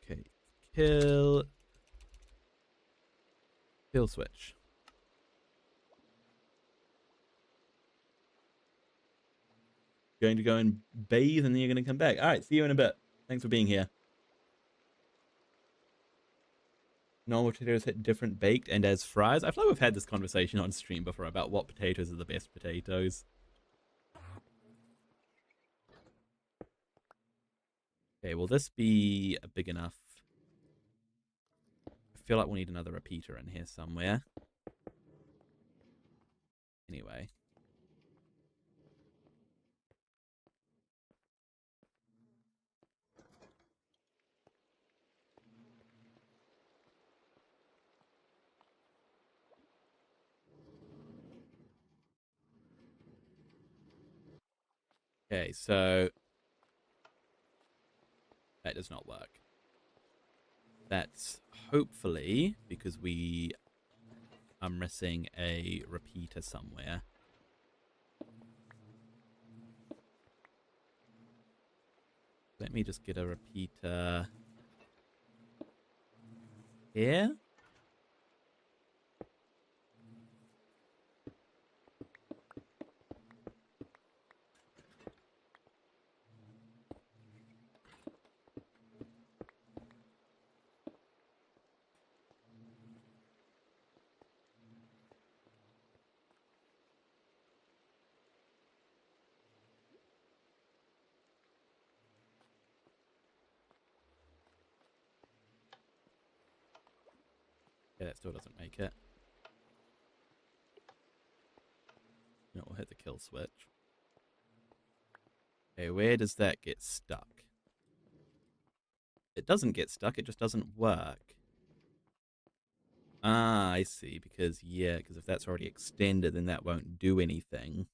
Okay. Kill switch. Going to go and bathe and then you're going to come back. All right, see you in a bit. Thanks for being here. Normal potatoes hit different baked and as fries. I feel like we've had this conversation on stream before about what potatoes are the best potatoes. Okay, will this be big enough? I feel like we'll need another repeater in here somewhere. Anyway. Okay, so that does not work. That's hopefully because we are missing a repeater somewhere. Let me just get a repeater here. Yeah, that still doesn't make it. No, we'll hit the kill switch. Okay, where does that get stuck? It doesn't get stuck, it just doesn't work. Ah, I see, because if that's already extended, then that won't do anything.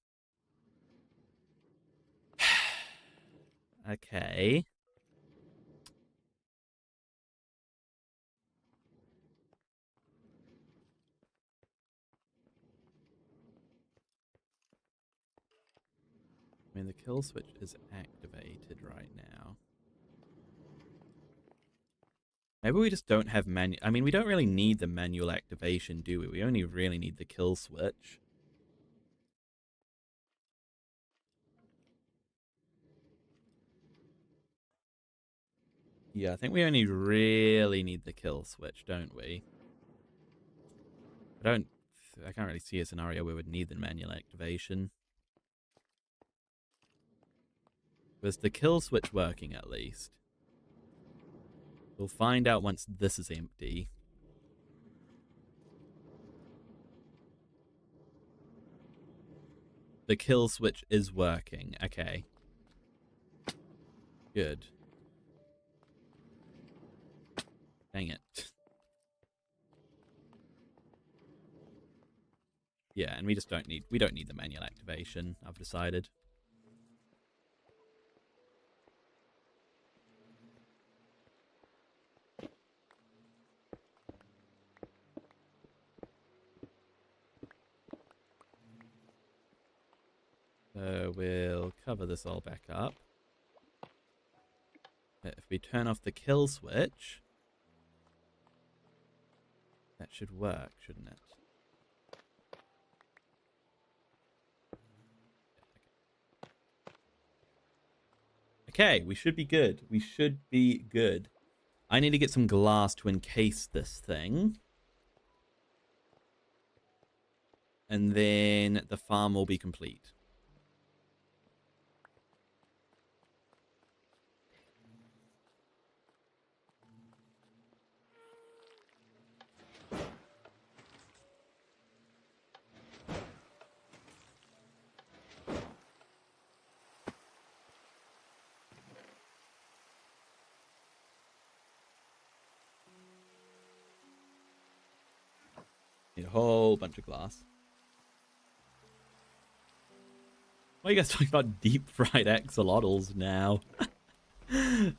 Okay. I mean, the kill switch is activated right now. Maybe we just don't have manual... I mean, we don't really need the manual activation, do we? We only really need the kill switch. Yeah, I think we only really need the kill switch, don't we? I can't really see a scenario where we'd need the manual activation. Was the kill switch working at least? We'll find out once this is empty. The kill switch is working. Okay. Good. Dang it. Yeah, and we don't need the manual activation, I've decided. So we'll cover this all back up. If we turn off the kill switch, that should work, shouldn't it? Okay, we should be good. We should be good. I need to get some glass to encase this thing. And then the farm will be complete. Need a whole bunch of glass. Why are you guys talking about deep fried axolotls now?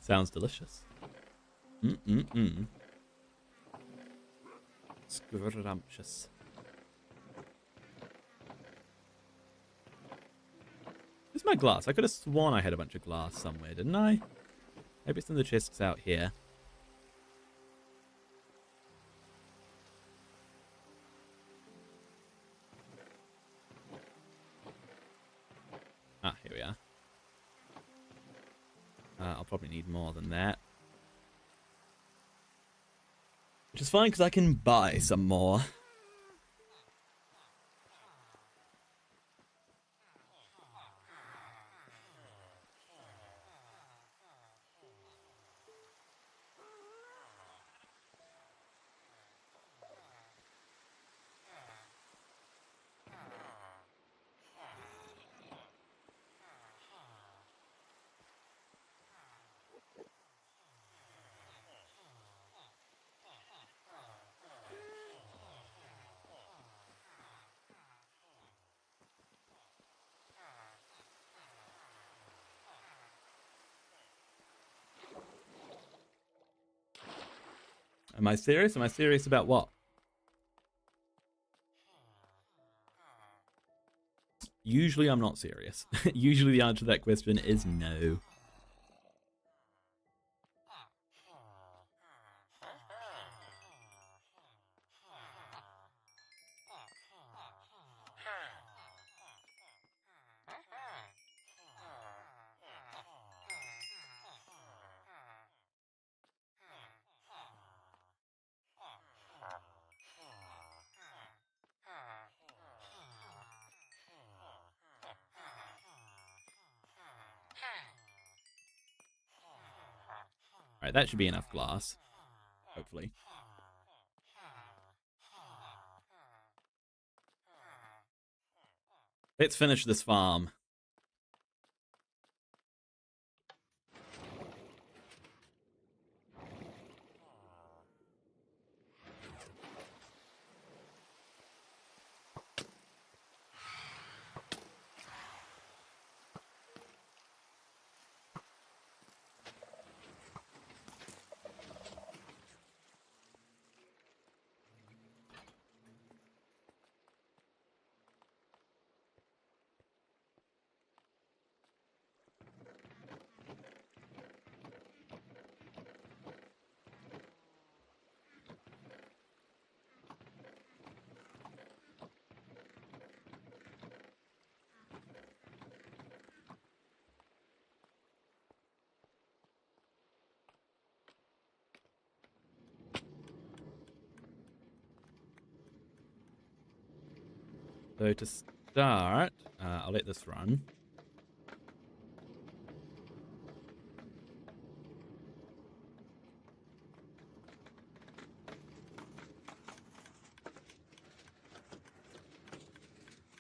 Sounds delicious. Scrumptious. Where's my glass? I could have sworn I had a bunch of glass somewhere, didn't I? Maybe it's in the chests out here. Ah, here we are. I'll probably need more than that. Which is fine, because I can buy some more. Am I serious? Am I serious about what? Usually I'm not serious. Usually the answer to that question is no. Alright, that should be enough glass. Hopefully. Let's finish this farm. So to start, I'll let this run.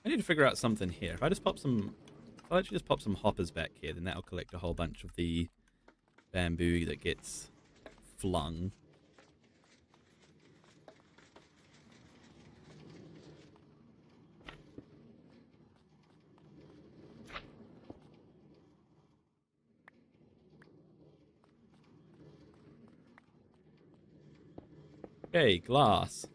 I need to figure out something here. If I just pop some... If I actually just pop some hoppers back here, then that'll collect a whole bunch of the bamboo that gets flung. Okay, glass.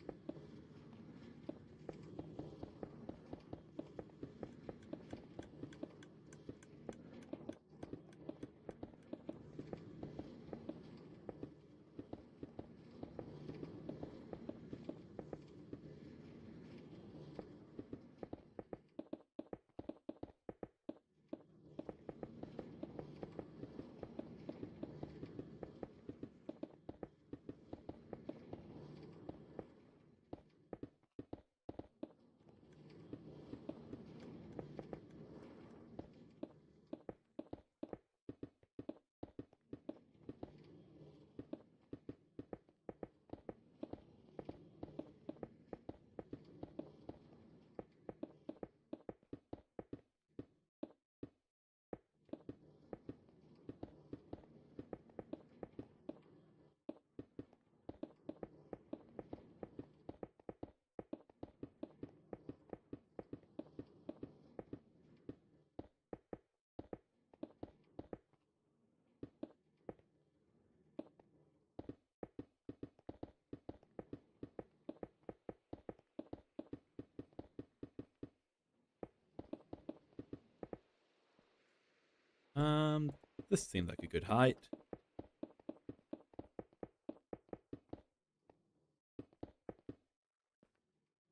This seems like a good height.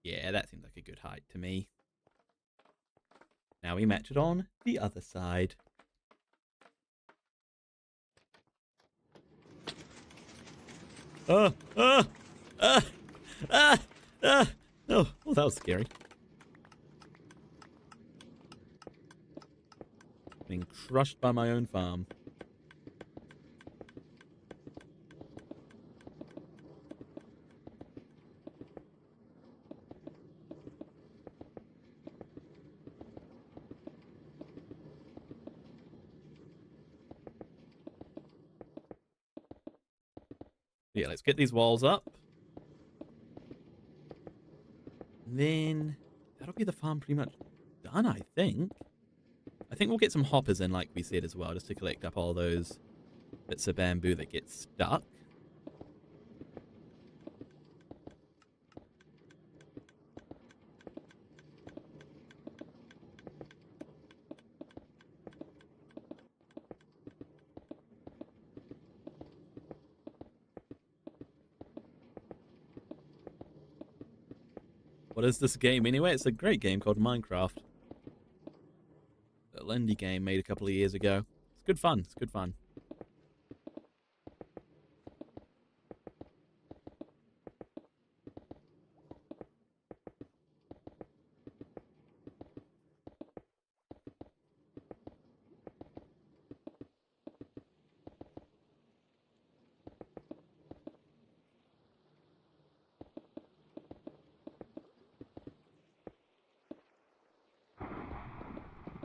Yeah, that seems like a good height to me. Now we match it on the other side. Oh, oh, ah, ah, ah. Oh, well, that was scary. Being crushed by my own farm. Yeah, let's get these walls up. And then that'll be the farm pretty much done, I think. I think we'll get some hoppers in, like we said as well, just to collect up all those bits of bamboo that get stuck. What is this game anyway? It's a great game called Minecraft. A little indie game made a couple of years ago. It's good fun. It's good fun.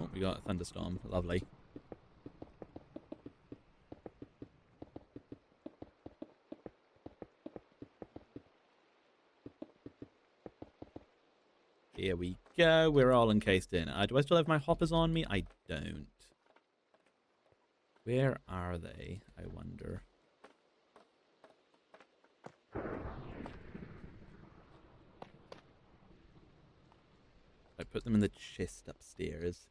Oh, we got a thunderstorm. Lovely. Here we go. We're all encased in. Do I still have my hoppers on me? I don't. Where are they? I wonder. I put them in the chest upstairs.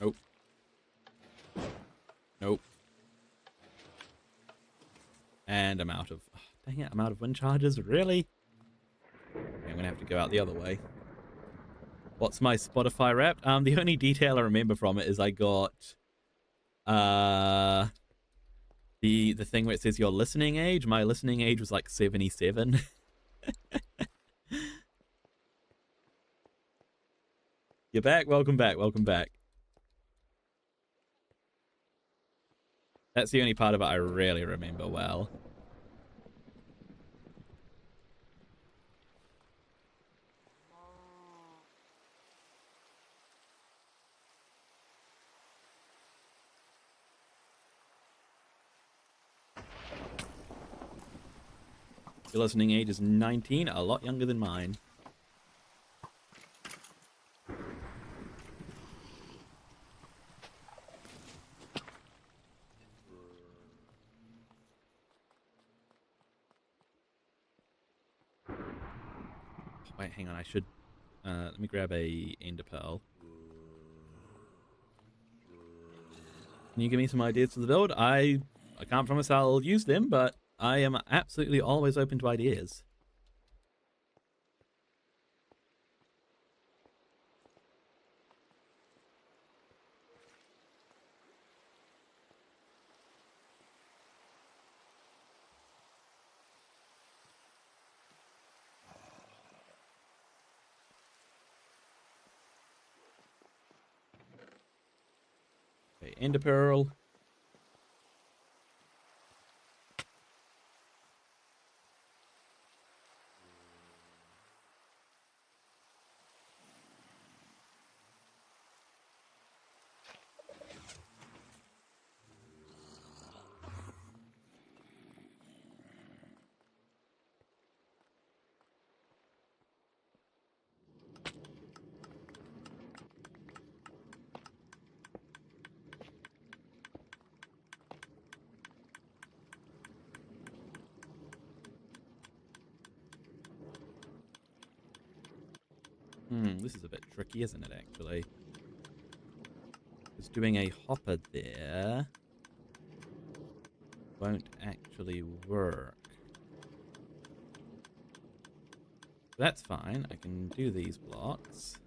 Nope. Nope. And I'm out of... Oh, dang it, I'm out of wind charges? Really? Okay, I'm going to have to go out the other way. What's my Spotify Wrapped? The only detail I remember from it is I got... The thing where it says your listening age. My listening age was like 77. You're back? Welcome back. Welcome back. That's the only part of it I really remember well. Your listening age is 19, a lot younger than mine. Wait, hang on, I should... let me grab a ender pearl. Can you give me some ideas for the build? I can't promise I'll use them, but I am absolutely always open to ideas. Okay, ender pearl. This is a bit tricky, isn't it, actually? Just doing a hopper there won't actually work. That's fine. I can do these blocks.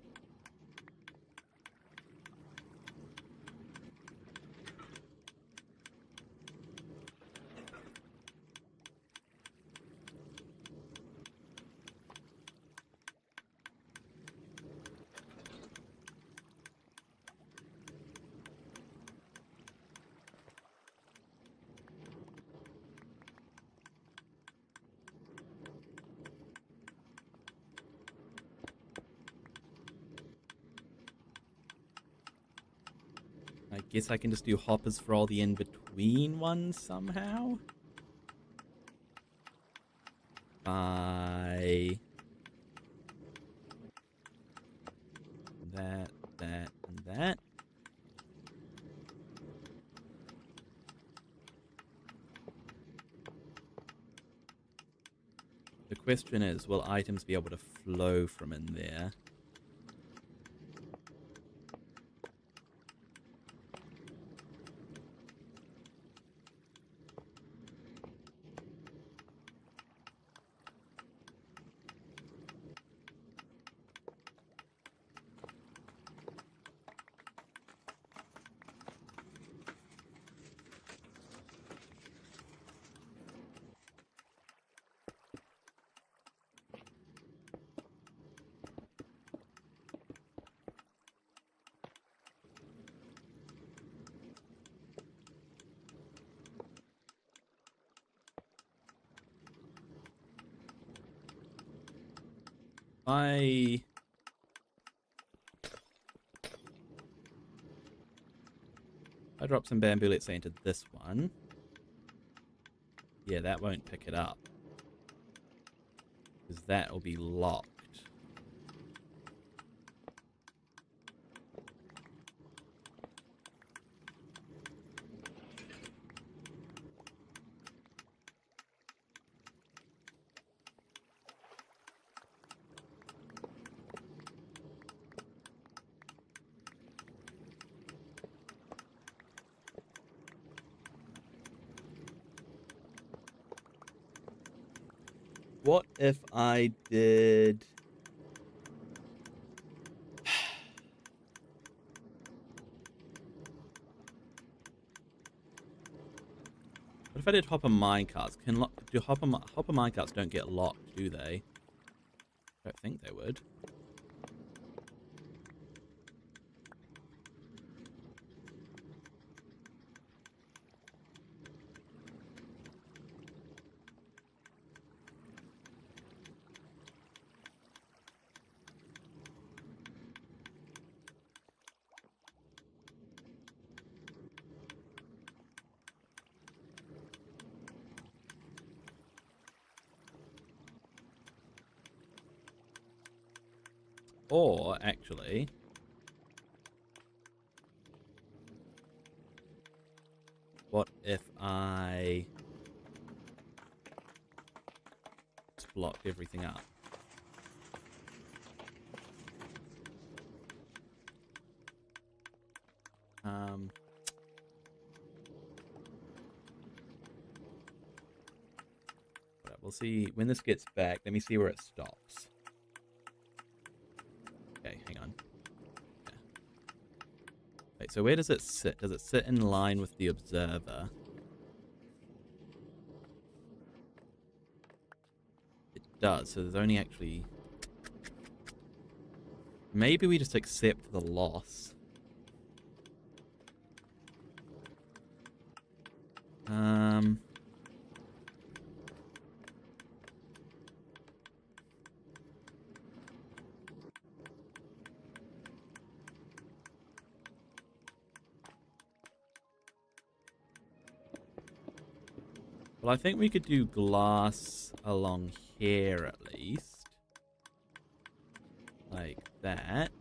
I guess I can just do hoppers for all the in-between ones somehow. By that, and that. The question is, will items be able to flow from in there? I drop some bamboo, let's say, into this one. Yeah, that won't pick it up. Because that will be locked. What if I did... What if I did hopper minecarts? Do hopper minecarts don't get locked, do they? I don't think they would. Or, actually... What if I... just blocked everything up? We'll see when this gets back. Let me see where it stops. Okay, hang on. Yeah. Wait, so where does it sit? Does it sit in line with the observer? It does, so there's only actually... Maybe we just accept the loss. Well, I think we could do glass along here at least. Like that.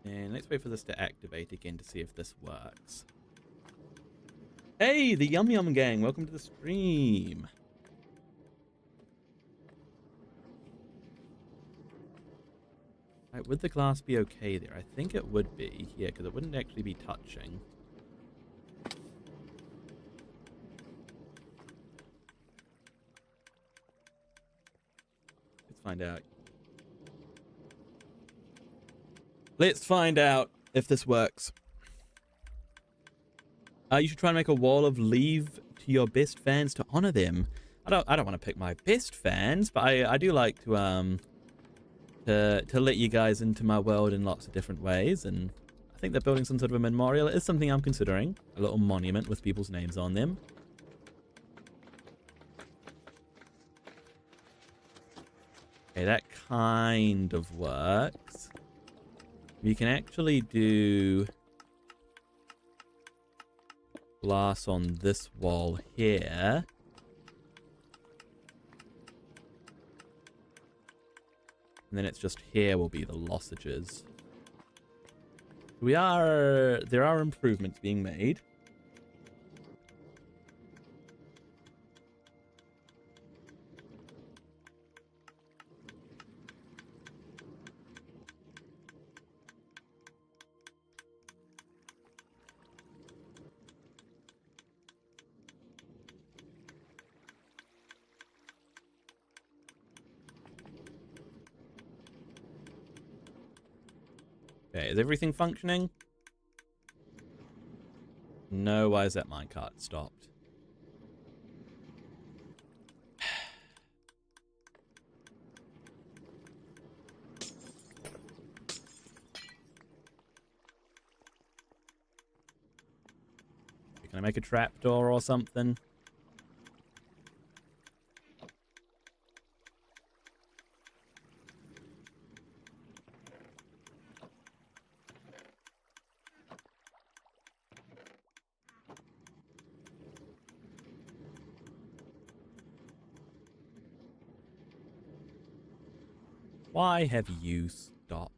And let's wait for this to activate again to see if this works. Hey, the Yum Yum Gang, welcome to the stream. Right, would the glass be okay there? I think it would be, yeah, because it wouldn't actually be touching. Let's find out. Let's find out if this works. You should try and make a wall of leave to your best fans to honor them. I don't want to pick my best fans, but I do like to let you guys into my world in lots of different ways, and I think that building some sort of a memorial is something I'm considering. A little monument with people's names on them. Okay, that kind of works. We can actually do glass on this wall here. And then it's just here will be the losages. There are improvements being made. Okay, is everything functioning? No, why is that minecart stopped? Can I make a trapdoor or something? Why have you stopped?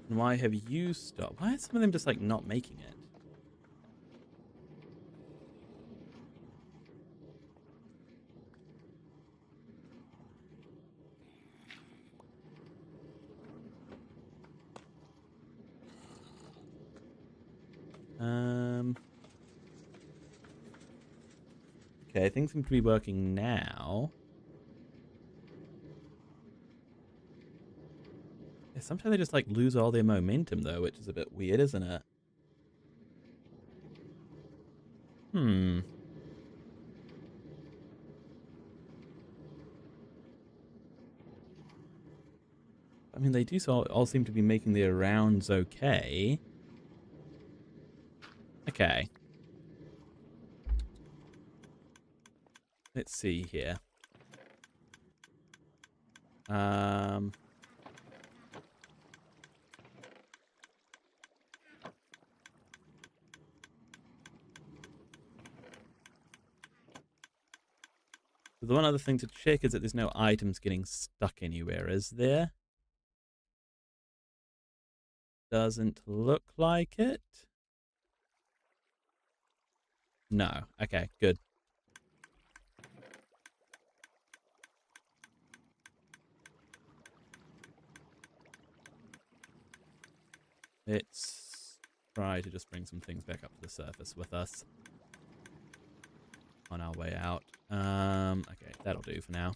And why have you stopped? Why are some of them just like not making it? Okay, things seem to be working now. Yeah, sometimes they just like lose all their momentum though, which is a bit weird, isn't it? Hmm. I mean, they do all seem to be making their rounds okay. Okay. Let's see here. The one other thing to check is that there's no items getting stuck anywhere, is there? Doesn't look like it. No. Okay, good. Let's try to just bring some things back up to the surface with us on our way out. Okay, that'll do for now.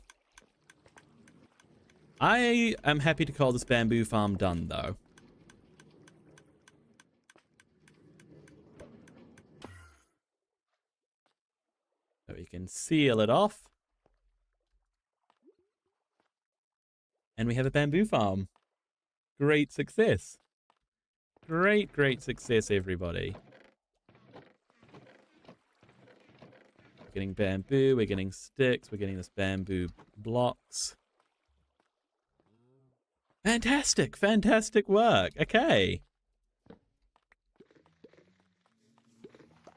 I am happy to call this bamboo farm done, though. So we can seal it off. And we have a bamboo farm. Great success. Great, great success, everybody. We're getting bamboo, we're getting sticks, we're getting this bamboo blocks. Fantastic, fantastic work. Okay.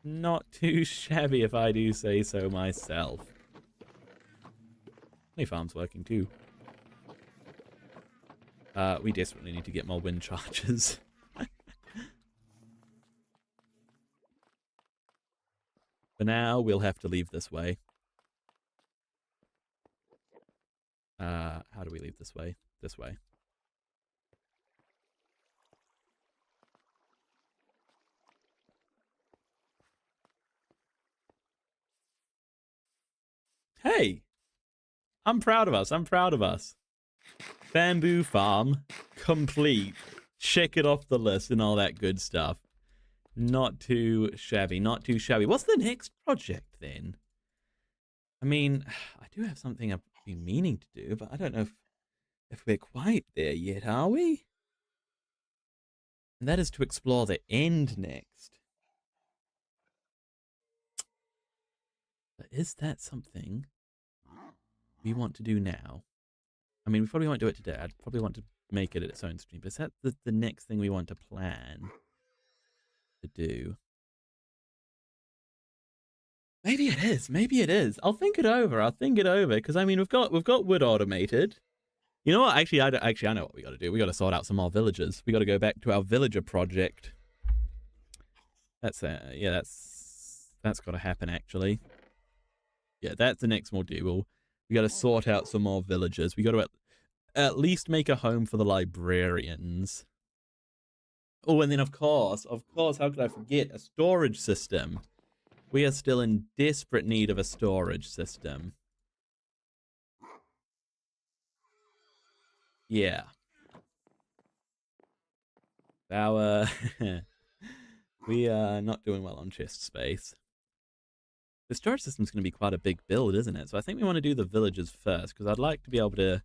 Not too shabby if I do say so myself. Honey farm's working too. We desperately need to get more wind chargers. For now, we'll have to leave this way. How do we leave this way? This way. Hey! I'm proud of us. I'm proud of us. Bamboo farm complete. Check it off the list and all that good stuff. Not too shabby. Not too shabby. What's the next project then? I mean, I do have something I've been meaning to do, but I don't know if we're quite there yet, are we? And that is to explore the end next. But is that something we want to do now? I mean, we probably won't do it today. I'd probably want to make it its own stream. But is that the next thing we want to plan to do? Maybe it is. Maybe it is. I'll think it over. I'll think it over. Because, I mean, we've got wood automated. You know what? Actually, I know what we got to do. We got to sort out some more villagers. We got to go back to our villager project. That's yeah, that's got to happen actually. Yeah, that's the next we'll do. We got to sort out some more villagers. We got to at least make a home for the librarians. Oh, and then of course, how could I forget a storage system? We are still in desperate need of a storage system. Yeah. Our we are not doing well on chest space. The storage system's going to be quite a big build, isn't it? So I think we want to do the villages first, because I'd like to be able to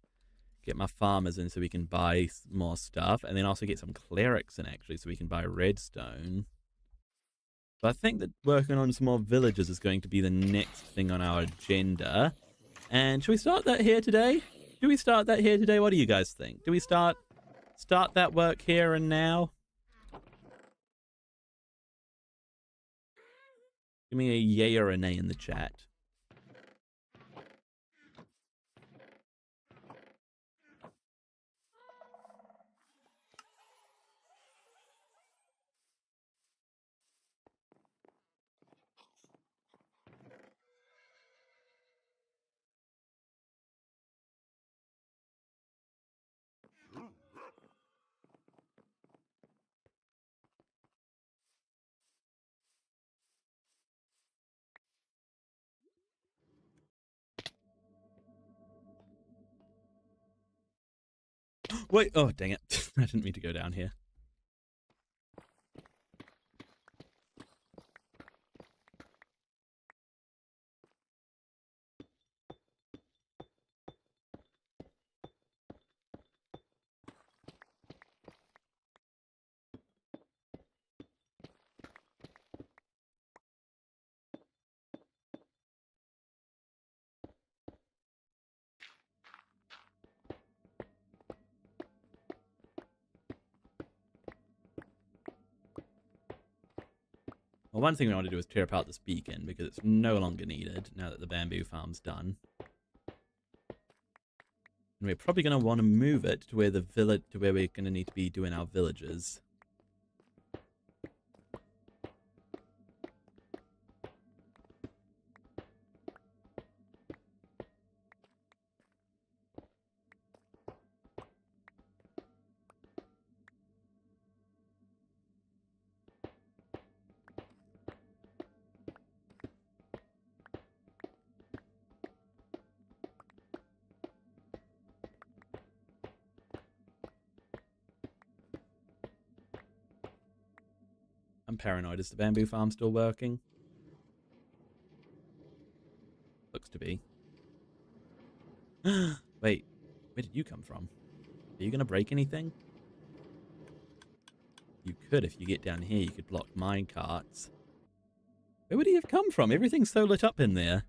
get my farmers in so we can buy more stuff, and then also get some clerics in, actually, so we can buy redstone. So I think that working on some more villages is going to be the next thing on our agenda. And should we start that here today? Do we start that here today? What do you guys think? Do we start that work here and now? Give me a yay or a nay in the chat. Wait, oh, dang it. I didn't mean to go down here. Well, one thing we want to do is tear apart this beacon, because it's no longer needed now that the bamboo farm's done. And we're probably going to want to move it to where the village, to where we're going to need to be doing our villages. I'm paranoid. Is the bamboo farm still working? Looks to be. Wait, where did you come from? Are you going to break anything? You could if you get down here. You could block mine carts. Where would he have come from? Everything's so lit up in there.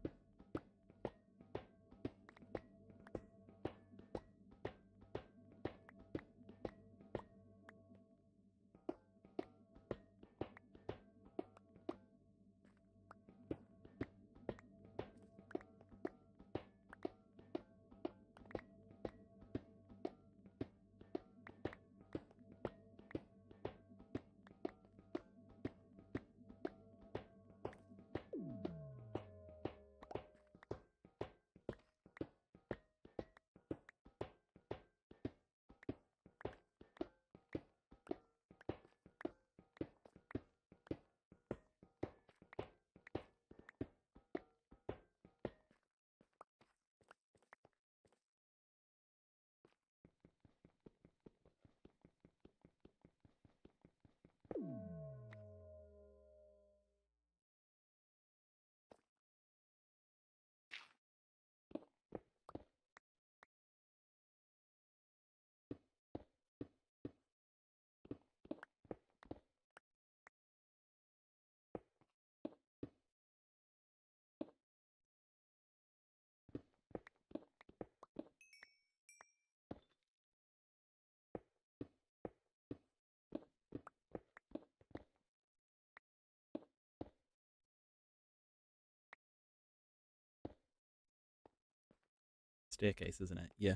Staircase, isn't it? Yeah.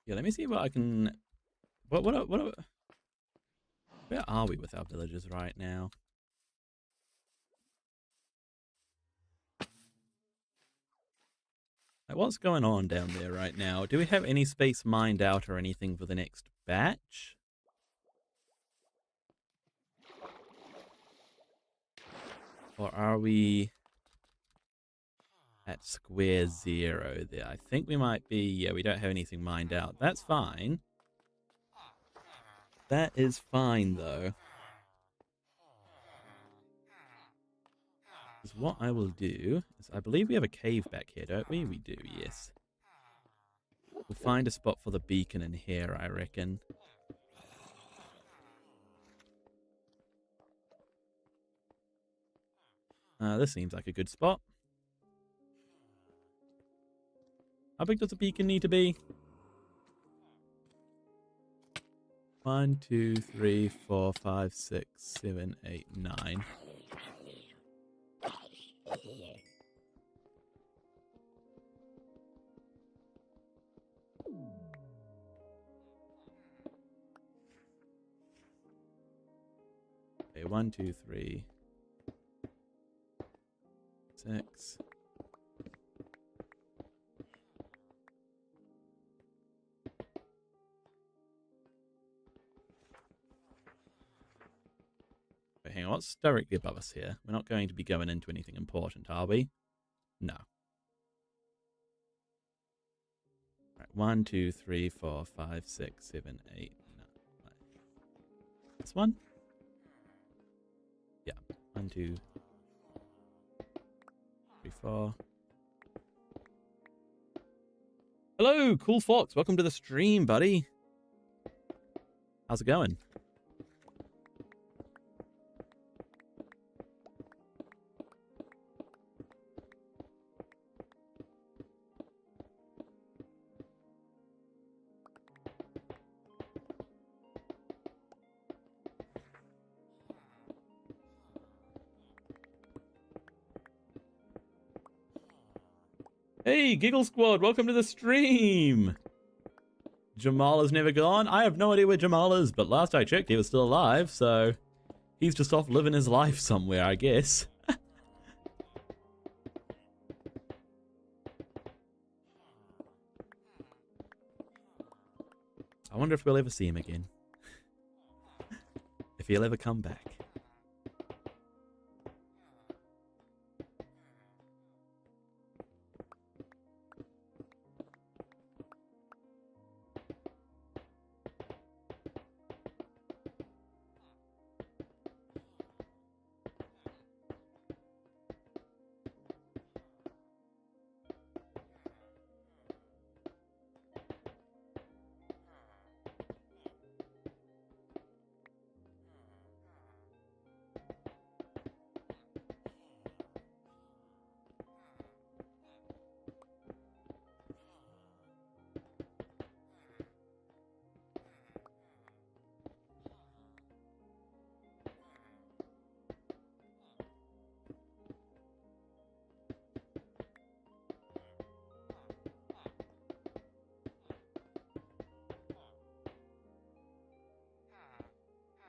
Yeah, let me see what I can... Where are we with our villages right now? Like, what's going on down there right now? Do we have any space mined out or anything for the next batch? Or are we at square zero there? I think we might be. Yeah, we don't have anything mined out. That's fine. That is fine, though. Because what I will do is, I believe we have a cave back here, don't we? We do, yes. We'll find a spot for the beacon in here, I reckon. This seems like a good spot. How big does the beacon need to be? 1, 2, 3, 4, 5, 6, 7, 8, 9. Okay, 1, 2, 3, 6. Wait, hang on, what's directly above us here? We're not going to be going into anything important, are we? No. Right, 1, 2, 3, 4, 5, 6, 7, 8, 9. Right. This one? Yeah. 1, 2, 3, 4. Hello, Cool Fox. Welcome to the stream, buddy. How's it going? Hey, Giggle Squad, welcome to the stream. Jamal is never gone. I have no idea where Jamal is, but last I checked, he was still alive, so he's just off living his life somewhere, I guess. I wonder if we'll ever see him again. If he'll ever come back.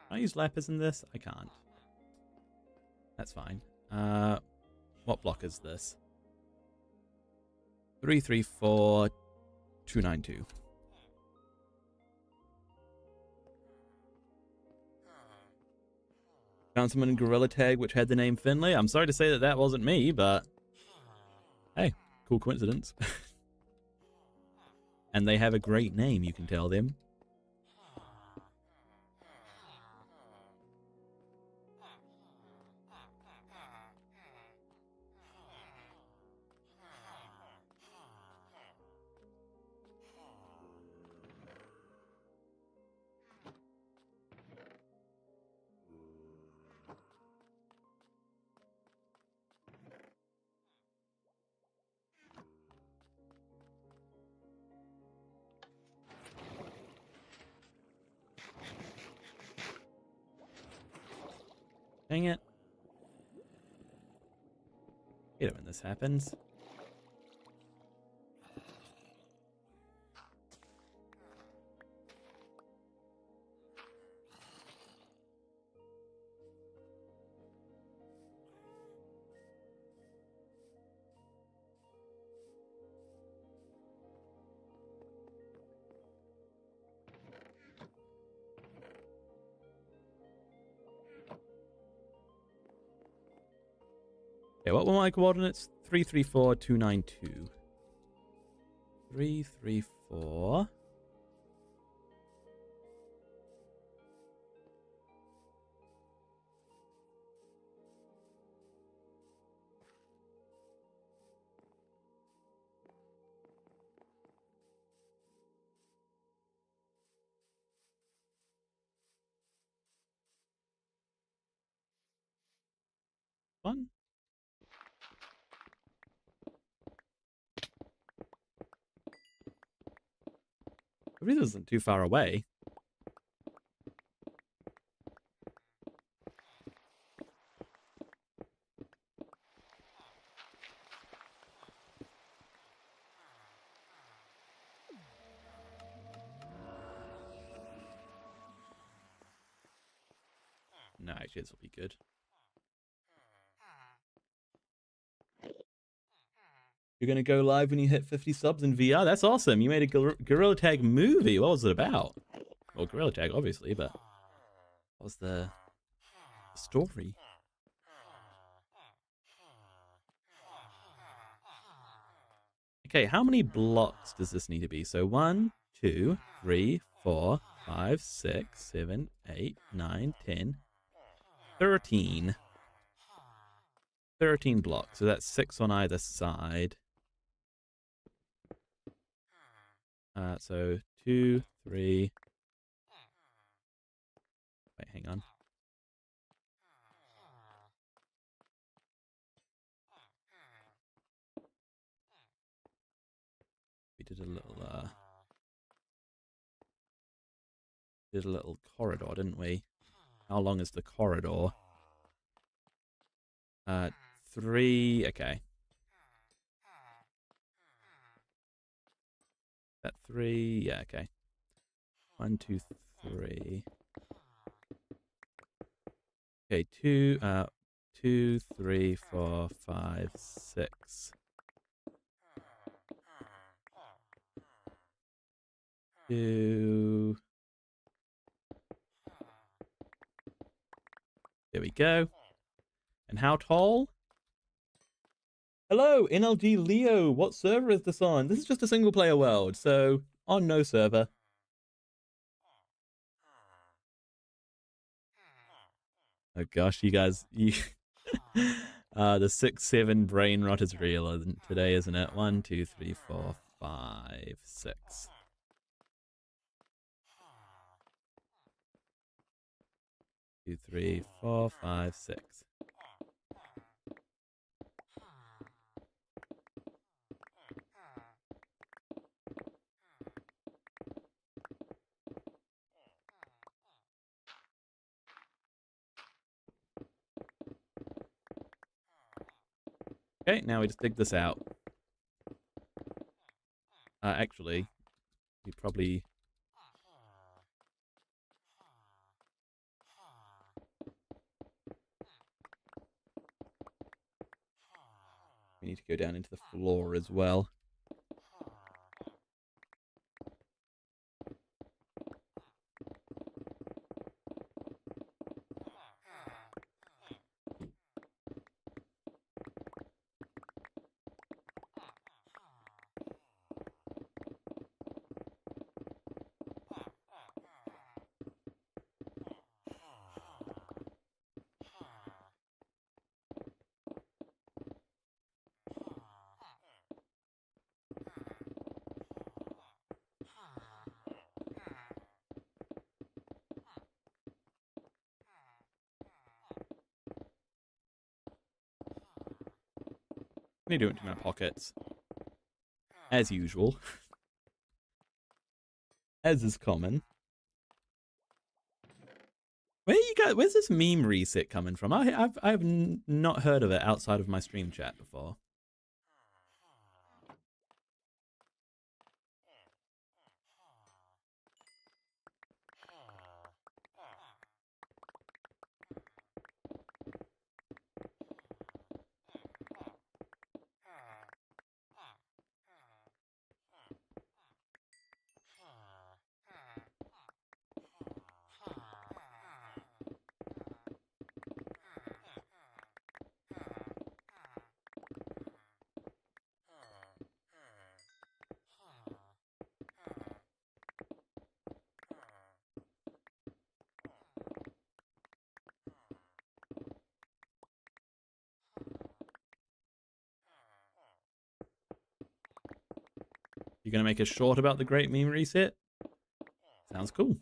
Can I use lapis in this? I can't. That's fine. What block is this? 334292. Found someone in Gorilla Tag which had the name Finley. I'm sorry to say that that wasn't me, but hey, cool coincidence. And they have a great name, you can tell them. Dang it. Hate it when this happens. Okay, what were my coordinates? 334292. 334. One. It really isn't too far away. No, actually, this will be good. You're going to go live when you hit 50 subs in VR? That's awesome. You made a Gorilla Tag movie. What was it about? Well, Gorilla Tag, obviously, but what was the story? Okay, how many blocks does this need to be? So 1, 2, 3, 4, 5, 6, 7, 8, 9, 10, 13. 13 blocks. So that's 6 on either side. So 2, 3. Wait, hang on. We did a little corridor, didn't we? How long is the corridor? 3. Okay. That 3. Yeah. Okay. 1, 2, 3. Okay. 2. 2, 3, 4, 5, 6. 2. There we go. And how tall? Hello, NLG Leo. What server is this on? This is just a single player world, so on no server. Oh gosh, you guys, the 6-7 brain rot is real today, isn't it? 1, 2, 3, 4, 5, 6. 2, 3, 4, 5, 6. Okay, now we just dig this out. Actually, we probably... We need to go down into the floor as well. I need to empty my pockets. As usual. As is common. Where's this meme reset coming from? I've not heard of it outside of my stream chat before. You're going to make a short about the Great Meme Reset? Sounds cool.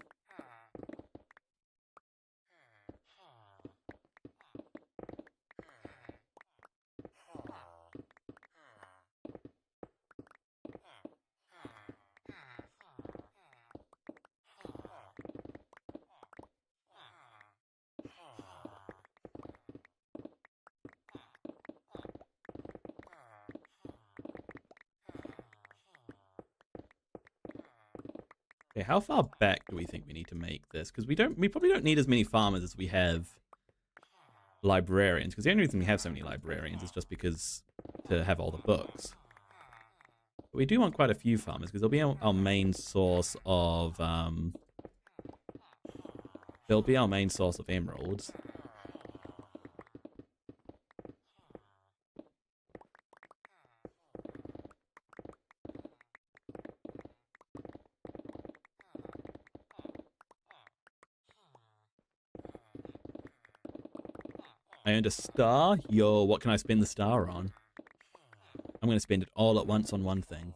Okay, how far back do we think we need to make this? Because we probably don't need as many farmers as we have librarians. Because the only reason we have so many librarians is just because to have all the books. But we do want quite a few farmers because they'll be our main source of they'll be our main source of emeralds. I earned a star? Yo, what can I spend the star on? I'm going to spend it all at once on one thing.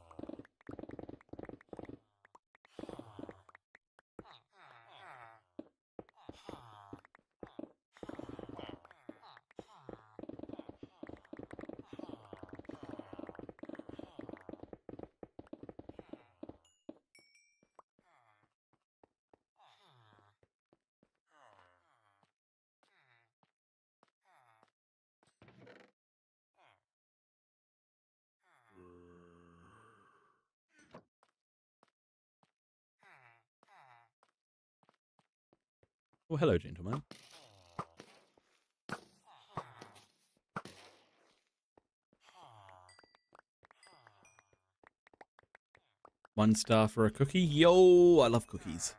Oh, hello, gentlemen. One star for a cookie? Yo, I love cookies.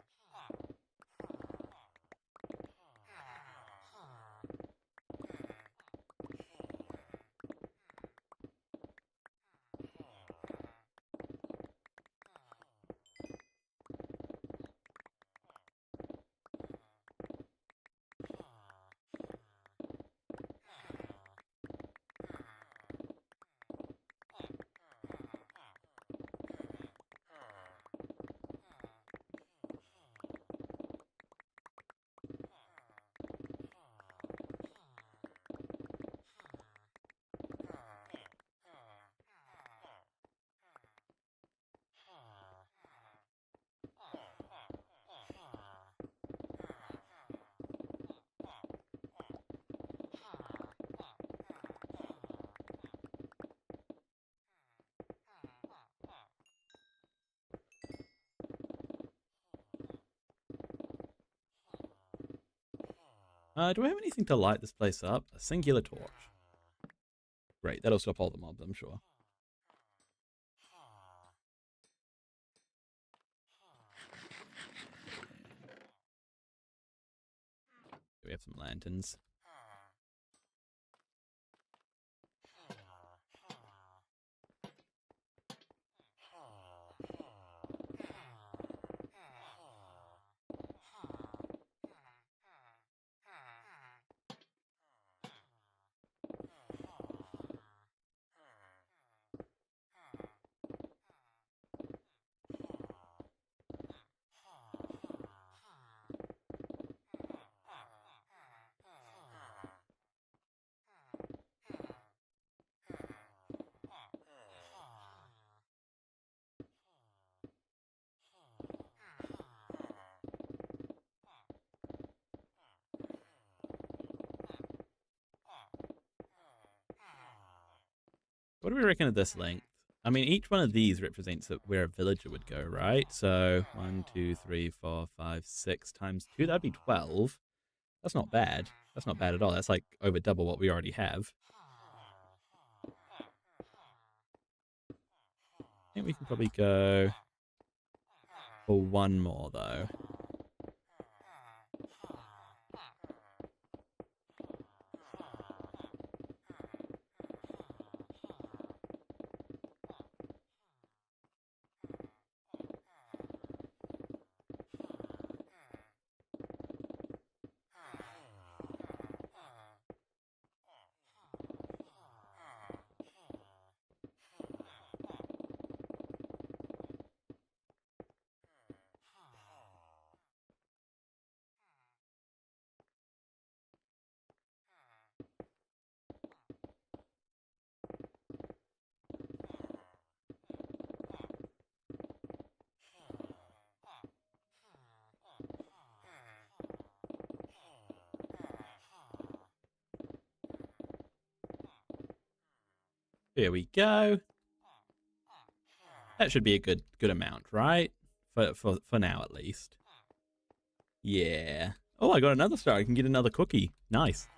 Do I have anything to light this place up? A singular torch. Great, that'll stop all the mobs, I'm sure. We have some lanterns. What do we reckon of this length? I mean, each one of these represents where a villager would go, right? So 1, 2, 3, 4, 5, 6 times 2, that'd be 12. That's not bad. That's not bad at all. That's like over double what we already have. I think we can probably go for one more, though. Here we go. That should be a good amount, right? For now at least. Yeah. Oh, I got another star. I can get another cookie. Nice.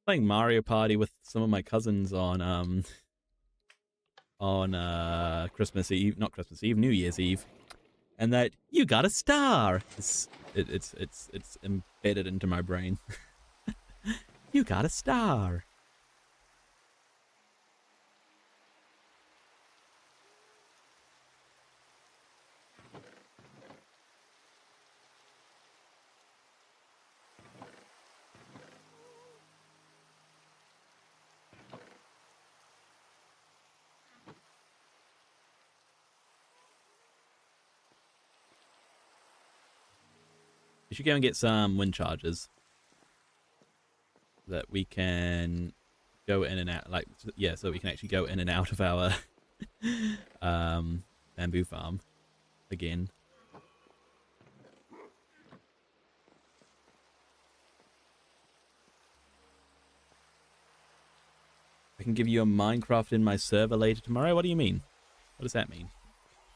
Playing Mario Party with some of my cousins on Christmas Eve, not Christmas Eve, New Year's Eve, and that you got a star. It's embedded into my brain. You got a star. We should go and get some wind charges that we can go in and out, like, yeah, so we can actually go in and out of our bamboo farm again. I can give you a Minecraft in my server later tomorrow. What do you mean? What does that mean?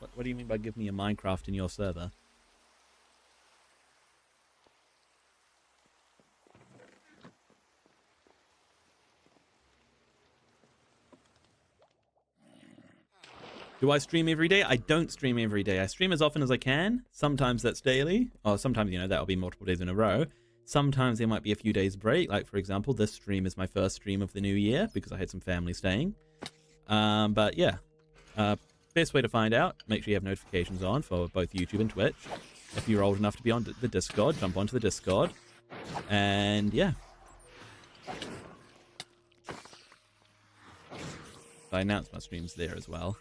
What do you mean by give me a Minecraft in your server? Do I stream every day? I don't stream every day. I stream as often as I can. Sometimes that's daily. Or sometimes, you know, that'll be multiple days in a row. Sometimes there might be a few days break. Like, for example, this stream is my first stream of the new year because I had some family staying. But yeah, best way to find out, make sure you have notifications on for both YouTube and Twitch. If you're old enough to be on the Discord, jump onto the Discord. And yeah. I announce my streams there as well.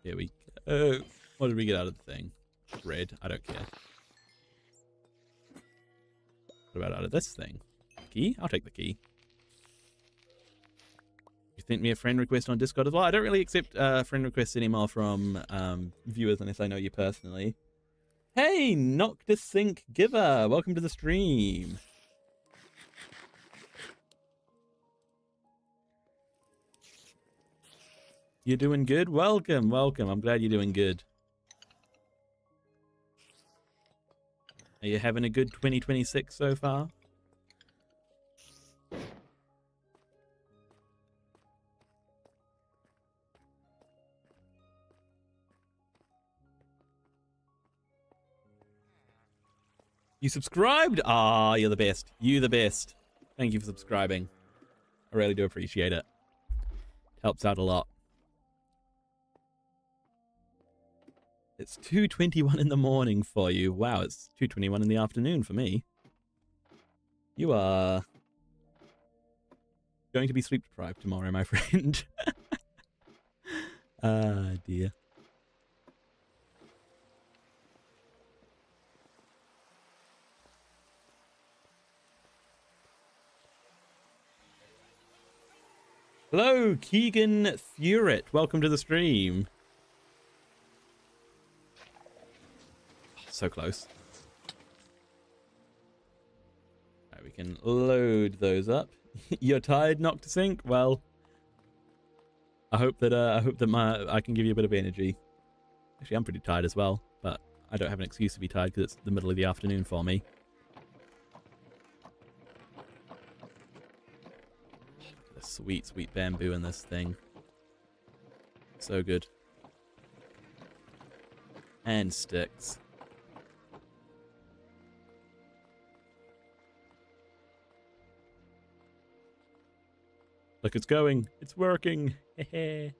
Here we go. What did we get out of the thing? Red. I don't care. What about out of this thing? Key? I'll take the key. You sent me a friend request on Discord as well. I don't really accept friend requests anymore from viewers unless I know you personally. Hey, Noctisync Giver. Welcome to the stream. You're doing good? Welcome, welcome. I'm glad you're doing good. Are you having a good 2026 so far? You subscribed? Ah, you're the best. You the best. Thank you for subscribing. I really do appreciate it. Helps out a lot. It's 2:21 in the morning for you. Wow, it's 2:21 in the afternoon for me. You are going to be sleep deprived tomorrow, my friend. Ah, dear. Hello, Keegan Furet. Welcome to the stream. So close. Right, we can load those up. You're tired, Noctisync? Well, I hope that I can give you a bit of energy. Actually, I'm pretty tired as well, but I don't have an excuse to be tired because it's the middle of the afternoon for me. Look at the sweet, sweet bamboo in this thing. So good. And sticks. Look, it's going. It's working. Hehe.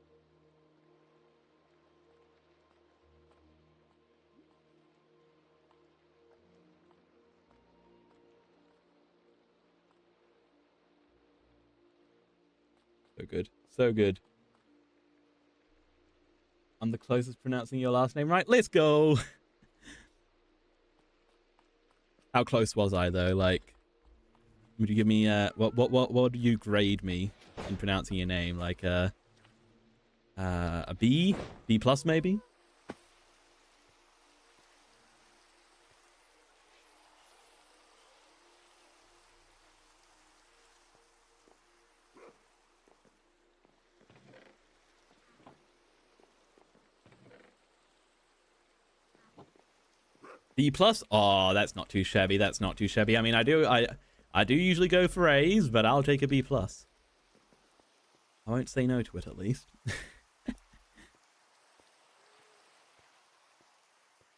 So good. So good. I'm the closest pronouncing your last name right. Let's go. How close was I though? Like, would you give me what would you grade me in pronouncing your name? Like a B, B plus maybe? B plus? Oh, that's not too shabby. That's not too shabby. I mean, I do usually go for A's, but I'll take a B plus. I won't say no to it at least.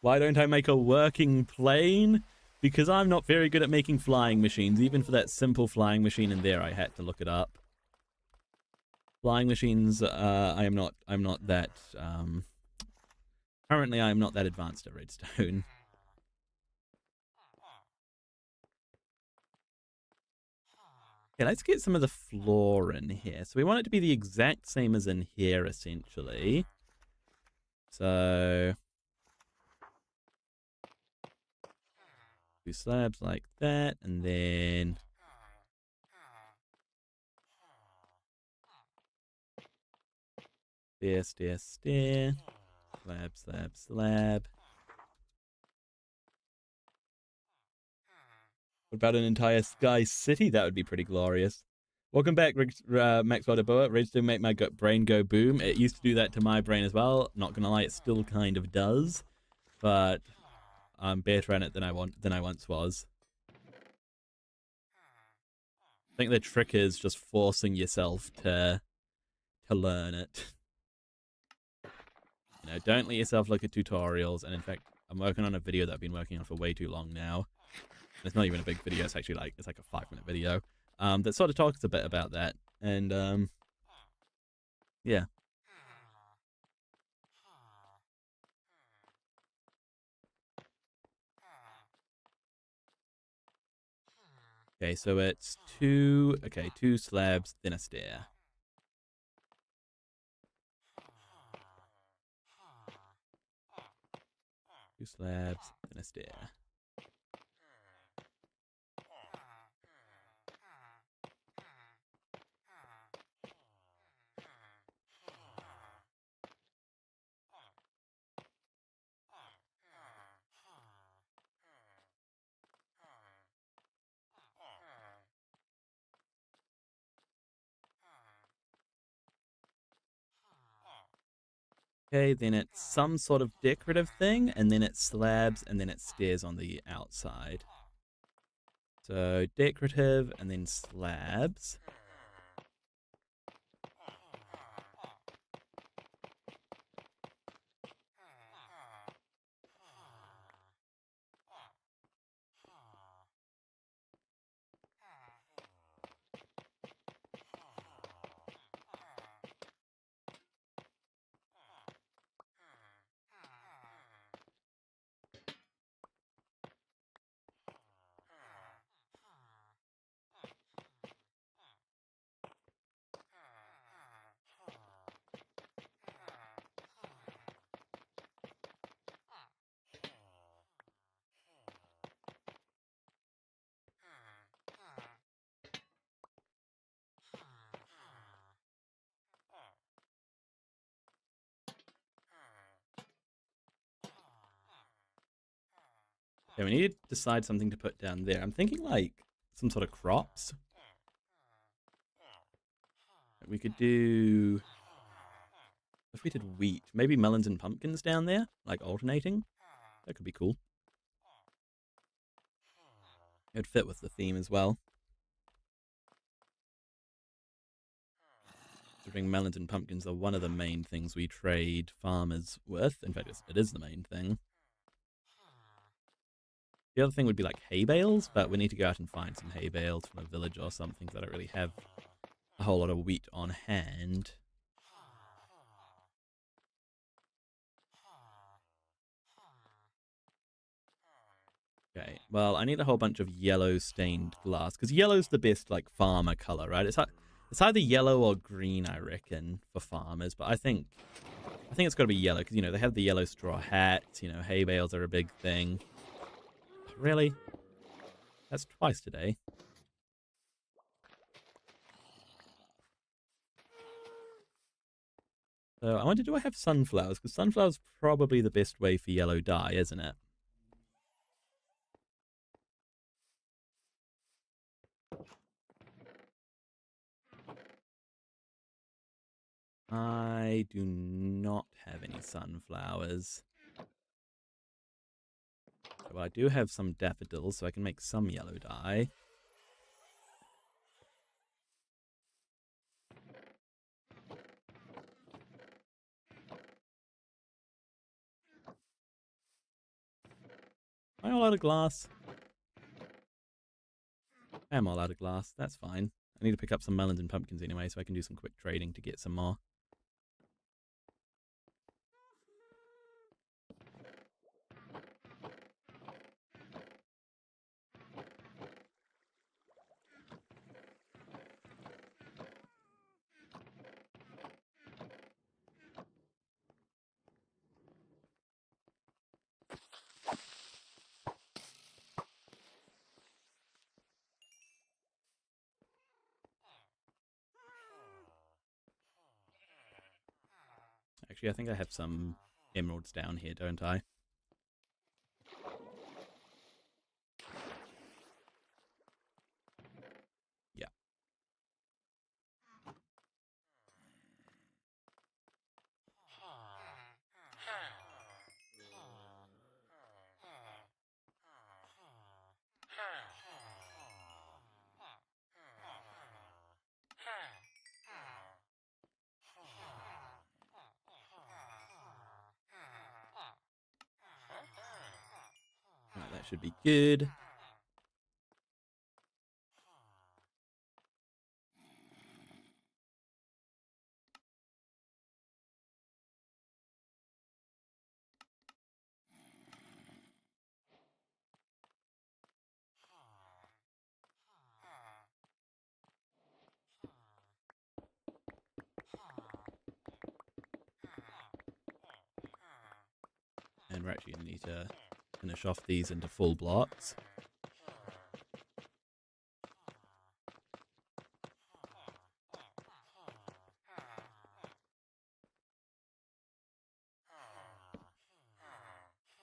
Why don't I make a working plane? Because I'm not very good at making flying machines. Even for that simple flying machine in there, I had to look it up. Flying machines, I'm not that, currently I'm not that advanced at Redstone. Okay, let's get some of the floor in here. So we want it to be the exact same as in here, essentially. So 2 slabs like that, and then stair, stair, stair, slab, slab, slab. What about an entire sky city? That would be pretty glorious. Welcome back, Maxwell DeBoa. Redstone make my brain go boom. It used to do that to my brain as well. Not gonna lie, it still kind of does, but I'm better at it than I once was. I think the trick is just forcing yourself to learn it. You know, don't let yourself look at tutorials. And in fact, I'm working on a video that I've been working on for way too long now. It's not even a big video. It's actually like a 5-minute video that sort of talks a bit about that. And yeah. Okay, so it's 2 slabs, then a stair. Two slabs, then a stair. Okay, then it's some sort of decorative thing, and then it's slabs, and then it's stairs on the outside. So decorative, and then slabs. Okay, we need to decide something to put down there. I'm thinking like some sort of crops. We could do... If we did wheat, maybe melons and pumpkins down there, like alternating. That could be cool. It would fit with the theme as well. Considering melons and pumpkins are one of the main things we trade farmers with. In fact, it is the main thing. The other thing would be like hay bales, but we need to go out and find some hay bales from a village or something, because I don't really have a whole lot of wheat on hand. Okay, well, I need a whole bunch of yellow stained glass, because yellow's the best, like, farmer color, right? It's either yellow or green, I reckon, for farmers, but I think it's got to be yellow, because, you know, they have the yellow straw hats, you know, hay bales are a big thing. Really? That's twice today. So I wonder, do I have sunflowers? Because sunflowers probably the best way for yellow dye, isn't it? I do not have any sunflowers. So I do have some daffodils, so I can make some yellow dye. Am I all out of glass? I am all out of glass. That's fine. I need to pick up some melons and pumpkins anyway, so I can do some quick trading to get some more. Actually, I think I have some emeralds down here, don't I? Yeah. Right, that should be good. And we're actually going to need to finish off these into full blocks.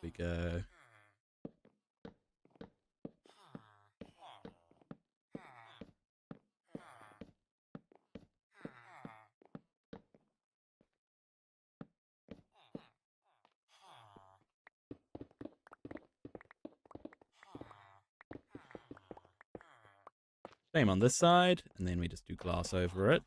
We go. Same on this side, and then we just do glass over it.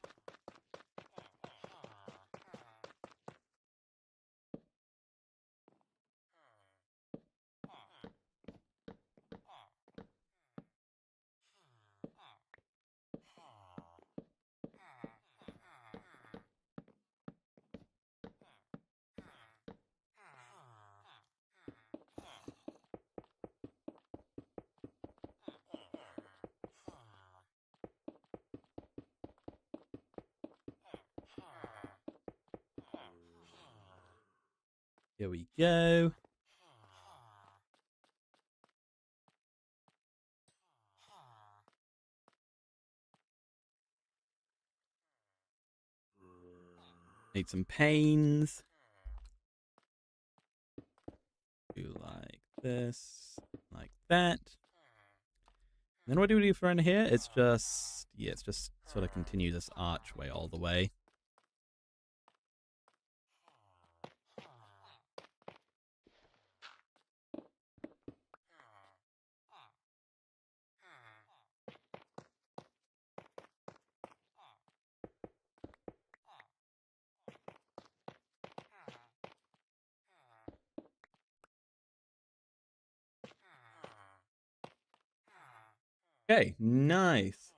Here we go. Need some panes. Do like this, like that. And then what do we do for in here? It's just, yeah, it's just sort of continue this archway all the way. Okay, nice.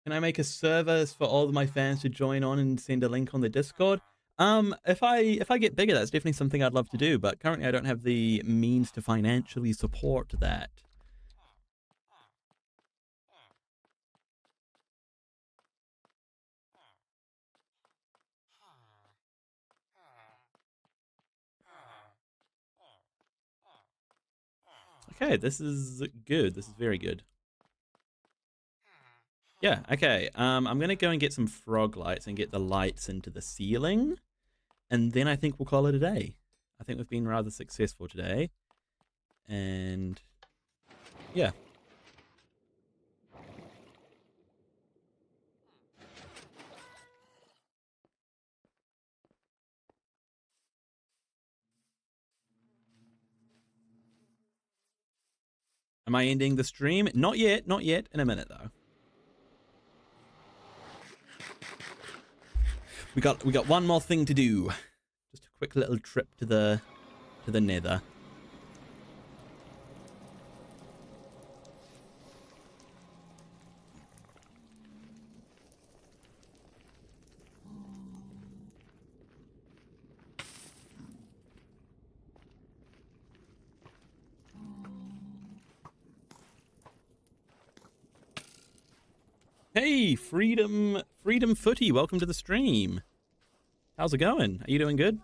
Can I make a server for all of my fans to join on and send a link on the Discord? If I get bigger, that's definitely something I'd love to do, but currently I don't have the means to financially support that. Okay, this is good. This is very good. Yeah, okay. I'm gonna go and get some frog lights and get the lights into the ceiling, and then I think we'll call it a day. I think we've been rather successful today, and yeah. Am I ending the stream? Not yet, not yet. In a minute though. We got one more thing to do. Just a quick little trip to the nether. Hey, Freedom Footy, welcome to the stream. How's it going? Are you doing good?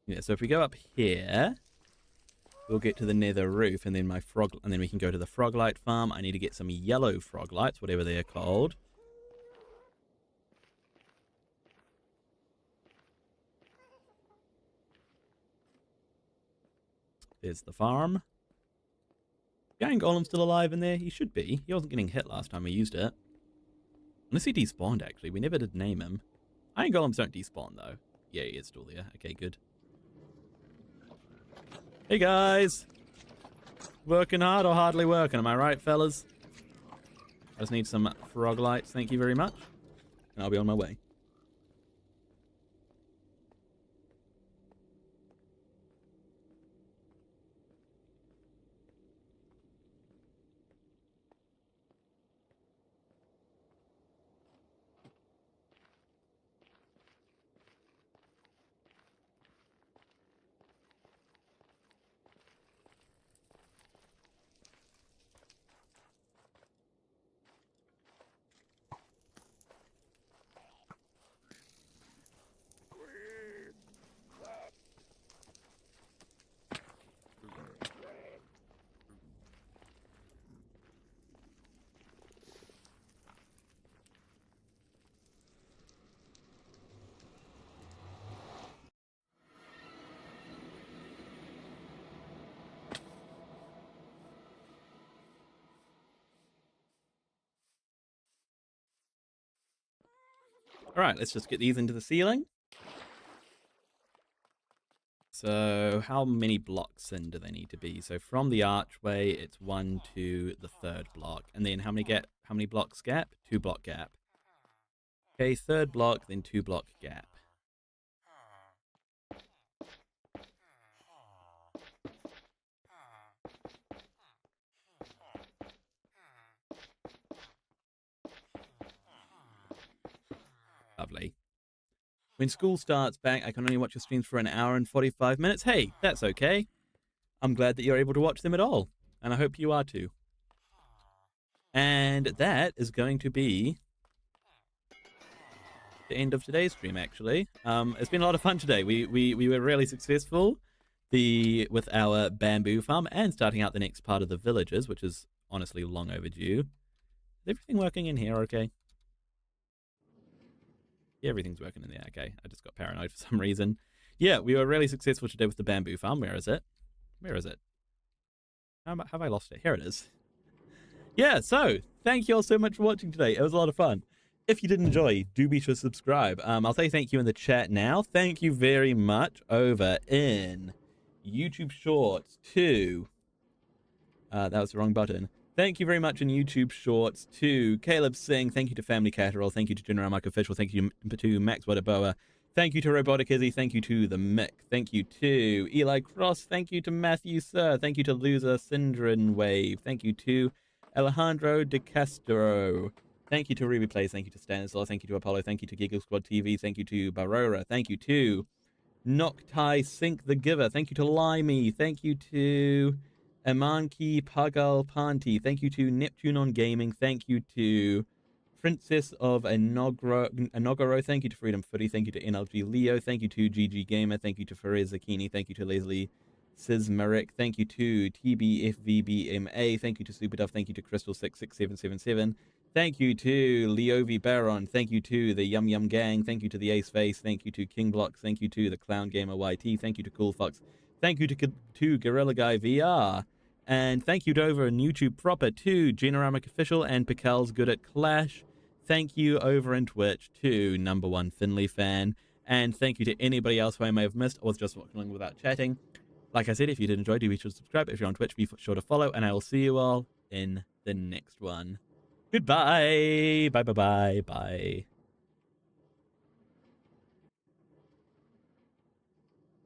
Yeah, so if we go up here, we'll get to the nether roof, and then and then we can go to the frog light farm. I need to get some yellow frog lights, whatever they're called. There's the farm. The Iron Golem's still alive in there. He should be. He wasn't getting hit last time we used it. Unless he despawned, actually. We never did name him. Iron Golems don't despawn, though. Yeah, he is still there. Okay, good. Hey, guys. Working hard or hardly working? Am I right, fellas? I just need some frog lights. Thank you very much. And I'll be on my way. All right, let's just get these into the ceiling. So how many blocks in do they need to be? So from the archway, it's 1 to the 3rd block. And then how many blocks gap? 2 block gap. Okay, 3rd block, then 2 block gap. Lovely. When school starts back, I can only watch your streams for an hour and 45 minutes. Hey, that's okay. I'm glad that you're able to watch them at all. And I hope you are too. And that is going to be the end of today's stream, actually. It's been a lot of fun today. We were really successful with our bamboo farm and starting out the next part of the villages, which is honestly long overdue. Is everything working in here okay? Yeah, everything's working in there. Okay, I just got paranoid for some reason. Yeah, we were really successful today with the bamboo farm. Where is it? Where is it? Have I lost it? Here it is. Yeah, so thank you all so much for watching today. It was a lot of fun. If you did enjoy, do be sure to subscribe. I'll say thank you in the chat now. Thank you very much over in YouTube Shorts to... that was the wrong button. Thank you very much in YouTube Shorts to Caleb Singh. Thank you to Family Catterall. Thank you to General Mike Official. Thank you to Max Wadaboa. Thank you to Robotic Izzy. Thank you to The Mick. Thank you to Eli Cross. Thank you to Matthew Sir. Thank you to Loser Syndron Wave. Thank you to Alejandro De Castro. Thank you to Ruby Plays. Thank you to Stanislaw. Thank you to Apollo. Thank you to Giggle Squad TV. Thank you to Barora. Thank you to Noctai Sink the Giver. Thank you to Limey. Thank you to Amanki Pagal Panti. Thank you to Neptune on Gaming. Thank you to Princess of Anogaro. Thank you to Freedom Footy. Thank you to NLG Leo. Thank you to GG Gamer. Thank you to Faraz Zakini. Thank you to Leslie Sismeric. Thank you to TBFVBMA. Thank you to Superdove. Thank you to Crystal66777. Thank you to Leovi Baron. Thank you to the Yum Yum Gang. Thank you to the Ace Face. Thank you to King Blocks. Thank you to the Clown Gamer YT. Thank you to Cool Fox. Thank you to Gorilla Guy VR. And thank you to over on YouTube proper to Generamic Official and Pikel's Good at Clash. Thank you over in Twitch to #1 Finley Fan. And thank you to anybody else who I may have missed or was just watching along without chatting. Like I said, if you did enjoy, do be sure to subscribe. If you're on Twitch, be sure to follow. And I will see you all in the next one. Goodbye. Bye.